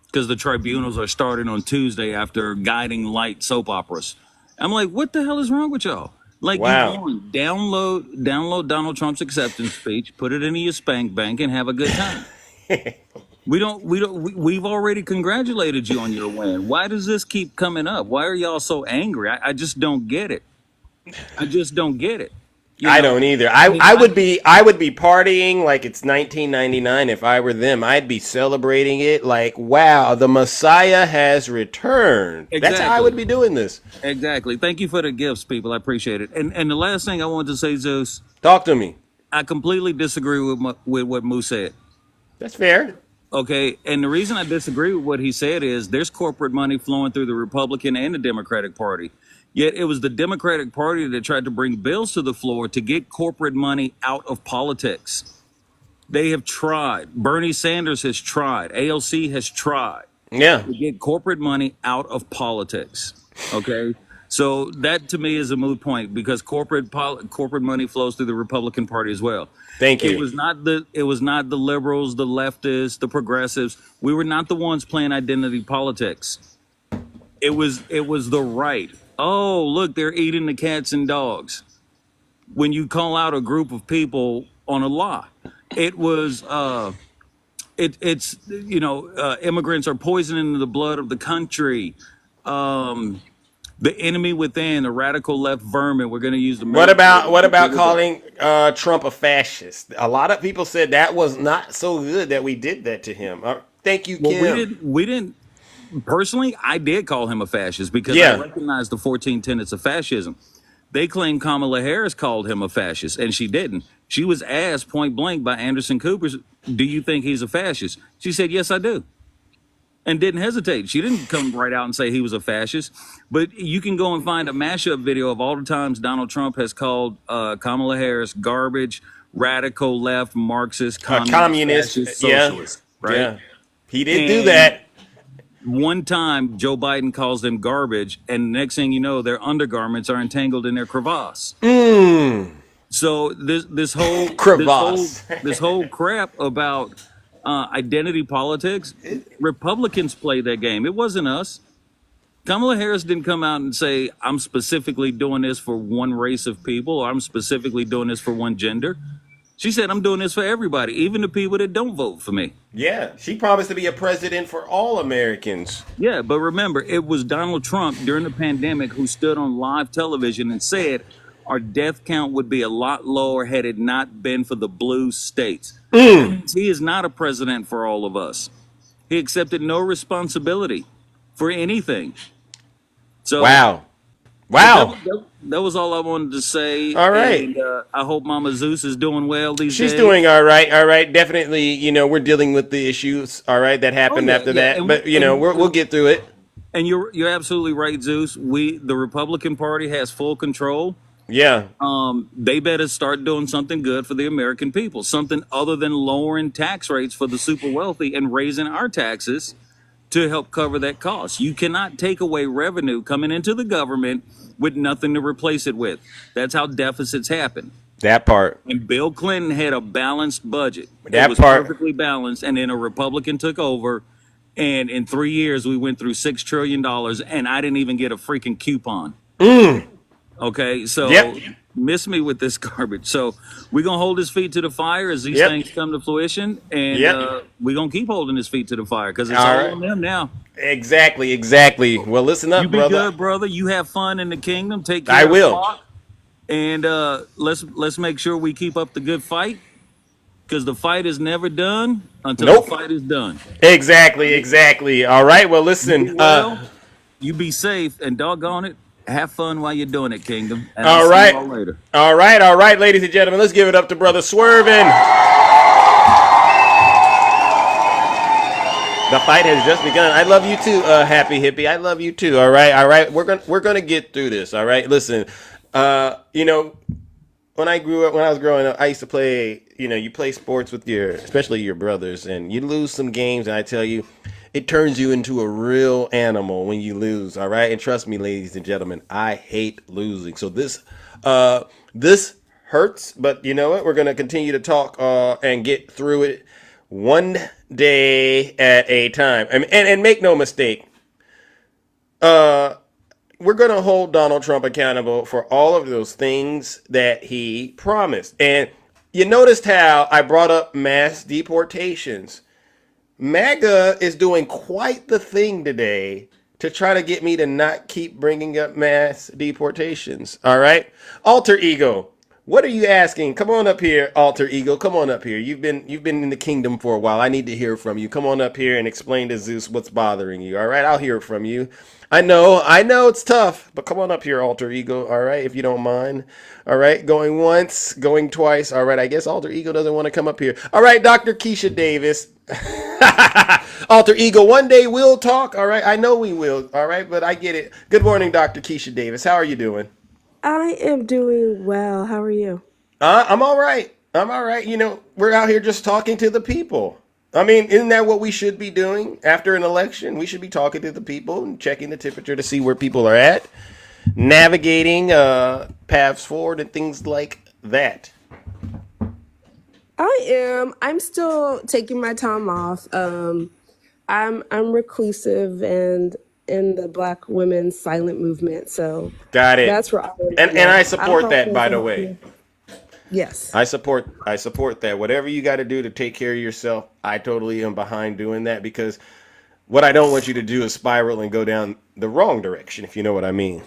because the tribunals are starting on Tuesday after guiding light soap operas. I'm like, what the hell is wrong with y'all? Like you Wow. go and download Donald Trump's acceptance speech, put it into your spank bank, and have a good time. We've already congratulated you on your win. Why does this keep coming up? Why are y'all so angry? I just don't get it. I just don't get it. I don't either. I would be partying like it's 1999 if I were them. I'd be celebrating it like, wow, the Messiah has returned. That's how I would be doing this. Exactly. Thank you for the gifts, people. I appreciate it. And the last thing I wanted to say, Zeus. Talk to me. I completely disagree with what Moose said. That's fair. Okay, and the reason I disagree with what he said is there's corporate money flowing through the Republican and the Democratic Party. Yet it was the Democratic Party that tried to bring bills to the floor to get corporate money out of politics. They have tried. Bernie Sanders has tried. AOC has tried. Yeah. To get corporate money out of politics. Okay? So that to me is a moot point because corporate money flows through the Republican Party as well. Thank you. It was not the liberals, the leftists, the progressives. We were not the ones playing identity politics. It was the right. Oh, look, they're eating the cats and dogs. When you call out a group of people on a lie, it was immigrants are poisoning the blood of the country. The enemy within, the radical left vermin. We're going to use the. What about calling Trump a fascist? A lot of people said that was not so good that we did that to him. Thank you, Kim. Well, we didn't. Personally, I did call him a fascist because I recognize the 14 tenets of fascism. They claim Kamala Harris called him a fascist, and she didn't. She was asked point blank by Anderson Cooper, "Do you think he's a fascist?" She said, "Yes, I do." And didn't hesitate. She didn't come right out and say he was a fascist. But you can go and find a mashup video of all the times Donald Trump has called Kamala Harris garbage, radical left, Marxist, communist, fascist, socialist. Right? Yeah. He did do that. One time, Joe Biden calls them garbage, and next thing you know, their undergarments are entangled in their crevasse. So this whole crevasse, this whole crap about identity politics, Republicans play that game. It wasn't us. Kamala Harris didn't come out and say, I'm specifically doing this for one race of people, or I'm specifically doing this for one gender. She said, I'm doing this for everybody, even the people that don't vote for me. Yeah, she promised to be a president for all Americans. Yeah, but remember, it was Donald Trump during the pandemic who stood on live television and said our death count would be a lot lower had it not been for the blue states. He is not a president for all of us. He accepted no responsibility for anything. So wow. That was all I wanted to say. All right. And, I hope Mama Zeus is doing well these days. She's doing all right. All right. Definitely, we're dealing with the issues, all right, that happened after that. And but, we'll get through it. And you're absolutely right, Zeus. The Republican Party has full control. Yeah. They better start doing something good for the American people, something other than lowering tax rates for the super wealthy and raising our taxes to help cover that cost. You cannot take away revenue coming into the government with nothing to replace it with. That's how deficits happen. That part. And Bill Clinton had a balanced budget. That it was part. perfectly balanced, and then a Republican took over, and in 3 years we went through $6 trillion, and I didn't even get a freaking coupon. Okay, so miss me with this garbage. So we're going to hold his feet to the fire as these things come to fruition, and we're going to keep holding his feet to the fire because it's all on them now. Exactly. Well, listen up, you be brother. good, brother. You have fun in the kingdom. Take care I of will. the flock. And let's make sure we keep up the good fight because the fight is never done until the fight is done. Exactly. All right, well, listen. You be safe, and doggone it, have fun while you're doing it, Kingdom. And All I'll right. see you all later. All right, ladies and gentlemen, let's give it up to Brother Swervin. The fight has just begun. I love you too, Happy Hippie. I love you too. All right. We're gonna get through this. All right. Listen, when I was growing up, I used to play. You play sports with especially your brothers, and you lose some games, and I tell you, it turns you into a real animal when you lose. All right, and trust me, ladies and gentlemen, I hate losing. So this hurts, but you know what? We're gonna continue to talk and get through it one day at a time. And make no mistake, we're going to hold Donald Trump accountable for all of those things that he promised. And you noticed how I brought up mass deportations. MAGA is doing quite the thing today to try to get me to not keep bringing up mass deportations. All right, Alter Ego, what are you asking? Come on up here, Alter Ego. Come on up here. You've been in the kingdom for a while. I need to hear from you. Come on up here and explain to Zeus what's bothering you. All right, I'll hear from you. I know it's tough, but come on up here, Alter Ego. All right, if you don't mind. All right, going once, going twice. All right, I guess Alter Ego doesn't want to come up here. All right, Dr. Keisha Davis. Alter Ego, one day we'll talk. All right, I know we will. All right, but I get it. Good morning, Dr. Keisha Davis. How are you doing? I am doing well. How are you? I'm all right. I'm all right. You know, we're out here just talking to the people. I mean, isn't that what we should be doing after an election? We should be talking to the people and checking the temperature to see where people are at, navigating paths forward and things like that. I am. I'm still taking my time off. I'm reclusive and in the Black women's silent movement. So Got it. that's where I am And right I now. I support don't that, know by if the I'm way. Yes. I support that. Whatever you got to do to take care of yourself, I totally am behind doing that, because what I don't want you to do is spiral and go down the wrong direction, if you know what I mean.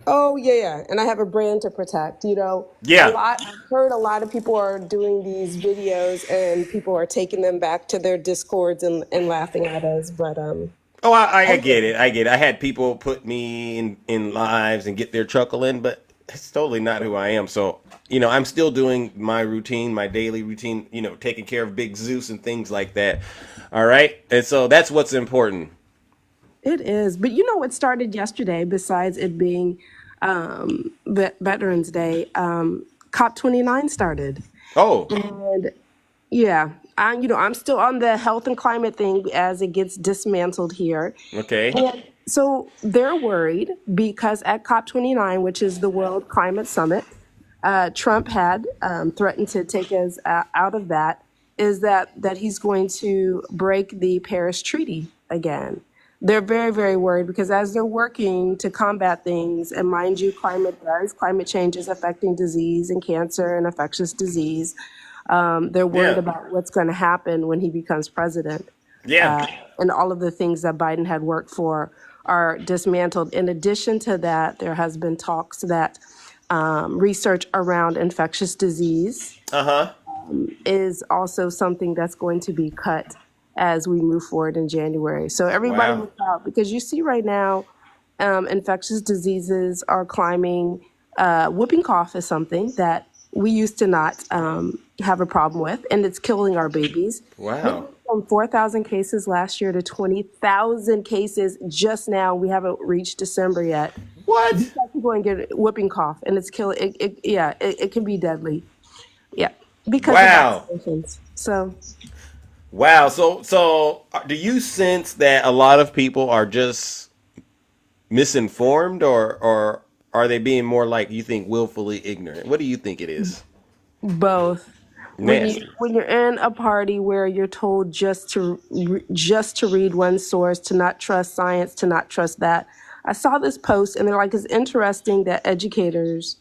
Oh yeah. And I have a brand to protect. Yeah. I've heard a lot of people are doing these videos and people are taking them back to their discords and laughing at us. But Oh, I get it. I get it. I had people put me in lives and get their chuckle in, but it's totally not who I am. So, I'm still doing my routine, my daily routine, taking care of Big Zeus and things like that. All right. And so that's what's important. it is. But you know what started yesterday, besides it being Veterans Day, COP29 started. Oh, And yeah, I'm still on the health and climate thing as it gets dismantled here. okay. And so they're worried because at COP29, which is the World Climate Summit, Trump had threatened to take us out of that, is that he's going to break the Paris Treaty again. They're very, very worried because as they're working to combat things, and mind you, climate change is affecting disease and cancer and infectious disease. They're worried Yeah. about what's going to happen when he becomes president. Yeah. And all of the things that Biden had worked for are dismantled. In addition to that, there has been talks that research around infectious disease Uh-huh. is also something that's going to be cut as we move forward in January. So everybody Wow. look out, because you see right now, infectious diseases are climbing. Whooping cough is something that we used to not have a problem with, and it's killing our babies. Wow. From 4,000 cases last year to 20,000 cases just now. We haven't reached December yet. What? You got people and get whooping cough, and it's killing. It can be deadly. Yeah, because Wow. of vaccinations. So Wow. So do you sense that a lot of people are just misinformed, or are they being more, like you think, willfully ignorant? What do you think it is? both. Nasty. When you're in a party where you're told just to read one source, to not trust science, to not trust that. I saw this post and they're like, it's interesting that educators,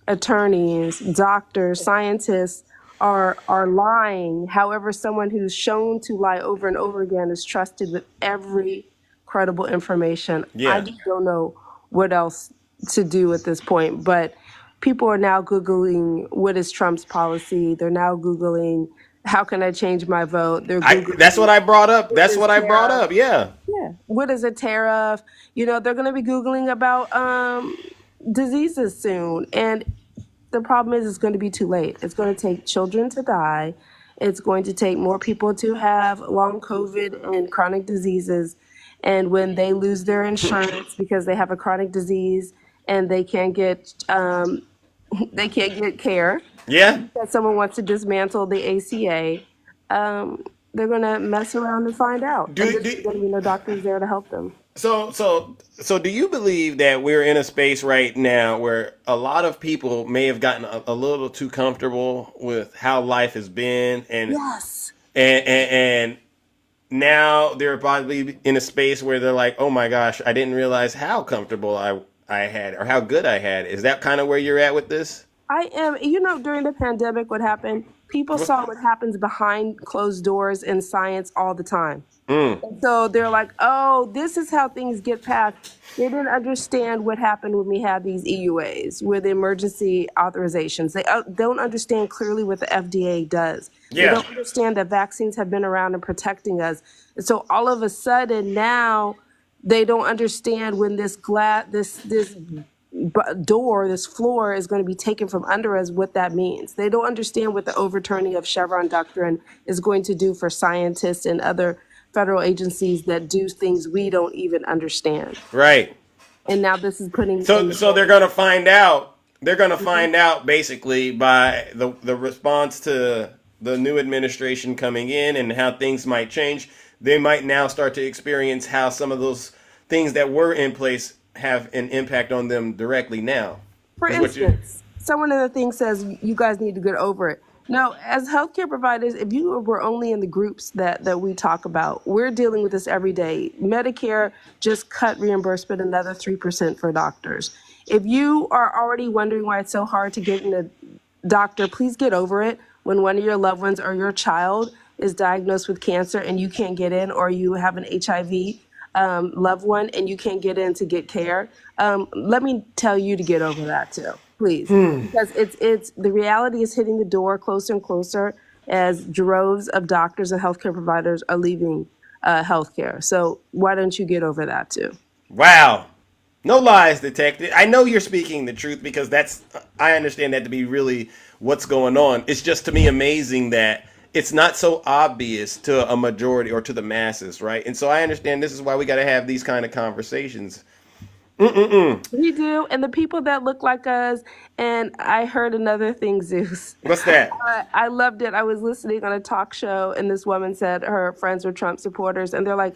attorneys, doctors, scientists are lying. However, someone who's shown to lie over and over again is trusted with every credible information. I Yeah. just don't know what else to do at this point. But people are now Googling what is Trump's policy. They're now Googling how can I change my vote. They're Googling That's what I brought up. what That's is what I brought tariff. up. Yeah. Yeah, what is a tariff? They're going to be Googling about diseases soon. And the problem is it's going to be too late. It's going to take children to die. It's going to take more people to have long COVID and chronic diseases. And when they lose their insurance because they have a chronic disease and they can't get care, Yeah. because someone wants to dismantle the ACA, they're going to mess around and find out. And there's going to be no doctors there to help them. So do you believe that we're in a space right now where a lot of people may have gotten a little too comfortable with how life has been, and Yes. and now they're probably in a space where they're like, oh my gosh, I didn't realize how comfortable I had or how good I had. Is that kind of where you're at with this? I am, during the pandemic, what happened? People saw what happens behind closed doors in science all the time. Mm. And so they're like, oh, this is how things get passed. They didn't understand what happened when we had these EUAs, with emergency authorizations. They don't understand clearly what the FDA does. They Yeah. don't understand that vaccines have been around and protecting us. And so all of a sudden now they don't understand when this door, this floor is going to be taken from under us, what that means. They don't understand what the overturning of Chevron doctrine is going to do for scientists and other federal agencies that do things we don't even understand. Right. And now this is putting So they're gonna find out. They're gonna find out basically by the response to the new administration coming in and how things might change. They might now start to experience how some of those things that were in place have an impact on them directly now. For Is what you- instance, someone in the thing says you guys need to get over it. No, as healthcare providers, if you were only in the groups that we talk about, we're dealing with this every day. Medicare just cut reimbursement another 3% for doctors. If you are already wondering why it's so hard to get in a doctor, please get over it when one of your loved ones or your child is diagnosed with cancer and you can't get in, or you have an HIV loved one and you can't get in to get care. Let me tell you to get over that too, please, because it's the reality is hitting the door closer and closer as droves of doctors and healthcare providers are leaving healthcare. So why don't you get over that too? Wow. No lies detected. I know you're speaking the truth because I understand that to be really what's going on. It's just to me amazing that it's not so obvious to a majority or to the masses, right? And so I understand this is why we got to have these kind of conversations. We do, and the people that look like us. And I heard another thing, Zeus. What's that? I loved it. I was listening on a talk show, and this woman said her friends were Trump supporters, and they're like,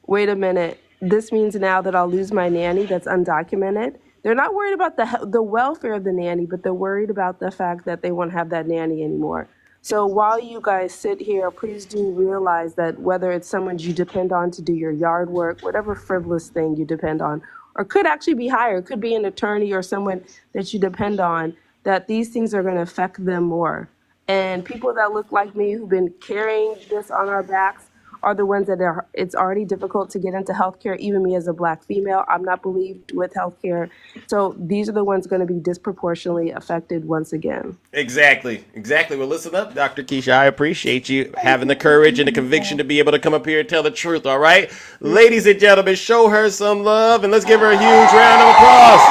"Wait a minute, this means now that I'll lose my nanny that's undocumented." They're not worried about the welfare of the nanny, but they're worried about the fact that they won't have that nanny anymore. So while you guys sit here, please do realize that whether it's someone you depend on to do your yard work, whatever frivolous thing you depend on, or could actually be hired, could be an attorney or someone that you depend on, that these things are going to affect them more. And people that look like me who've been carrying this on our backs are the ones that it's already difficult to get into healthcare. Even me as a Black female, I'm not believed with healthcare. So these are the ones going to be disproportionately affected once again. Exactly. Well, listen up, Dr. Keisha. I appreciate you having the courage and the conviction to be able to come up here and tell the truth, all right? Ladies and gentlemen, show her some love and let's give her a huge round of applause.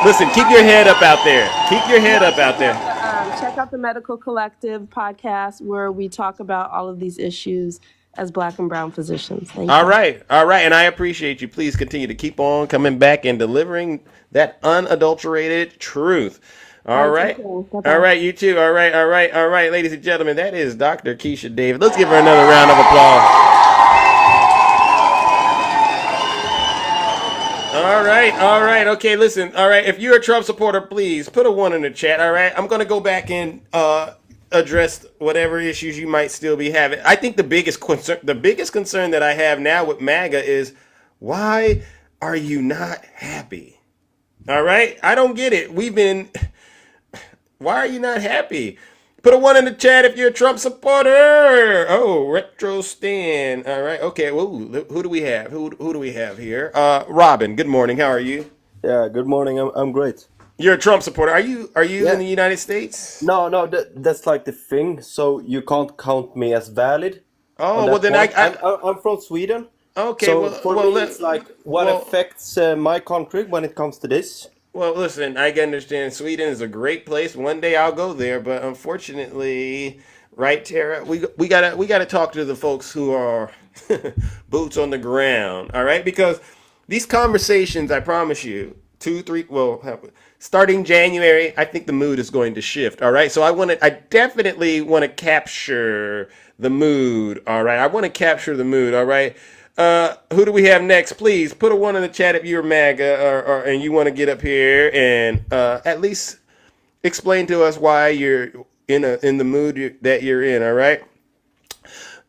Listen, keep your head up out there. Keep your head up out there. Check out the Medical Collective podcast where we talk about all of these issues as Black and brown physicians. Thank you. All right. And I appreciate you. Please continue to keep on coming back and delivering that unadulterated truth. All right. All right, you too. All right, ladies and gentlemen, that is Dr. Keisha David. Let's give her another round of applause. All right. Okay, listen. All right, if you're a Trump supporter, please put a 1 in the chat. All right, I'm gonna go back and address whatever issues you might still be having. I think the biggest concern that I have now with MAGA is why are you not happy? All right, I don't get it. Why are you not happy? Put a 1 in the chat if you're a Trump supporter. Oh, Retro Stan. All right. Okay. Well, who do we have? Who do we have here? Robin. Good morning. How are you? Yeah. Good morning. I'm great. You're a Trump supporter. Are you in the United States? No. That's like the thing. So you can't count me as valid. Oh well, then I'm from Sweden. Okay. So for me, it's like what affects my country when it comes to this. Well, listen, I can understand Sweden is a great place. One day I'll go there, but unfortunately, right, Tara, we gotta talk to the folks who are boots on the ground, all right? Because these conversations, I promise you, starting January, I think the mood is going to shift, all right? So I definitely want to capture the mood, all right? I want to capture the mood, all right? Who do we have next? Please put a 1 in the chat if you're MAGA and you want to get up here and at least explain to us why you're in the mood that you're in. All right.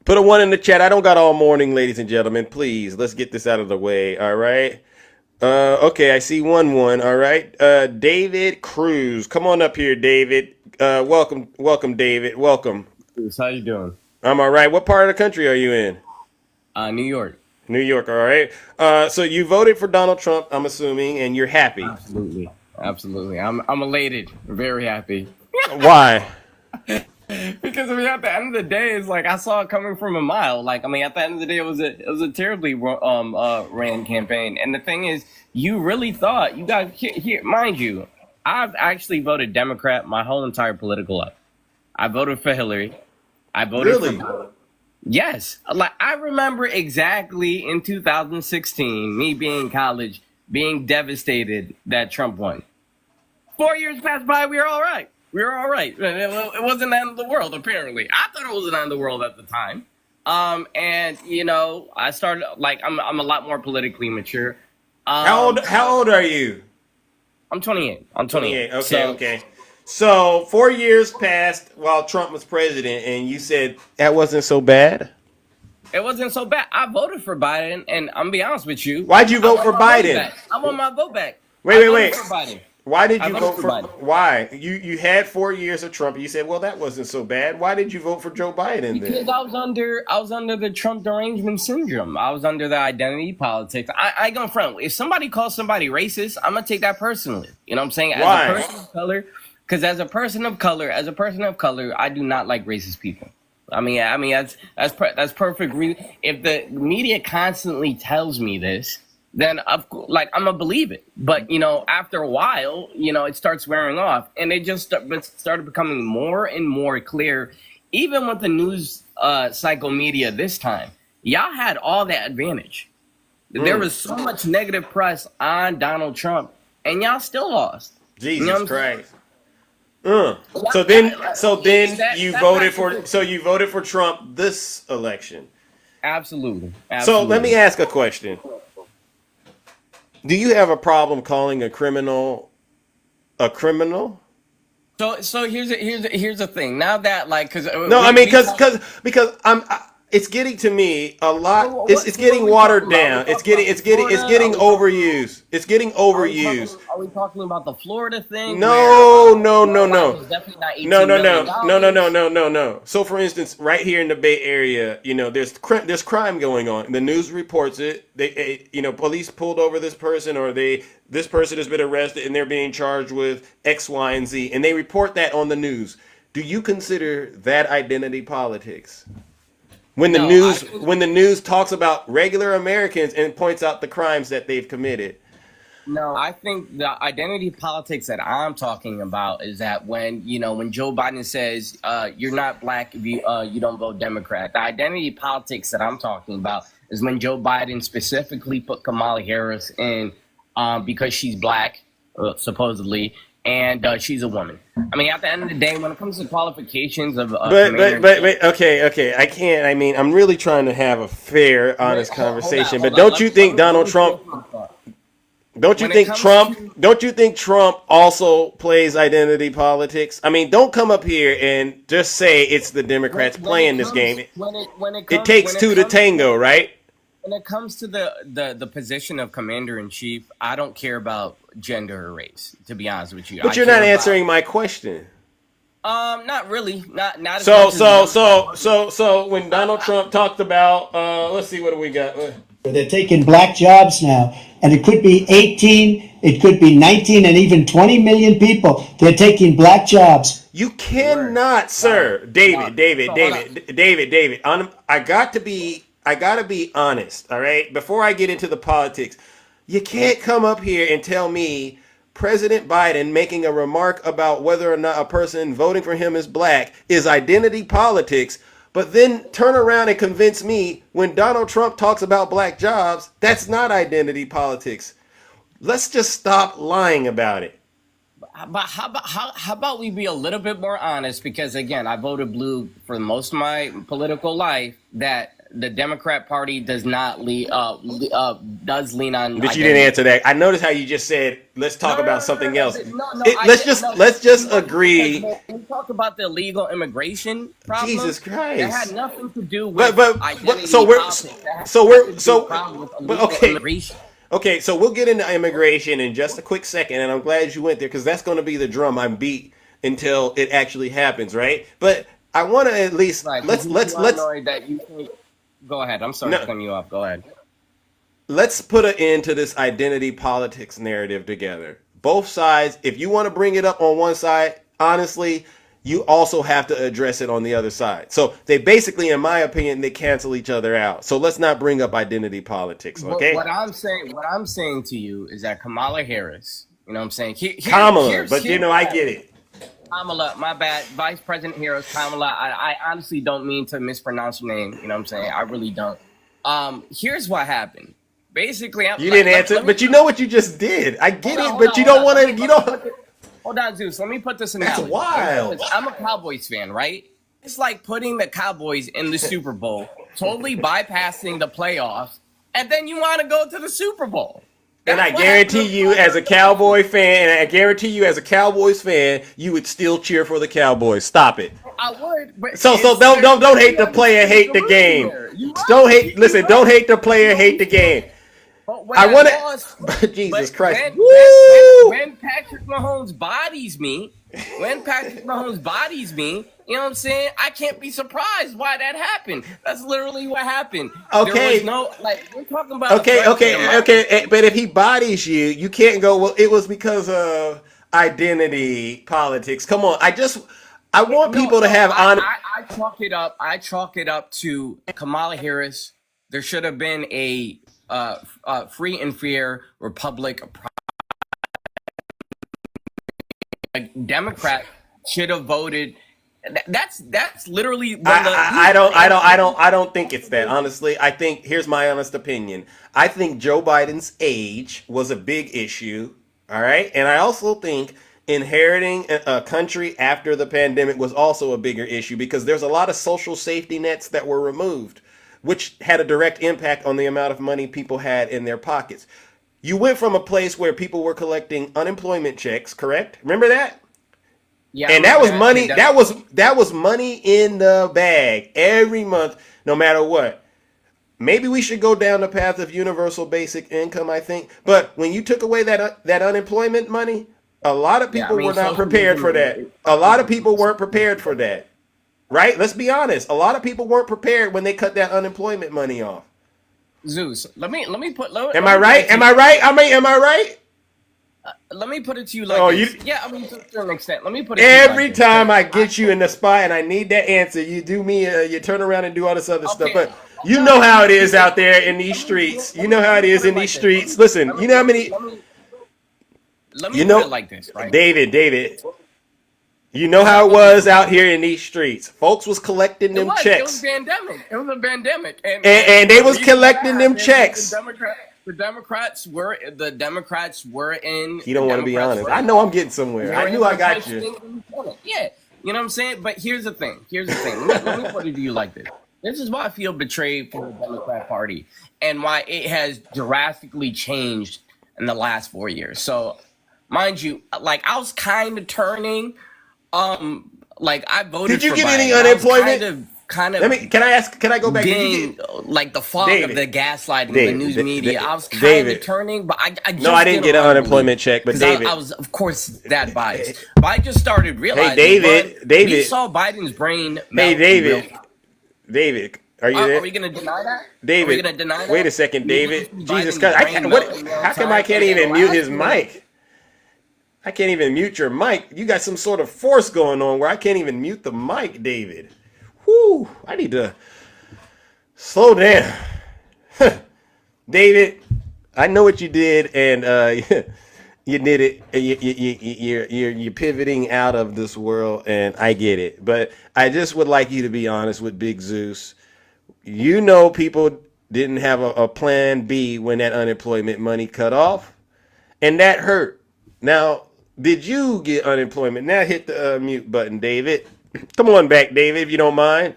Put a 1 in the chat. I don't got all morning, ladies and gentlemen. Please, let's get this out of the way. All right. Okay, I see 1-1. All right. David Cruz. Come on up here, David. Welcome, David. Welcome. How you doing? I'm all right. What part of the country are you in? New York. New York, all right. So you voted for Donald Trump, I'm assuming, and you're happy. Absolutely. I'm elated. Very happy. Why? Because I mean, at the end of the day, it's like I saw it coming from a mile. Like I mean, at the end of the day, it was a terribly ran campaign. And the thing is, you really thought you got here, mind you, I've actually voted Democrat my whole entire political life. I voted for Hillary. I voted for yes. Like I remember exactly in 2016, me being in college, being devastated that Trump won. 4 years passed by, we were all right. It wasn't the end of the world, apparently. I thought it was the end of the world at the time. And you know, I started like I'm a lot more politically mature. How old are you? I'm 28. I'm 28. Okay. So 4 years passed while Trump was president, and you said that wasn't so bad? It wasn't so bad. I voted for Biden, and I'm gonna be honest with you. Why'd you vote for Biden? I want my vote back. Wait. For Biden. Why did you I vote voted for Biden. Why? You had 4 years of Trump, and you said, well, that wasn't so bad. Why did you vote for Joe Biden Because then? I was under the Trump derangement syndrome. I was under the identity politics. I go front. If somebody calls somebody racist, I'm gonna take that personally. You know what I'm saying? As Why? a person of color, because as a person of color, I do not like racist people. I mean that's perfect reason. If the media constantly tells me this, then I'm gonna believe it. But you know, after a while, you know, it starts wearing off, and it just started becoming more and more clear, even with the news cycle media this time. Y'all had all that advantage. There was so much negative press on Donald Trump, and y'all still lost. Jesus You know what I'm Christ. So then you voted for Trump this election. Absolutely. So let me ask a question. Do you have a problem calling a criminal a criminal? So here's the thing. Now that because it's getting to me a lot. It's getting watered down. It's getting overused. It's getting overused. Are we talking about the Florida thing? No. Definitely not $18 million. No. So, for instance, right here in the Bay Area, you know, there's crime going on. The news reports it. Police pulled over this person, or this person has been arrested, and they're being charged with X, Y, and Z, and they report that on the news. Do you consider that identity politics? When the news talks about regular Americans and points out the crimes that they've committed. No, I think the identity politics that I'm talking about is that when Joe Biden says you're not black if you don't vote Democrat. The identity politics that I'm talking about is when Joe Biden specifically put Kamala Harris in because she's black, supposedly, and she's a woman. I mean, at the end of the day, when it comes to qualifications of okay, I can't. I mean, I'm really trying to have a fair, honest conversation. But don't you think Donald Trump? Don't you think Trump also plays identity politics? I mean, don't come up here and just say it's the Democrats playing this game. It takes two to tango, right? When it comes to the position of commander in chief, I don't care about gender or race, to be honest with you. But you're not answering my question. Not really. Not as So when Donald Trump talked about let's see, what do we got? They're taking black jobs now, and it could be 18, it could be 19, and even 20 million people. They're taking black jobs. You cannot, sir. David. I got to be honest, all right? Before I get into the politics, you can't come up here and tell me President Biden making a remark about whether or not a person voting for him is black is identity politics, but then turn around and convince me when Donald Trump talks about black jobs, that's not identity politics. Let's just stop lying about it. But how about we be a little bit more honest? Because again, I voted blue for most of my political life. That the Democrat Party does not does lean on. But you didn't answer that. I noticed how you just said, "Let's talk about something else." Let's just agree. When you talk about the illegal immigration problem, Jesus Christ, that had nothing to do with identity immigration. Okay, so we'll get into immigration in just a quick second, and I'm glad you went there because that's going to be the drum I'm beat until it actually happens, right? But I want to at least let's that you think, go ahead. I'm sorry to cut you off. Go ahead. Let's put an end to this identity politics narrative together. Both sides, if you want to bring it up on one side, honestly, you also have to address it on the other side. So they basically, in my opinion, they cancel each other out. So let's not bring up identity politics, okay? What I'm saying to you is that Kamala Harris, you know what I'm saying? Kamala, but you know, I get it. Kamala, my bad. Vice President Harris, Kamala. I honestly don't mean to mispronounce your name. You know what I'm saying? I really don't. Here's what happened. Basically, you didn't answer, but you know what you just did. I get it, but you don't want to. You don't. Hold on, Zeus. Let me put this in. That's wild. I'm a Cowboys fan, right? It's like putting the Cowboys in the Super Bowl, totally bypassing the playoffs, and then you want to go to the Super Bowl. And I guarantee you, as a Cowboy fan, and I guarantee you, as a Cowboys fan, you would still cheer for the Cowboys. Stop it. I would. But so don't hate the player, hate the game. Don't hate. Listen, don't hate the player, hate the game. I want to. Jesus Christ! When Patrick Mahomes bodies me, you know what I'm saying? I can't be surprised why that happened. That's literally what happened. Okay. There was no, we're talking about. Okay. But if he bodies you, you can't go, well, it was because of identity politics. Come on. I want people to have honor. I chalk it up to Kamala Harris. There should have been a free and fair republic. A Democrat should have voted. That's literally. I don't think it's that. Honestly, I think, here's my honest opinion. I think Joe Biden's age was a big issue. All right, and I also think inheriting a country after the pandemic was also a bigger issue because there's a lot of social safety nets that were removed, which had a direct impact on the amount of money people had in their pockets. You went from a place where people were collecting unemployment checks, correct? Remember that? Yeah. And that was money. That was money in the bag every month, no matter what. Maybe we should go down the path of universal basic income, I think. But when you took away that unemployment money, a lot of people were not prepared for that. A lot of people weren't prepared for that. Right? Let's be honest. A lot of people weren't prepared when they cut that unemployment money off. Zeus, am I right? Am I right? Let me put it to you like this. Yeah, I mean, to an extent. Let me put it every time I get you in the spot and I need that answer, you do me, you turn around and do all this other stuff. But you know how it is out there in these streets. You know how it is in these streets. Listen, you know how many. Let me put it like this, right? David. You know how it was out here in these streets. Folks was collecting them checks. It was a pandemic. And they was collecting them checks. The Democrats were in. You don't want to be honest. I know I'm getting somewhere. I knew I got you. Yeah. You know what I'm saying? But here's the thing. Let me put it to you like this. This is why I feel betrayed for the Democrat Party and why it has drastically changed in the last 4 years. So, mind you, like I was kind of turning. Like I voted. Did you for get Biden. any unemployment? Kind of. Can I go back? Being like the fog of the gaslighting of the news media. I was kind of turning, but I just I didn't get an unemployment check. But David, I was of course that biased. But I just started realizing. Hey, David, we saw Biden's brain. Hey, David, are you there? Are we gonna deny that? David, are we gonna deny that? Wait a second, David. Jesus Christ! How come I can't even mute his mic? I can't even mute your mic. You got some sort of force going on where I can't even mute the mic, David. Whoo! I need to slow down. David, I know what you did, and you did it. You're pivoting out of this world, and I get it. But I just would like you to be honest with Big Zeus. You know people didn't have a plan B when that unemployment money cut off, and that hurt. Now, did you get unemployment? Now hit the mute button, David. Come on back, David, if you don't mind.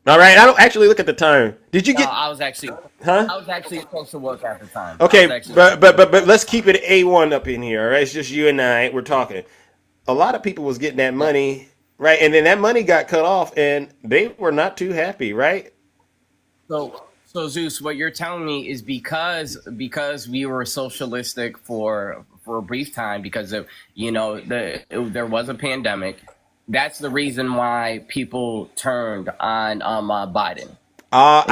All right, I don't actually look at the time. Did you No, get? I was actually Huh? supposed to work at the time. Okay, but let's keep it A1 up in here. All right, it's just you and I. We're talking. A lot of people was getting that money, right? And then that money got cut off, and they were not too happy, right? So Zeus, what you're telling me is because we were socialistic for a brief time because of there was a pandemic. That's the reason why people turned on Biden. I'll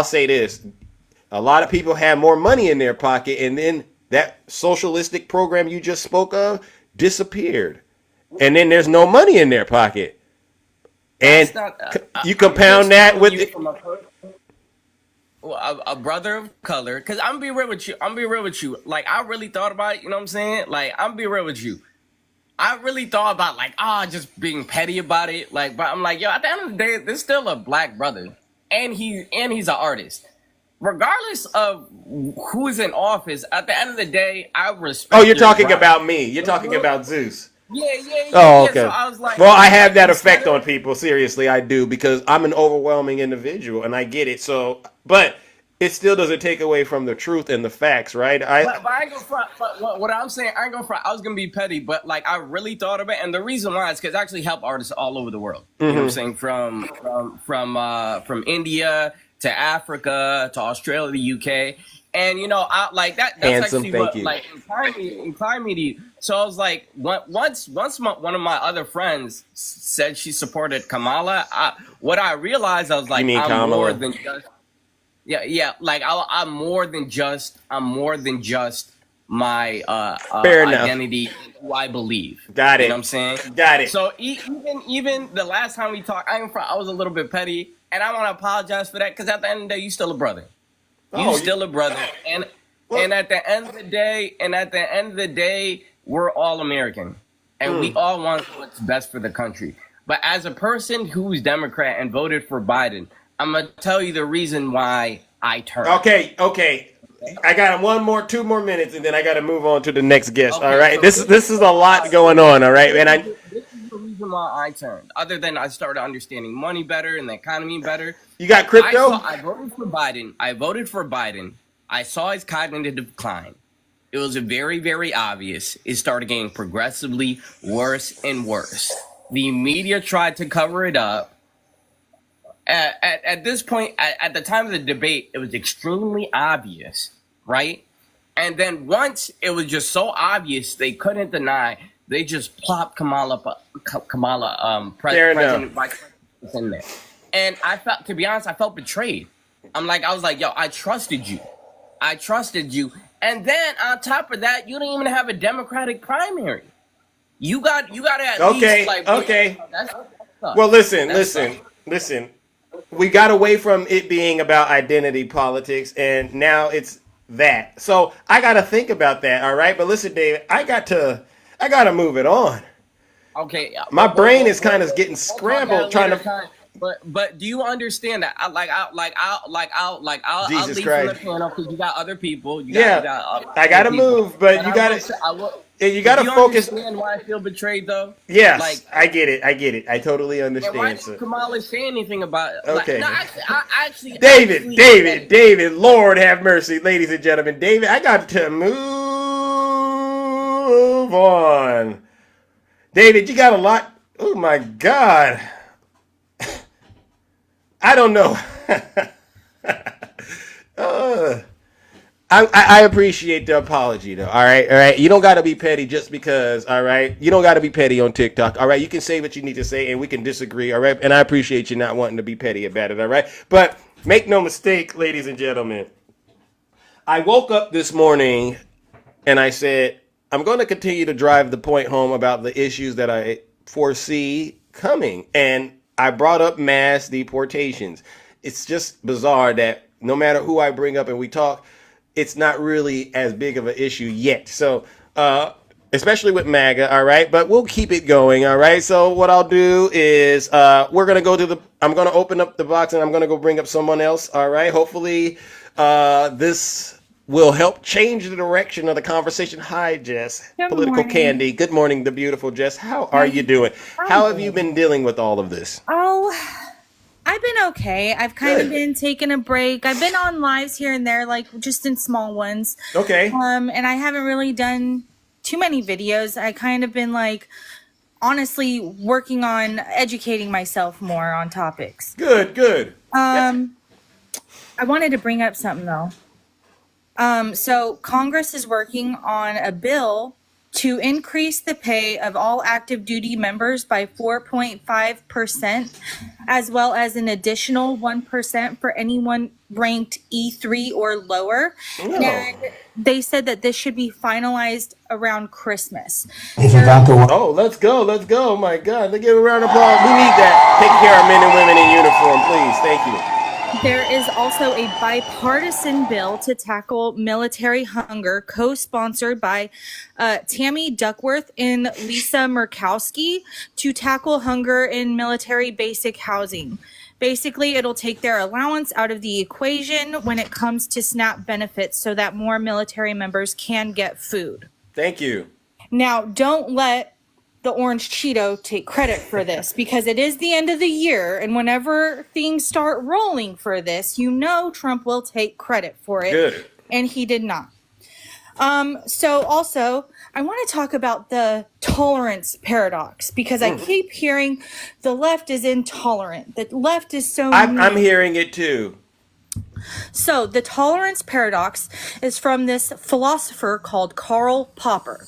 say this: a lot of people had more money in their pocket, and then that socialistic program you just spoke of disappeared, and then there's no money in their pocket, and you compound that with a brother of color. Because I'm be real with you. Like I really thought about it. You know what I'm saying? Like I'm be real with you. I really thought about just being petty about it. Like, but I'm like, yo, at the end of the day, there's still a black brother, and he's an artist. Regardless of who is in office, at the end of the day, I respect. Oh, you're talking about me. You're talking about Zeus. Yeah. Oh, okay. So I was like, well, I have that effect on people. Seriously, I do, because I'm an overwhelming individual, and I get it. So, but it still doesn't take away from the truth and the facts, right? But I ain't gonna front. But what I'm saying, I ain't gonna front. I was gonna be petty, but like I really thought of it, and the reason why is because I actually help artists all over the world. You know what I'm saying? From India to Africa to Australia, the UK, and I like that. That's Handsome, actually thank what you. like inclined me to you. So I was like, once one of my other friends said she supported Kamala, what I realized, I was like, You mean I'm Kamala? more than just. Yeah. Like I'm more than just my Fair enough. identity, and who I believe. Got it. You know what I'm saying? Got it. So even the last time we talked, I was a little bit petty, and I want to apologize for that because at the end of the day, you still a brother. Still a brother, and at the end of the day, we're all American, and we all want what's best for the country. But as a person who's Democrat and voted for Biden, I'm gonna tell you the reason why I turned. Okay. I got 2 more minutes, and then I got to move on to the next guest. Okay, all right, so this is a lot going on. All right, and this is the reason why I turned. Other than I started understanding money better and the economy better. You got crypto? I voted for Biden. I saw his cognitive decline. It was very, very obvious. It started getting progressively worse and worse. The media tried to cover it up. At this point, at the time of the debate, it was extremely obvious, right? And then once it was just so obvious they couldn't deny, they just plopped Kamala President Vice President in there. And to be honest, I felt betrayed. I was like, yo, I trusted you. And then on top of that, you didn't even have a Democratic primary. You got to at least Okay. That's Well, listen. We got away from it being about identity politics, and now it's that. So I got to think about that. All right, but listen, David, I got to move it on. Okay. My brain is kind of getting scrambled trying to. But do you understand that? I'll Jesus leave Christ. from the panel because you got other people. I gotta move, but you gotta focus. Do you understand why I feel betrayed, though? Yes, I get it. I totally understand. And why didn't Kamala say anything about it? Okay. David, David, Lord have mercy, ladies and gentlemen. David, I got to move on. David, you got a lot. Oh my God. I don't know. I appreciate the apology, though. All right. You don't got to be petty just because. All right. You don't got to be petty on TikTok. All right. You can say what you need to say, and we can disagree. All right. And I appreciate you not wanting to be petty about it. All right. But make no mistake, ladies and gentlemen. I woke up this morning, and I said, I'm going to continue to drive the point home about the issues that I foresee coming, and I brought up mass deportations. It's just bizarre that no matter who I bring up and we talk, it's not really as big of an issue yet. So, especially with MAGA, all right? But we'll keep it going, all right? So what I'll do is I'm going to open up the box and I'm going to go bring up someone else, all right? Hopefully this will help change the direction of the conversation. Hi, Jess. Good Political morning. Candy. Good morning, the beautiful Jess. How are you doing? How have you been dealing with all of this? Oh, I've been okay. I've kind of been taking a break. I've been on lives here and there, like just in small ones. Okay. And I haven't really done too many videos. I kind of been like, honestly, working on educating myself more on topics. Good. I wanted to bring up something though. So Congress is working on a bill to increase the pay of all active duty members by 4.5%, as well as an additional 1% for anyone ranked E3 or lower. And they said that this should be finalized around Christmas. Oh, let's go. Oh my God. Let's give a round of applause. We need that. Take care of men and women in uniform, please. Thank you. There is also a bipartisan bill to tackle military hunger, co-sponsored by Tammy Duckworth and Lisa Murkowski, to tackle hunger in military basic housing. Basically, it'll take their allowance out of the equation when it comes to SNAP benefits so that more military members can get food. Thank you. Now, don't let the Orange Cheeto take credit for this, because it is the end of the year, and whenever things start rolling for this, you know Trump will take credit for it. Good. And he did not. So also, I want to talk about the tolerance paradox, because I keep hearing the left is intolerant. The left is so I'm hearing it too. So the tolerance paradox is from this philosopher called Karl Popper.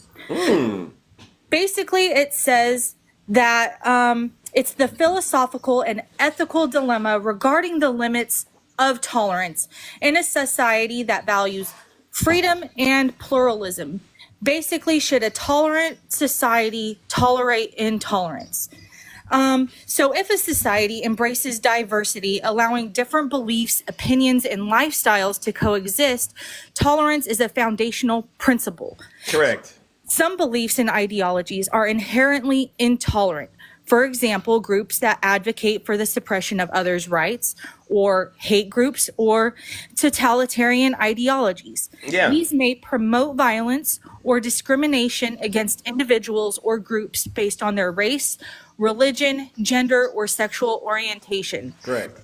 Basically, it says that it's the philosophical and ethical dilemma regarding the limits of tolerance in a society that values freedom and pluralism. Basically, should a tolerant society tolerate intolerance? So if a society embraces diversity, allowing different beliefs, opinions, and lifestyles to coexist, tolerance is a foundational principle. Correct. Some beliefs and ideologies are inherently intolerant. For example, groups that advocate for the suppression of others' rights, or hate groups, or totalitarian ideologies. Yeah. These may promote violence or discrimination against individuals or groups based on their race, religion, gender, or sexual orientation. Correct.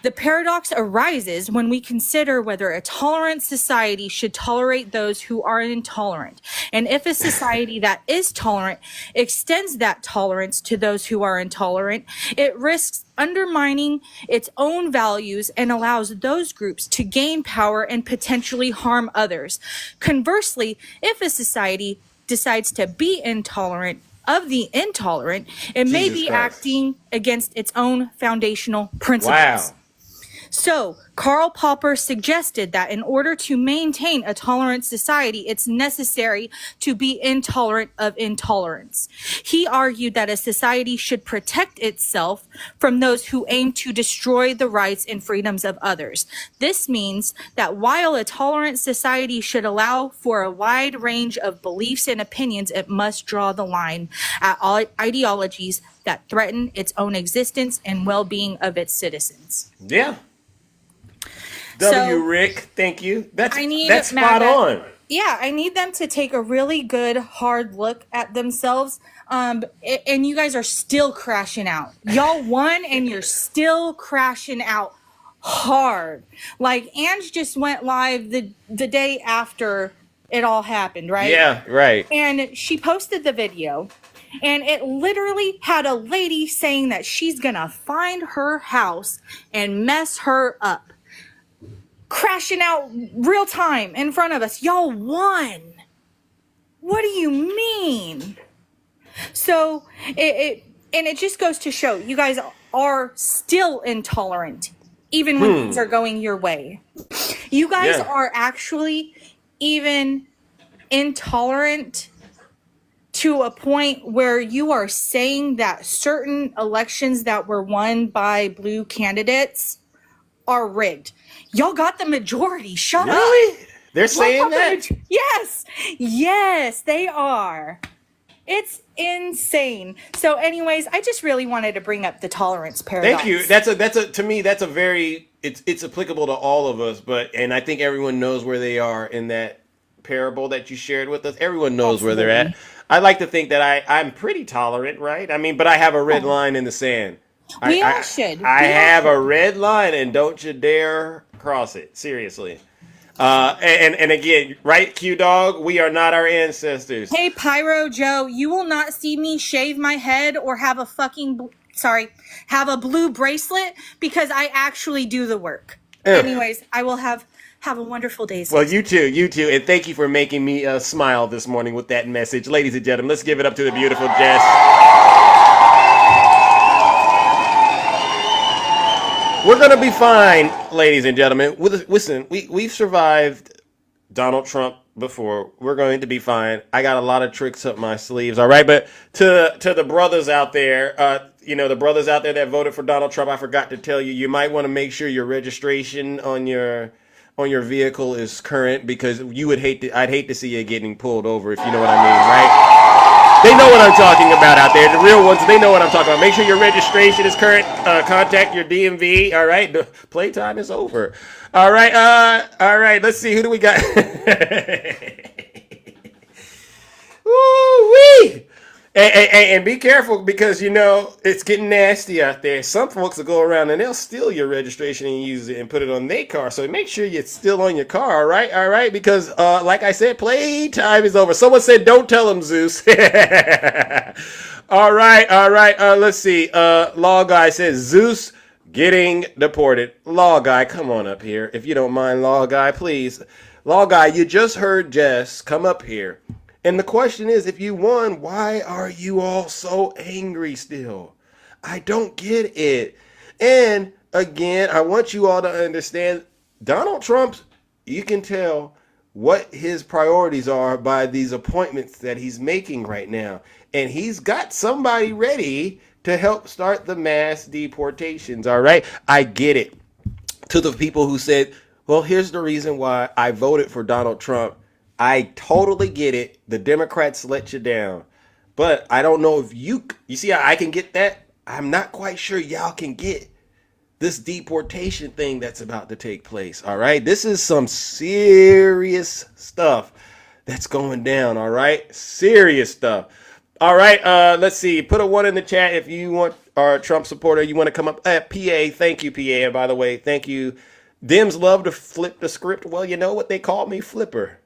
The paradox arises when we consider whether a tolerant society should tolerate those who are intolerant. And if a society that is tolerant extends that tolerance to those who are intolerant, it risks undermining its own values and allows those groups to gain power and potentially harm others. Conversely, if a society decides to be intolerant of the intolerant, it may Jesus be Christ. acting against its own foundational principles. Wow. So, Karl Popper suggested that in order to maintain a tolerant society, it's necessary to be intolerant of intolerance. He argued that a society should protect itself from those who aim to destroy the rights and freedoms of others. This means that while a tolerant society should allow for a wide range of beliefs and opinions, it must draw the line at all ideologies that threaten its own existence and well-being of its citizens. Yeah. Rick, thank you. That's spot Matt, on. Yeah, I need them to take a really good, hard look at themselves. And you guys are still crashing out. Y'all won, and you're still crashing out hard. Like, Ange just went live the day after it all happened, right? Yeah, right. And she posted the video, and it literally had a lady saying that she's gonna find her house and mess her up. Crashing out real time in front of us. Y'all won. What do you mean? So it just goes to show you guys are still intolerant, even when things are going your way. You guys are actually even intolerant to a point where you are saying that certain elections that were won by blue candidates are rigged. Y'all got the majority. Shut up. Really? They're Y'all saying got the that? Yes, they are. It's insane. So anyways, I just really wanted to bring up the tolerance paradox. Thank you. That's a to me that's a very it's applicable to all of us, and I think everyone knows where they are in that parable that you shared with us. Everyone knows where they're at. I like to think that I'm pretty tolerant, right? I mean, but I have a red line in the sand. We all should. I We all have a should. red line, and don't you dare cross it. Seriously. And again, right, Q Dog, we are not our ancestors. Hey, Pyro Joe, you will not see me shave my head or have a have a blue bracelet because I actually do the work. Anyways, I will have a wonderful day. Well, you too, and thank you for making me smile this morning with that message. Ladies and gentlemen, let's give it up to the beautiful Jess. We're going to be fine, ladies and gentlemen. Listen, we've survived Donald Trump before. We're going to be fine. I got a lot of tricks up my sleeves, all right? But to the brothers out there, the brothers out there that voted for Donald Trump, I forgot to tell you, you might want to make sure your registration on your vehicle is current, because I'd hate to see you getting pulled over, if you know what I mean, right? They know what I'm talking about out there. The real ones, they know what I'm talking about. Make sure your registration is current. Contact your DMV. All right. The playtime is over. All right. All right. Let's see. Who do we got? Woo-wee! And be careful, because it's getting nasty out there. Some folks will go around and they'll steal your registration and use it and put it on their car. So make sure it's still on your car, all right? Because like I said, playtime is over. Someone said, "Don't tell him, Zeus." All right. Let's see. Law Guy says Zeus getting deported. Law Guy, come on up here if you don't mind. Law Guy, please. Law Guy, you just heard Jess. Come up here. And the question is, if you won, why are you all so angry still? I don't get it. And again, I want you all to understand, Donald Trump, you can tell what his priorities are by these appointments that he's making right now. And he's got somebody ready to help start the mass deportations, all right? I get it. To the people who said, well, here's the reason why I voted for Donald Trump. I totally get it. The Democrats let you down. But I don't know if you see how I can get that? I'm not quite sure y'all can get this deportation thing that's about to take place, all right? This is some serious stuff that's going down, all right? Serious stuff. All right, let's see. Put a 1 in the chat if you want, or a Trump supporter, you want to come up. PA, thank you, PA. And by the way, thank you. Dems love to flip the script. Well, you know what they call me? Flipper.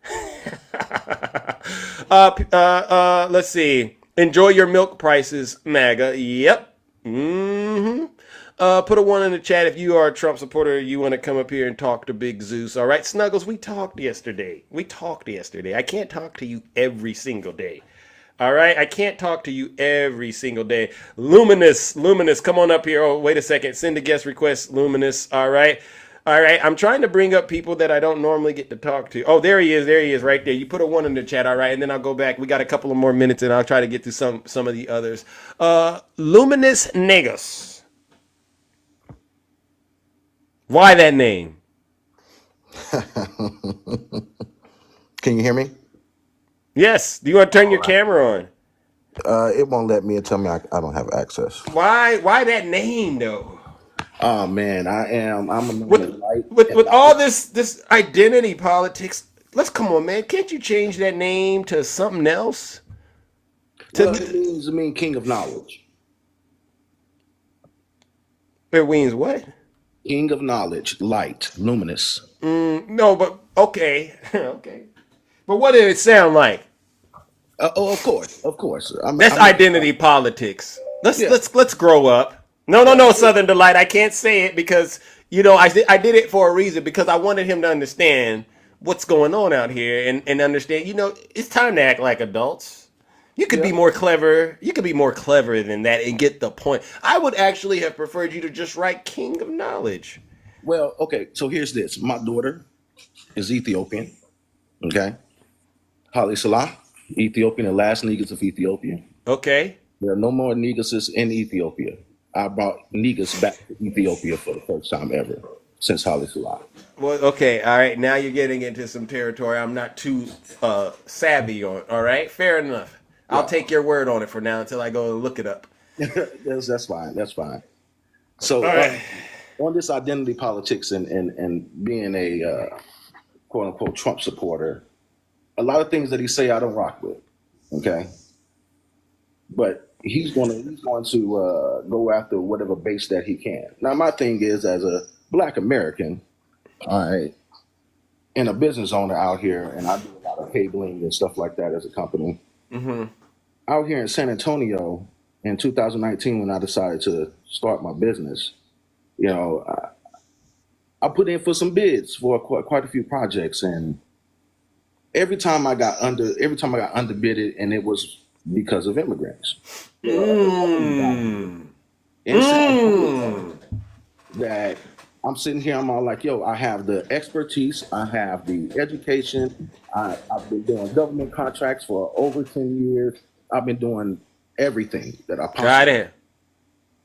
Let's see. Enjoy your milk prices, MAGA. Yep. Put a 1 in the chat if you are a Trump supporter. You want to come up here and talk to Big Zeus. All right, Snuggles, we talked yesterday. I can't talk to you every single day. All right, I can't talk to you every single day. Luminous, come on up here. Oh, wait a second. Send a guest request, Luminous. All right. I'm trying to bring up people that I don't normally get to talk to. Oh, there he is right there. You put a 1 in the chat, all right, and then I'll go back. We got a couple of more minutes, and I'll try to get to some of the others. Luminous Negus. Why that name? Can you hear me? Yes. Do you want to turn your camera on? It won't let me. It tell me I don't have access. Why that name though? Oh man, I'm a man With of light. with all this identity politics, come on, man. Can't you change that name to something else? Well, it means king of knowledge. It means what? King of knowledge, light, luminous. No, but okay. Okay. But what did it sound like? Of course. That's identity politics. Let's grow up. No, Southern Delight. I can't say it because I did it for a reason, because I wanted him to understand what's going on out here and understand. It's time to act like adults. You could be more clever. You could be more clever than that and get the point. I would actually have preferred you to just write King of Knowledge. Well, okay. So here's this. My daughter is Ethiopian. Okay. Haile Salah, Ethiopian, the last Negus of Ethiopia. Okay. There are no more Neguses in Ethiopia. I brought Negus back to Ethiopia for the first time ever since Haile Salah. Well, okay, all right. Now you're getting into some territory I'm not too savvy on. All right, fair enough. Yeah. I'll take your word on it for now until I go look it up. That's fine. So on this identity politics and being a quote unquote Trump supporter, a lot of things that he say I don't rock with. Okay, but he's going to go after whatever base that he can. Now, my thing is, as a Black American, all right, and a business owner out here, and I do a lot of cabling and stuff like that as a company. Mm-hmm. Out here in San Antonio in 2019, when I decided to start my business, you know, I put in for some bids for quite a few projects, and every time I got underbidded, and it was because of immigrants. In San Antonio, that I'm sitting here, I'm all like, yo, I have the expertise, I have the education, I've been doing government contracts for over 10 years. I've been doing everything that I possibly Got it.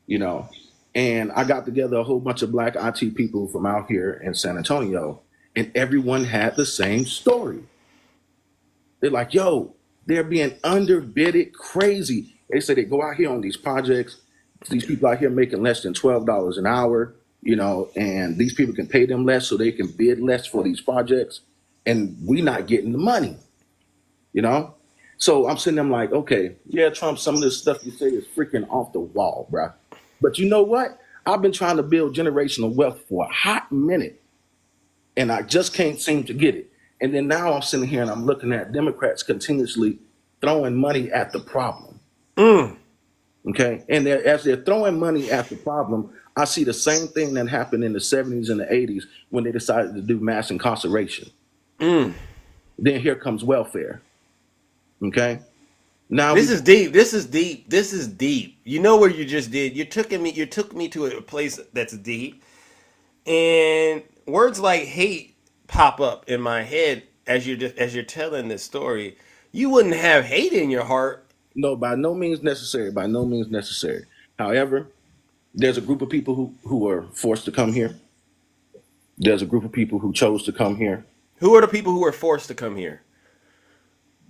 you know. And I got together a whole bunch of Black IT people from out here in San Antonio, and everyone had the same story. They're like, yo, they're being underbidded crazy. They say they go out here on these projects, these people out here making less than $12 an hour, you know, and these people can pay them less so they can bid less for these projects, and we not getting the money, you know? So I'm sitting there, I'm like, okay, yeah, Trump, some of this stuff you say is freaking off the wall, bruh. But you know what? I've been trying to build generational wealth for a hot minute, and I just can't seem to get it. And then now I'm sitting here and I'm looking at Democrats continuously throwing money at the problem. Okay? And as they're throwing money at the problem, I see the same thing that happened in the 70s and the 80s when they decided to do mass incarceration. Then here comes welfare. Okay? Now This is deep. This is deep. This is deep. You know what you just did? You took me to a place that's deep. And words like hate pop up in my head as you're telling this story. You wouldn't have hate in your heart. No, by no means necessary. By no means necessary. However, there's a group of people who are forced to come here. There's a group of people who chose to come here. Who are the people who were forced to come here?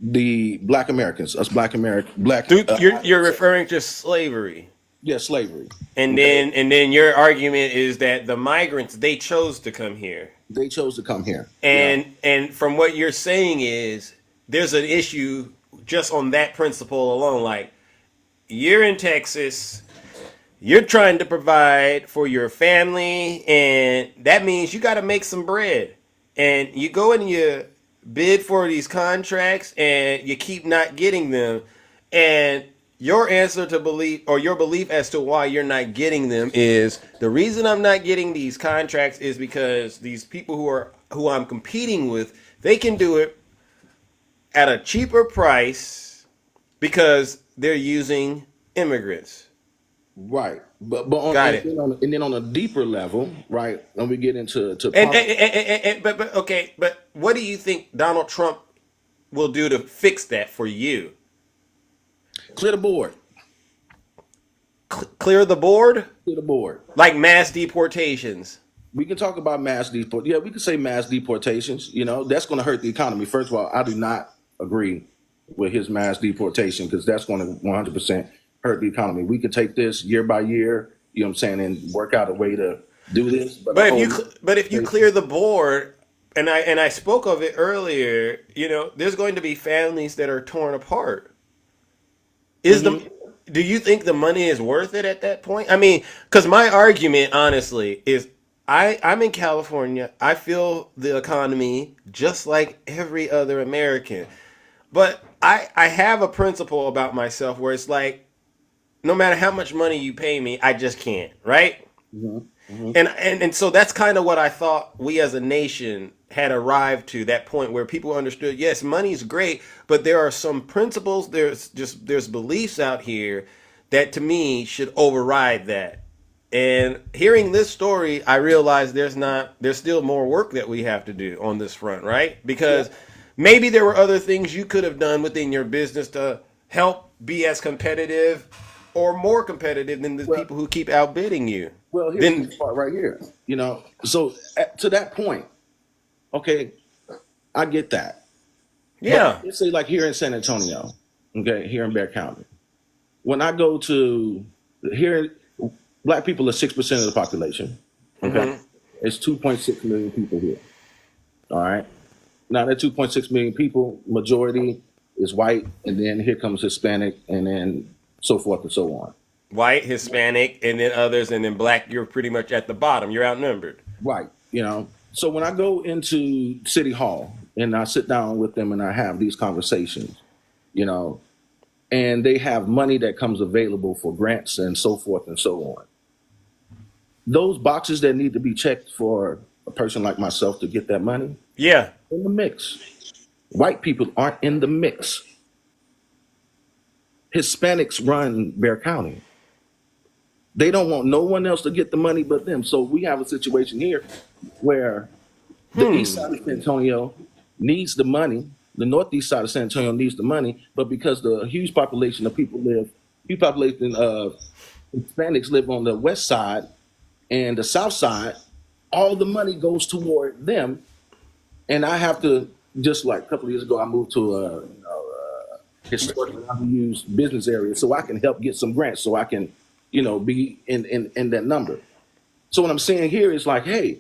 The Black Americans, us Black Black. You're referring to slavery. Yeah, slavery. And then your argument is that the migrants, they chose to come here. They chose to come here. And from what you're saying is there's an issue just on that principle alone. Like, you're in Texas, you're trying to provide for your family, and that means you got to make some bread. And you go and you bid for these contracts and you keep not getting them. And your answer to belief, or your belief as to why you're not getting them, is the reason I'm not getting these contracts is because these people who I'm competing with, they can do it at a cheaper price because they're using immigrants. Right. But on, Got and, it. and then on a deeper level, right, when we get into But what do you think Donald Trump will do to fix that for you? Clear the board. Clear the board? Clear the board. Like mass deportations. We can talk about mass deport. Yeah, we can say mass deportations. You know, that's going to hurt the economy. First of all, I do not agree with his mass deportation because that's going to 100% hurt the economy. We could take this year by year, you know what I'm saying, and work out a way to do this. But if you clear the board, and I spoke of it earlier, you know, there's going to be families that are torn apart. Do you think the money is worth it at that point? I mean, because my argument, honestly, is I'm in California. I feel the economy just like every other American. But I have a principle about myself where it's like, no matter how much money you pay me, I just can't, right? And so that's kind of what I thought we as a nation had arrived to, that point where people understood, yes, money's great, but there are some principles, there's beliefs out here that to me should override that. And hearing this story, I realized there's still more work that we have to do on this front, right? Because maybe there were other things you could have done within your business to help be as competitive or more competitive than the people who keep outbidding you. Well, here's the part right here. You know, so to that point, okay, I get that. Yeah. But let's say like here in San Antonio, okay, here in Bexar County, when I go to here, Black people are 6% of the population. Okay, it's 2.6 million people here. All right, now that 2.6 million people, majority is white, and then here comes Hispanic, and then so forth and so on. White, Hispanic, and then others, and then black. You're pretty much at the bottom. You're outnumbered. Right. So when I go into City Hall and I sit down with them and I have these conversations, and they have money that comes available for grants and so forth and so on. Those boxes that need to be checked for a person like myself to get that money, Yeah. in the mix. White people aren't in the mix. Hispanics run Bear County. They don't want no one else to get the money but them. So we have a situation here where the east side of San Antonio needs the money. The northeast side of San Antonio needs the money, but because the huge population of population of Hispanics live on the west side and the south side, all the money goes toward them. And I have to, just like a couple of years ago, I moved to a historically unused business area so I can help get some grants so I can, be in that number. So what I'm saying here is like, hey,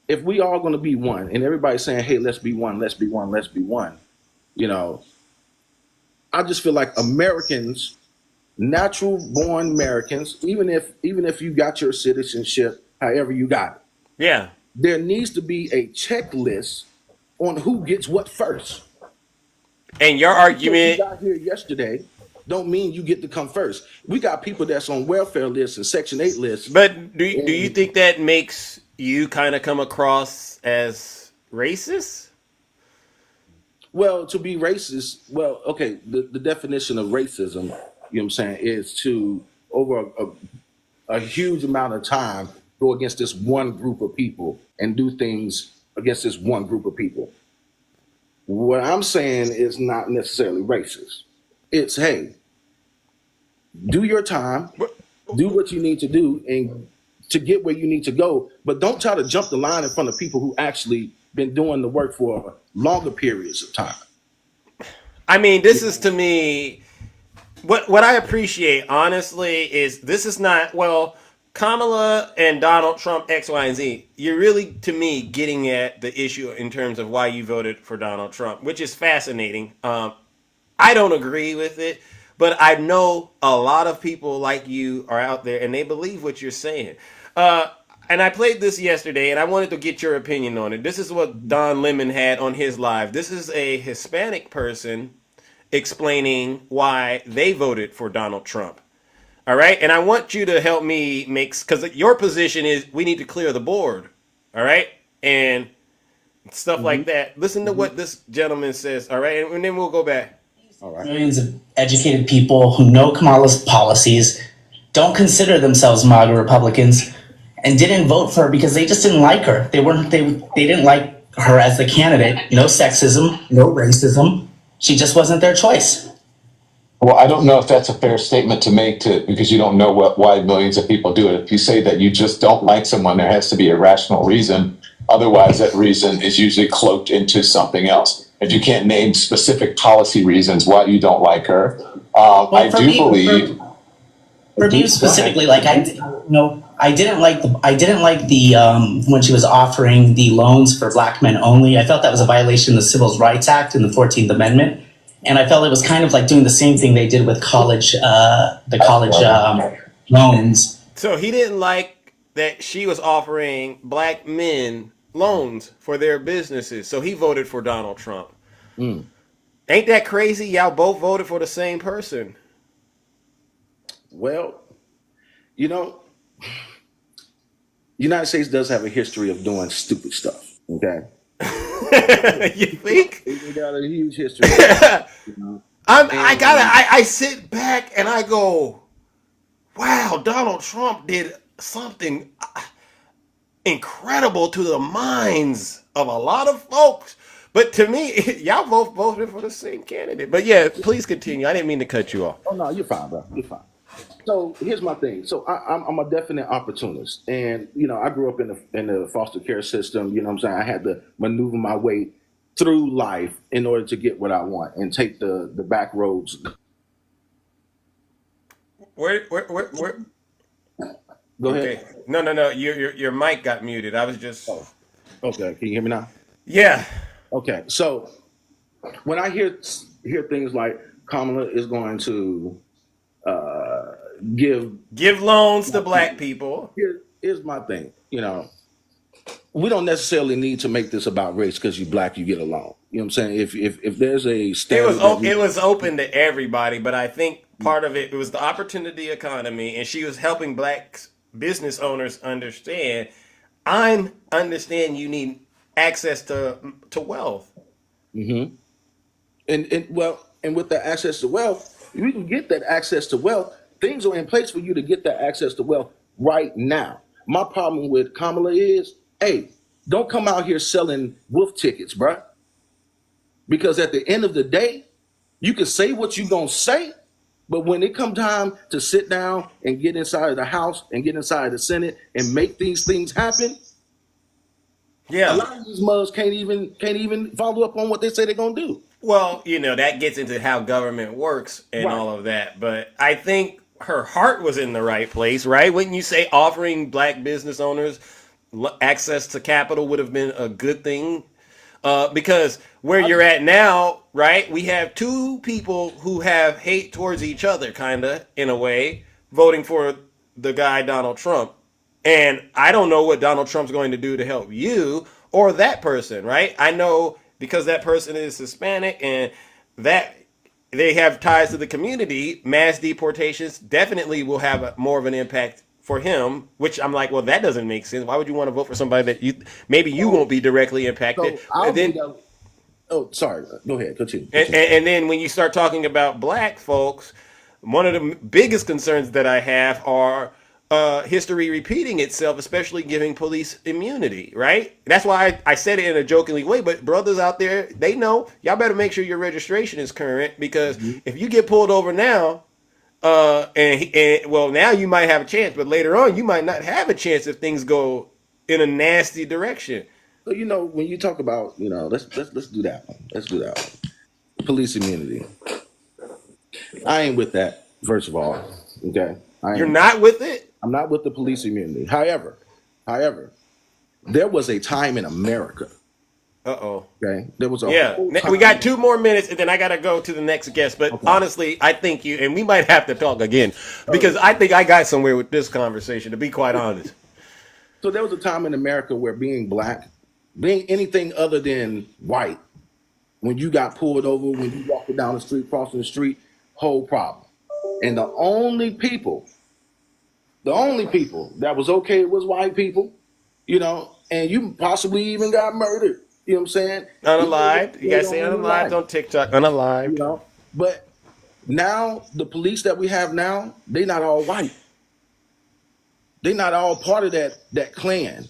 if we all going to be one, and everybody's saying, hey, let's be one, let's be one, let's be one, I just feel like Americans, natural born Americans, even if you got your citizenship, however you got it, Yeah. there needs to be a checklist on who gets what first. And your argument, you got here yesterday don't mean you get to come first. We got people that's on welfare lists and Section 8 lists. but do you think that makes you kind of come across as racist? Well, to be racist, okay, the definition of racism, you know what I'm saying, is to, over a huge amount of time, go against this one group of people and do things against this one group of people. What I'm saying is not necessarily racist. It's, hey, do your time, do what you need to do and to get where you need to go, but don't try to jump the line in front of people who actually been doing the work for longer periods of time. I mean, this is to me what I appreciate, honestly, is this is not, well, Kamala and Donald Trump, X, Y, and Z. You're really, to me, getting at the issue in terms of why you voted for Donald Trump, which is fascinating. I don't agree with it, but I know a lot of people like you are out there and they believe what you're saying. And I played this yesterday and I wanted to get your opinion on it. This is what Don Lemon had on his live. This is a Hispanic person explaining why they voted for Donald Trump. All right. And I want you to help me because your position is we need to clear the board. All right. And stuff like that. Listen to what this gentleman says. All right. And then we'll go back. All right. Millions of educated people who know Kamala's policies, don't consider themselves MAGA Republicans, and didn't vote for her because they just didn't like her. They didn't like her as the candidate. No sexism, no racism. She just wasn't their choice. Well, I don't know if that's a fair statement to make because you don't know why millions of people do it. If you say that you just don't like someone, there has to be a rational reason. Otherwise, that reason is usually cloaked into something else. If you can't name specific policy reasons why you don't like her, I do believe. For me specifically, like I didn't like the when she was offering the loans for black men only. I felt that was a violation of the Civil Rights Act and the 14th Amendment, and I felt it was kind of like doing the same thing they did with college loans. So he didn't like that she was offering black men loans for their businesses, so he voted for Donald Trump. Ain't that crazy? Y'all both voted for the same person. Well, United States does have a history of doing stupid stuff. Okay. You think? We got a huge history. I sit back and I go, wow, Donald Trump did something incredible to the minds of a lot of folks. But to me, y'all both voted for the same candidate. But yeah, please continue. I didn't mean to cut you off. Oh no, you're fine, bro. You're fine. So here's my thing. So I'm a definite opportunist, and I grew up in the foster care system. You know what I'm saying? I had to maneuver my way through life in order to get what I want and take the back roads. Where? Go ahead. No. Your mic got muted. I was just. Oh. Okay. Can you hear me now? Yeah. Okay. So when I hear things like Kamala is going to give loans to black people. Here's my thing. We don't necessarily need to make this about race because you black, you get a loan. You know what I'm saying? If there's a standard, it was open to everybody, but I think part of it was the opportunity economy, and she was helping black business owners understand. I understand you need access to wealth. Mm-hmm. And with the access to wealth, you can get that access to wealth. Things are in place for you to get that access to wealth right now. My problem with Kamala is, hey, don't come out here selling wolf tickets, bruh. Because at the end of the day, you can say what you're going to say, but when it comes time to sit down and get inside of the House and get inside of the Senate and make these things happen, a lot of these mugs can't even follow up on what they say they're going to do. Well, that gets into how government works and all of that. But I think her heart was in the right place, right? Wouldn't you say offering black business owners access to capital would have been a good thing? Because where you're at now, right, we have two people who have hate towards each other, kind of, in a way, voting for the guy Donald Trump. And I don't know what Donald Trump's going to do to help you or that person, right? I know because that person is Hispanic and that they have ties to the community, mass deportations definitely will have more of an impact for him, which I'm like, well, that doesn't make sense. Why would you want to vote for somebody that maybe you won't be directly impacted? Sorry. Go ahead. Continue. And then when you start talking about black folks, one of the biggest concerns that I have are history repeating itself, especially giving police immunity, right? That's why I said it in a jokingly way, but brothers out there, they know, y'all better make sure your registration is current, because if you get pulled over now, now you might have a chance, but later on you might not have a chance if things go in a nasty direction. So, when you talk about, let's do that one. Let's do that one. Police immunity. I ain't with that, first of all. Okay. You're not with it? I'm not with the police immunity. However, there was a time in America. Okay. There was a whole time. We got 2 more minutes and then I got to go to the next guest. But honestly, I think and we might have to talk again, because I think I got somewhere with this conversation, to be quite honest. So there was a time in America where being black, being anything other than white, when you got pulled over, when you walked down the street, crossing the street, whole problem. And the only people that was okay was white people, and you possibly even got murdered. You know what I'm saying? Unalived. You guys say unalived on TikTok. Unalived. But now the police that we have now, they not all white. They not all part of that clan.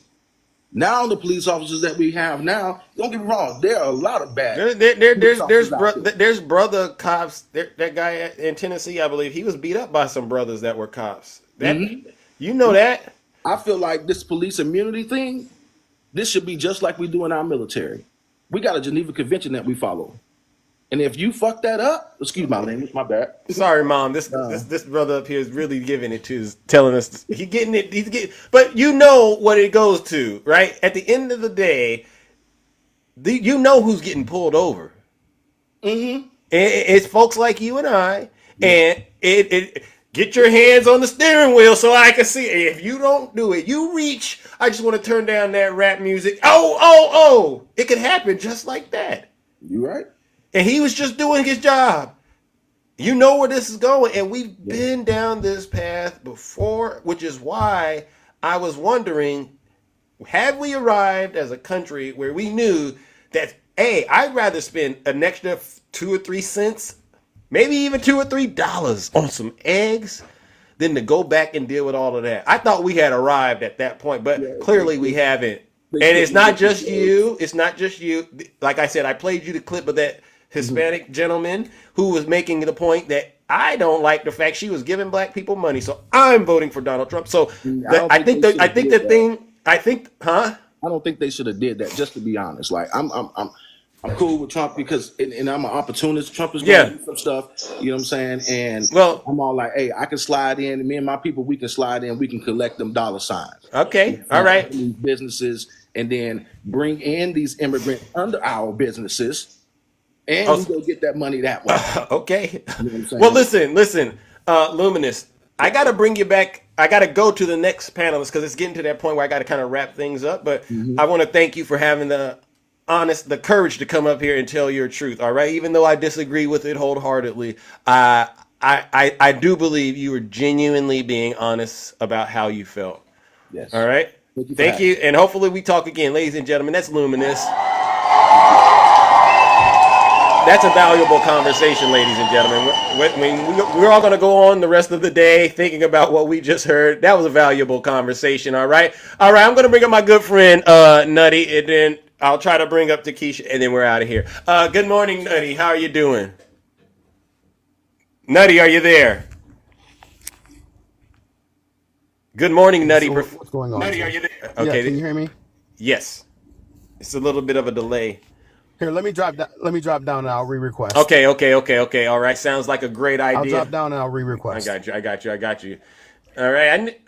Now the police officers that we have now, don't get me wrong, there are a lot of bad. There's brother cops. That guy in Tennessee, I believe, he was beat up by some brothers that were cops. You know that. I feel like this police immunity thing, this should be just like we do in our military. We got a Geneva Convention that we follow. And if you fuck that up, excuse my language, my bad. Sorry, Mom. This brother up here is really giving it to us, telling us he's getting it. But you know what it goes to, right? At the end of the day, you know who's getting pulled over. Mm-hmm. It's folks like you and I, and it get your hands on the steering wheel so I can see. If you don't do it, you reach. I just want to turn down that rap music. Oh! It could happen just like that. You right. And he was just doing his job. You know where this is going. And we've been down this path before, which is why I was wondering, have we arrived as a country where we knew that, hey, I'd rather spend an extra 2 or 3 cents, maybe even $2 or $3 on some eggs than to go back and deal with all of that. I thought we had arrived at that point, but clearly we haven't. And it's not just you. It's not just you. Like I said, I played you the clip of that Hispanic gentleman who was making the point that I don't like the fact she was giving black people money, so I'm voting for Donald Trump. So I think I don't think they should have did that. Just to be honest, like I'm cool with Trump because and I'm an opportunist. Trump is going to do some stuff, you know what I'm saying? And I'm all like, hey, I can slide in, and me and my people, we can slide in, we can collect them dollar signs. Okay, all right. Businesses, and then bring in these immigrants under our businesses. And we go get that money that way. Okay. You know well, listen. Luminous, I got to bring you back. I got to go to the next panelist because it's getting to that point where I got to kind of wrap things up. But I want to thank you for having the courage to come up here and tell your truth. All right, even though I disagree with it wholeheartedly, I do believe you were genuinely being honest about how you felt. Yes. All right. Thank you, and hopefully we talk again, ladies and gentlemen. That's Luminous. That's a valuable conversation, ladies and gentlemen. We're all going to go on the rest of the day thinking about what we just heard. That was a valuable conversation. All right. I'm going to bring up my good friend Nutty, and then I'll try to bring up Takesha, and then we're out of here. Good morning, Nutty. How are you doing? Nutty, are you there? Good morning, Nutty. So what's going on? Nutty, are you there? Okay. Yeah, can you hear me? Yes. It's a little bit of a delay. Here, let me drop down and I'll re-request. Okay. All right. Sounds like a great idea. I'll drop down and I'll re-request. I got you. All right.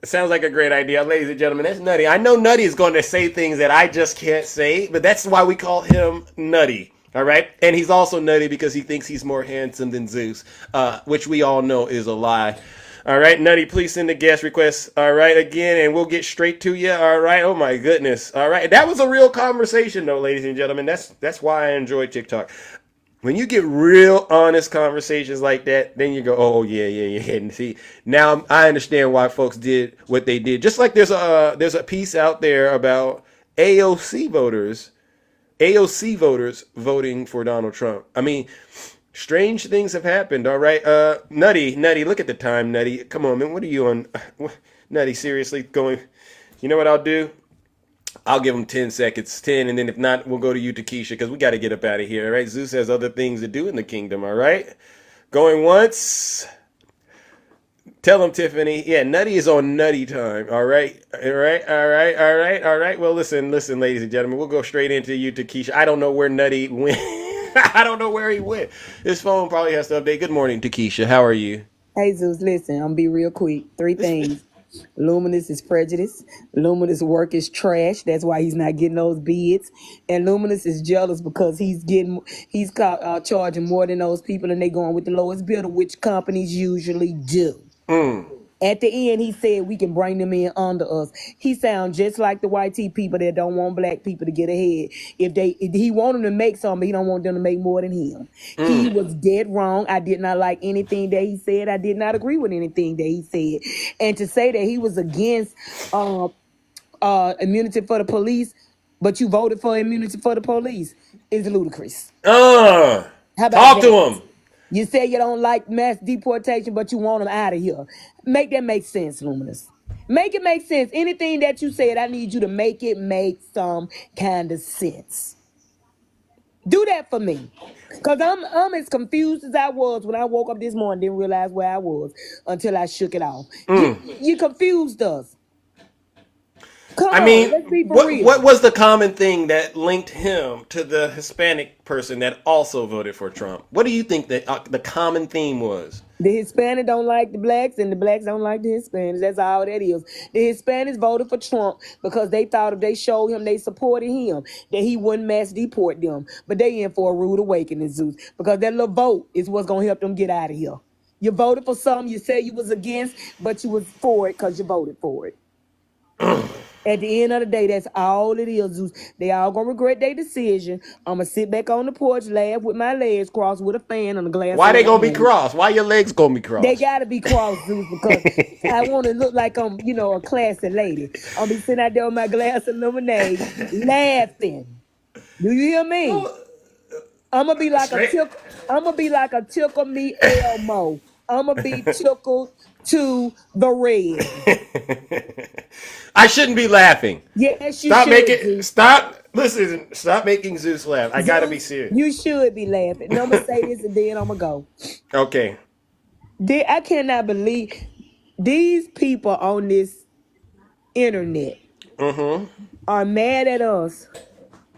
Sounds like a great idea. Ladies and gentlemen, that's Nutty. I know Nutty is going to say things that I just can't say, but that's why we call him Nutty. All right. And he's also nutty because he thinks he's more handsome than Zeus, which we all know is a lie. All right, Nutty, please send a guest request. All right, again, and we'll get straight to you. All right. Oh my goodness. All right. That was a real conversation, though, ladies and gentlemen. That's why I enjoy TikTok. When you get real honest conversations like that, then you go, oh yeah. And see, now I understand why folks did what they did. Just like there's a piece out there about AOC voters voting for Donald Trump. I mean, strange things have happened. All right, Nutty, look at the time, Nutty. Come on, man. What are you on? Nutty, seriously, going. You know what I'll do? I'll give him 10 seconds, 10, and then if not, we'll go to you, Takesha, because we got to get up out of here. All right, Zeus has other things to do in the kingdom. All right, going once. Tell him, Tiffany. Yeah, Nutty is on Nutty time. All right. Well, listen, ladies and gentlemen, we'll go straight into you, Takesha. I don't know where Nutty went. I don't know where he went. His phone probably has to update. Good morning, Takesha. How are you? Hey, Zeus, listen, I'm going to be real quick. 3 things. Luminous is prejudice. Luminous work is trash. That's why he's not getting those bids. And Luminous is jealous because he's charging more than those people and they going with the lowest bidder, which companies usually do. At the end, he said we can bring them in under us. He sounds just like the white tea people that don't want black people to get ahead. If he want them to make something, but he don't want them to make more than him. He was dead wrong. I did not like anything that he said. I did not agree with anything that he said. And to say that he was against immunity for the police, but you voted for immunity for the police is ludicrous. How about Talk that? to him. You say you don't like mass deportation, but you want them out of here. Make that make sense, Luminous. Make it make sense. Anything that you said, I need you to make it make some kind of sense. Do that for me. Because I'm as confused as I was when I woke up this morning, didn't realize where I was until I shook it off. You confused us. Come on, let's be for real. What was the common thing that linked him to the Hispanic person that also voted for Trump? What do you think that the common theme was? The Hispanics don't like the blacks and the blacks don't like the Hispanics. That's all that is. The Hispanics voted for Trump because they thought if they showed him they supported him, that he wouldn't mass deport them. But they in for a rude awakening, Zeus, because that little vote is what's going to help them get out of here. You voted for something you said you was against, but you was for it because you voted for it. At the end of the day, that's all it is, Zeus. They all gonna regret their decision. I'm gonna sit back on the porch, laugh with my legs crossed with a fan and a glass. Why of they gonna be lemonade. crossed? Why your legs gonna be crossed? They gotta be crossed, Zeus, because I want to look like I'm, a classy lady. I'll be sitting out there with my glass of lemonade, laughing. Do you hear me? I'm gonna be like a tickle me Elmo. I'm gonna be tickled to the red. I shouldn't be laughing. Yes, you Stop should. making. Stop making Zeus laugh. I gotta be serious. You should be laughing. And I'm gonna say this and then I'm gonna go. Okay. I cannot believe these people on this internet are mad at us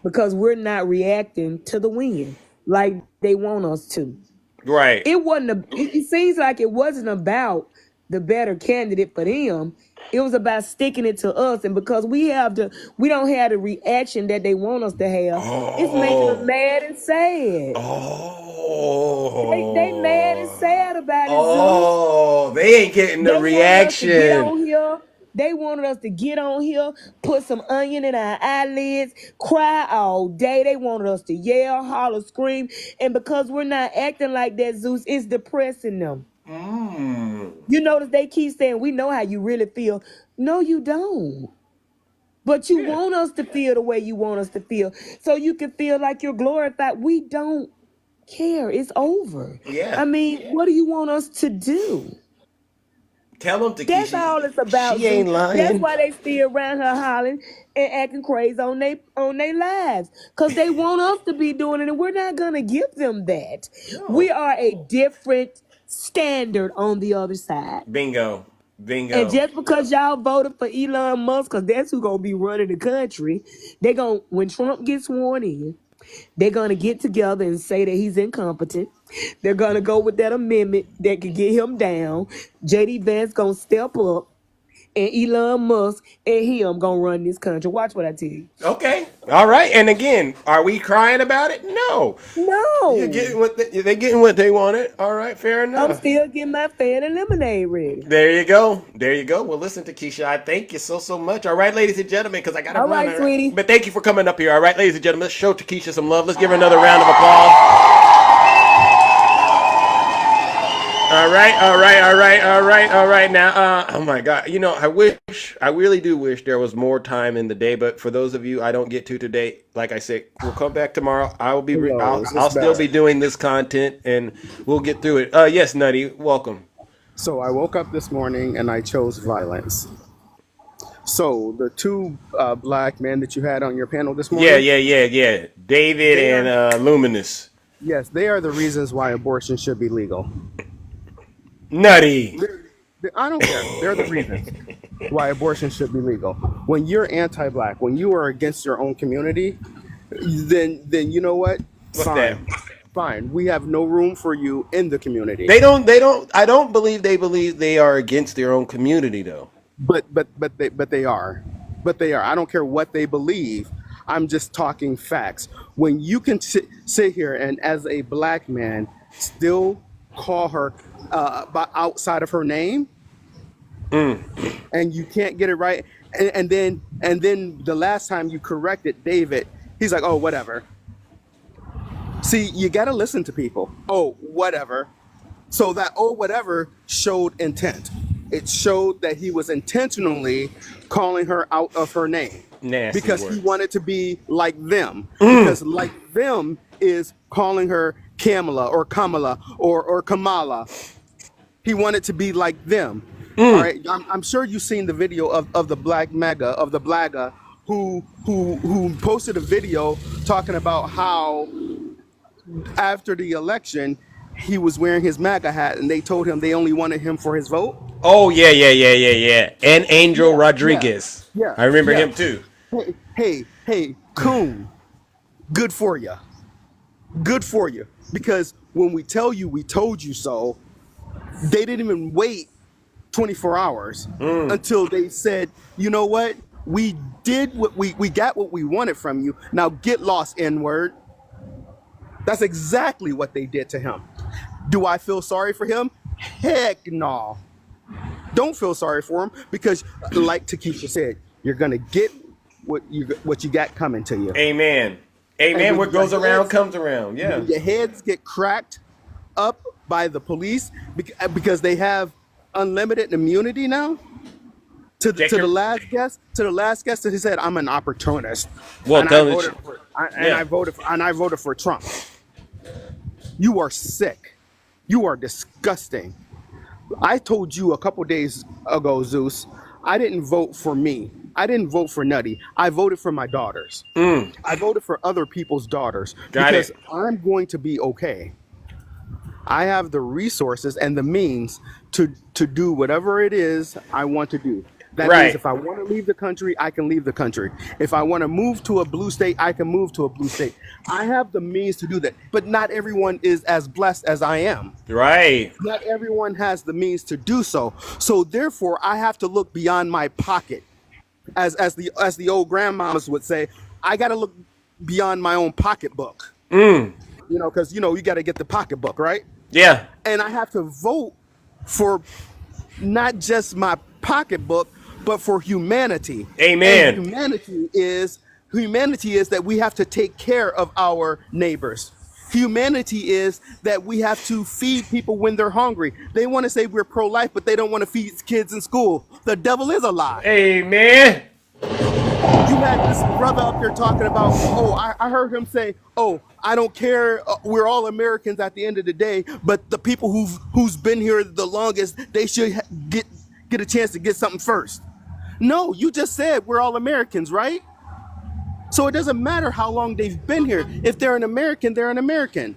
because we're not reacting to the win like they want us to. Right. It seems like it wasn't about the better candidate for them. It was about sticking it to us, and because we don't have the reaction that they want us to have, it's making them mad and sad. They mad and sad about it. ain't getting the They wanted us to get reaction. on here. They wanted us to get on here, put some onion in our eyelids, cry all day. They wanted us to yell, holler, scream. And because we're not acting like that, Zeus, it's depressing them. You notice they keep saying, we know how you really feel. No, you don't. But you want us to feel the way you want us to feel. So you can feel like you're glorified. We don't care. It's over. Yeah. I mean, what do you want us to do? Tell them to That's all it's about. She ain't Zeus. lying. That's why they still around her hollering and acting crazy on they lives. Because they want us to be doing it, and we're not gonna give them that. We are a different standard on the other side. Bingo. Bingo. And just because y'all voted for Elon Musk, because that's who gonna be running the country, they gonna when Trump gets sworn in, they're gonna get together and say that he's incompetent. They're gonna go with that amendment that could get him down. JD Vance gonna step up, and Elon Musk and him gonna run this country. Watch what I tell you. Okay. All right. And again, are we crying about it? No. No. You're getting what they're getting what they wanted. All right. Fair I'm enough. still getting my fan and lemonade ready. There you go. There you go. Well, listen to Keisha. I thank you so much. All right, ladies and gentlemen, because I got to All run. right, sweetie. But thank you for coming up here. All right, ladies and gentlemen, let's show Keisha some love. Let's give her another round of applause. All right. Now, oh my God, I really do wish there was more time in the day. But for those of you I don't get to today, like I said, we'll come back tomorrow. I'll still be doing this content, and we'll get through it. Yes, Nutty, welcome. So I woke up this morning and I chose violence. So the two black men that you had on your panel this morning. Yeah. David and Luminous. Yes, they are the reasons why abortion should be legal. Nutty. I don't care. They're the reasons why abortion should be legal. When you're anti-black, when you are against your own community, then you know what? Fine. We have no room for you in the community. They don't. I don't believe they are against their own community though. But they are. I don't care what they believe. I'm just talking facts. When you can sit here and as a black man still call her outside of her name, and you can't get it right, and then the last time you corrected David, he's like, oh, whatever. See, you got to listen to people. Oh, whatever. So that oh, whatever showed intent. It showed that he was intentionally calling her out of her name. Nasty because words. He wanted to be like them. Because like them is calling her Kamala or Kamala or Kamala. He wanted to be like them. All right. I'm sure you've seen the video of the Black MAGA, of the Blagga, who posted a video talking about how after the election he was wearing his MAGA hat and they told him they only wanted him for his vote. Oh yeah. And Angel Rodriguez. Yeah. I remember him too. Hey, coon. Good for you. Good for you. Because when we tell you we told you so, they didn't even wait 24 hours until they said, you know what? We did what we got what we wanted from you. Now get lost, N-word. That's exactly what they did to him. Do I feel sorry for him? Heck no. Don't feel sorry for him because, like Takesha said, you're gonna get what you got coming to you. Amen. What goes around comes around. Yeah. Your heads get cracked up by the police because they have unlimited immunity now. To the last guest, he said, "I'm an opportunist." Well, I voted for Trump. You are sick. You are disgusting. I told you a couple days ago, Zeus, I didn't vote for me. I didn't vote for Nutty. I voted for my daughters. I voted for other people's daughters because I'm going to be okay. I have the resources and the means to do whatever it is I want to do. That means if I want to leave the country, I can leave the country. If I want to move to a blue state, I can move to a blue state. I have the means to do that. But not everyone is as blessed as I am. Right. Not everyone has the means to do so. So therefore, I have to look beyond my pocket. As the old grandmamas would say, I got to look beyond my own pocketbook. You know, because you got to get the pocketbook, right? Yeah. And I have to vote for not just my pocketbook, but for humanity. Amen. And humanity is that we have to take care of our neighbors. Humanity is that we have to feed people when they're hungry. They want to say we're pro-life, but they don't want to feed kids in school. The devil is a lie. Amen. You had this brother up here talking about, I heard him say, I don't care. We're all Americans at the end of the day, but the people who's been here the longest, they should get a chance to get something first. No, you just said we're all Americans, right? So it doesn't matter how long they've been here. If they're an American, they're an American.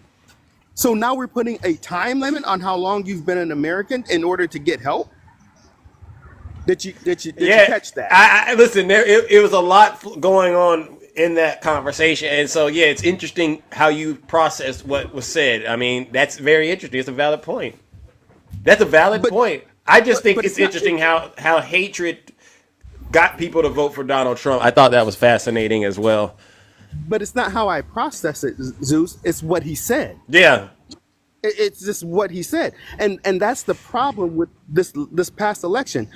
So now we're putting a time limit on how long you've been an American in order to get help. Did you catch that? I listen. It was a lot going on in that conversation, and so yeah, it's interesting how you processed what was said. I mean, that's very interesting. It's a valid point. That's a valid point. I just think it's interesting how hatred got people to vote for Donald Trump. I thought that was fascinating as well. But it's not how I process it, Zeus. It's what he said. Yeah. It's just what he said. And that's the problem with this past election.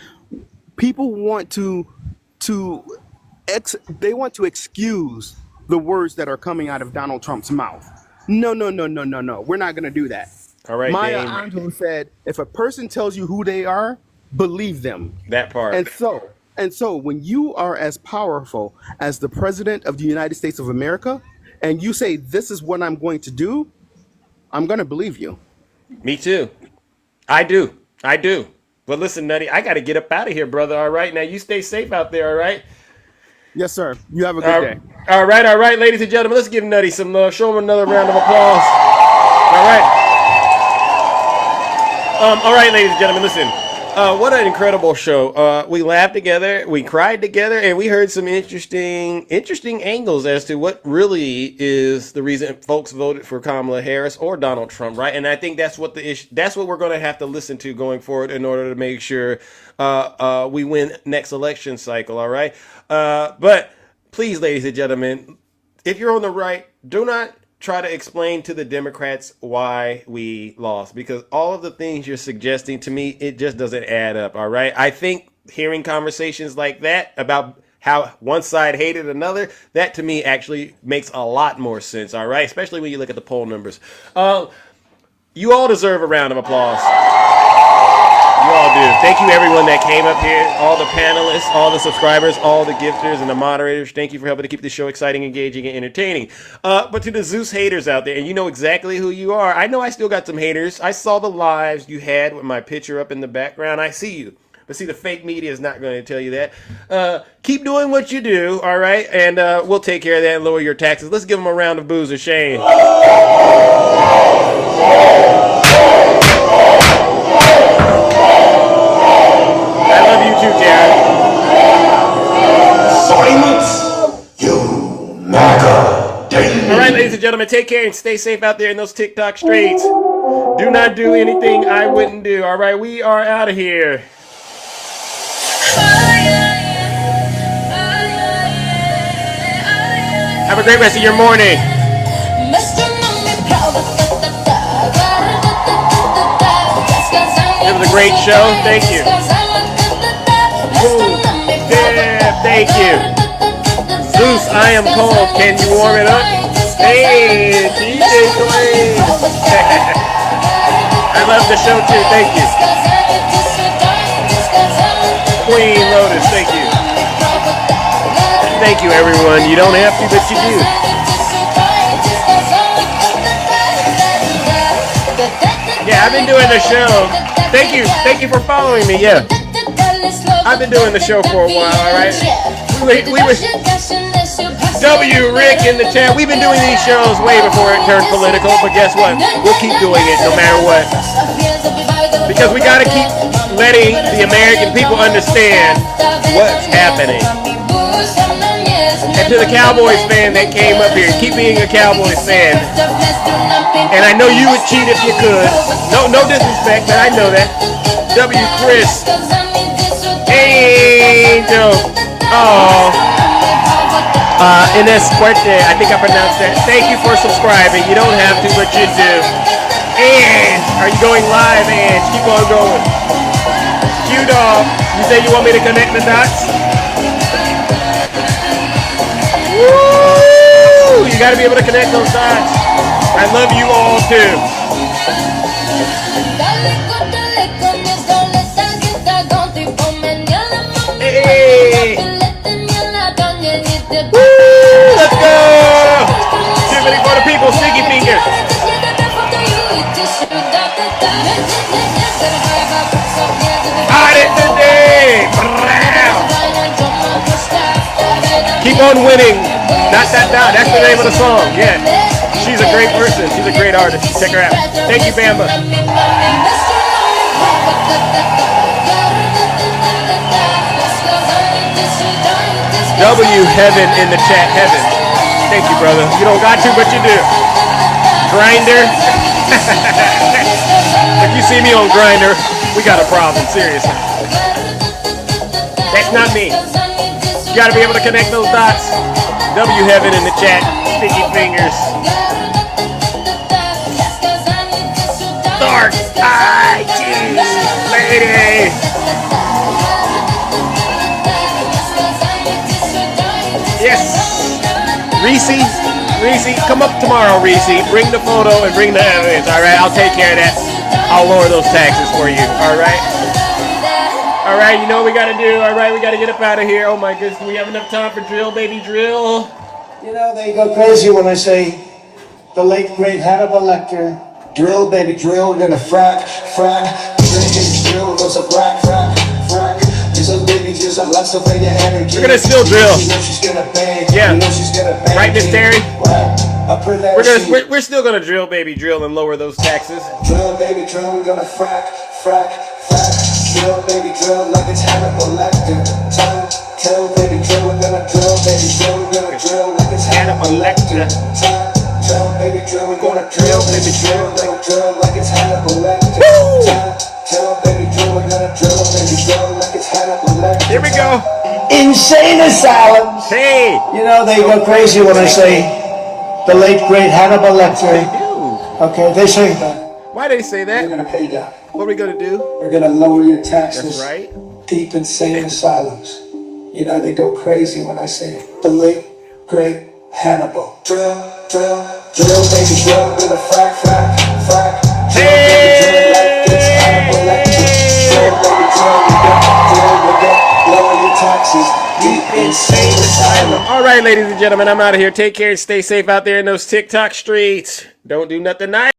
People want to excuse the words that are coming out of Donald Trump's mouth. No. We're not going to do that. All right, Maya Dame. Angelou said, if a person tells you who they are, believe them. That part. And so when you are as powerful as the president of the United States of America, and you say, this is what I'm going to do, I'm going to believe you. Me too. I do. But listen, Nutty, I got to get up out of here, brother. All right. Now you stay safe out there. All right. Yes, sir. You have a good day. All right, ladies and gentlemen. Let's give Nutty some love. Show him another round of applause. All right. All right, ladies and gentlemen, listen. What an incredible show. We laughed together, we cried together, and we heard some interesting angles as to what really is the reason folks voted for Kamala Harris or Donald Trump, right? And I think that's what that's what we're going to have to listen to going forward in order to make sure we win next election cycle, all right? But please, ladies and gentlemen, if you're on the right, do not try to explain to the Democrats why we lost, because all of the things you're suggesting to me, it just doesn't add up. All right. I think hearing conversations like that about how one side hated another, that to me actually makes a lot more sense. All right. Especially when you look at the poll numbers. You all deserve a round of applause. You all do. Thank you, everyone that came up here, all the panelists, all the subscribers, all the gifters, and the moderators. Thank you for helping to keep the show exciting, engaging, and entertaining. But to the Zeus haters out there, and you know exactly who you are. I know I still got some haters. I saw the lives you had with my picture up in the background. I see you. But see, the fake media is not going to tell you that. Keep doing what you do, all right? And we'll take care of that and lower your taxes. Let's give them a round of boozer, Shane. I love you too, Jared. Silence, you MAGA. All right, ladies and gentlemen, take care and stay safe out there in those TikTok streets. Do not do anything I wouldn't do. All right, we are out of here. Have a great rest of your morning. It was a great show. Thank you. Yeah, thank you. Zeus, I am cold. Can you warm it up? Hey, DJ Queen. I love the show too. Thank you. Queen Lotus, thank you. Thank you, everyone. You don't have to, but you do. Yeah, I've been doing the show. Thank you for following me. Yeah, I've been doing the show for a while. All right, we were Rick in the chat. We've been doing these shows way before it turned political. But guess what? We'll keep doing it no matter what, because we got to keep letting the American people understand what's happening. And to the Cowboys fan that came up here, keep being a Cowboys fan. And I know you would cheat if you could. No disrespect, but I know that. W. Chris. Angel. Oh. Ines Fuerte. I think I pronounced that. Thank you for subscribing. You don't have to, but you do. And are you going live, Ange? Keep on going. you, dog. You say you want me to connect the dots? Woo! You gotta be able to connect those dots. I love you all too. Hey! Woo! Let's go! Too many for the people, sticky fingers. Hide it today! Keep on winning. That's the name of the song. Yeah. She's a great person. She's a great artist. Check her out. Thank you, Bamba. W Heaven in the chat. Heaven. Thank you, brother. You don't got to, but you do. Grinder. If you see me on Grinder, we got a problem. Seriously. That's not me. You gotta be able to connect those dots. W Heaven in the chat. Sticky fingers. Dark eye lady. Yes. Reese, come up tomorrow, Reese. Bring the photo and bring the evidence. All right, I'll take care of that. I'll lower those taxes for you. All right. All right, you know what we got to do. All right, we got to get up out of here. Oh, my goodness. Do we have enough time for drill, baby, drill? You know, they go crazy when I say the late, great Hannibal Lecter. Drill, baby, drill. We're going to frack. Drill, goes a frack. We're going to still drill. Yeah. Right, Miss Terry? We're still going to drill, baby, drill, and lower those taxes. Drill, baby, drill. We're going to frack. Drill, baby, drill like it's Hannibal Lecter. Tell, baby, drill, we're gonna drill, baby, drill, we're gonna drill like it's Hannibal Lecter. Tell, baby, drill, we're gonna drill, baby, drill, like it's Hannibal Lecter. Tell, baby, drill, we're gonna drill, baby, drill like it's Hannibal Lecter. Here we go. Insane asylums. Hey. You know, they go crazy when I say the late, great Hannibal Lecter. Okay, they say that. Why do they say that? We're gonna pay down. What are we going to do? We're going to lower your taxes. That's right. Deep insane asylums. You know, they go crazy when I say it. The late, great Hannibal. Drill, baby, drill. We're going to frack. Drill, baby, drill like it's Hannibal Lecter. Drill, baby, drill. We're going to lower your taxes. Deep insane asylum. All right, ladies and gentlemen, I'm out of here. Take care and stay safe out there in those TikTok streets. Don't do nothing nice.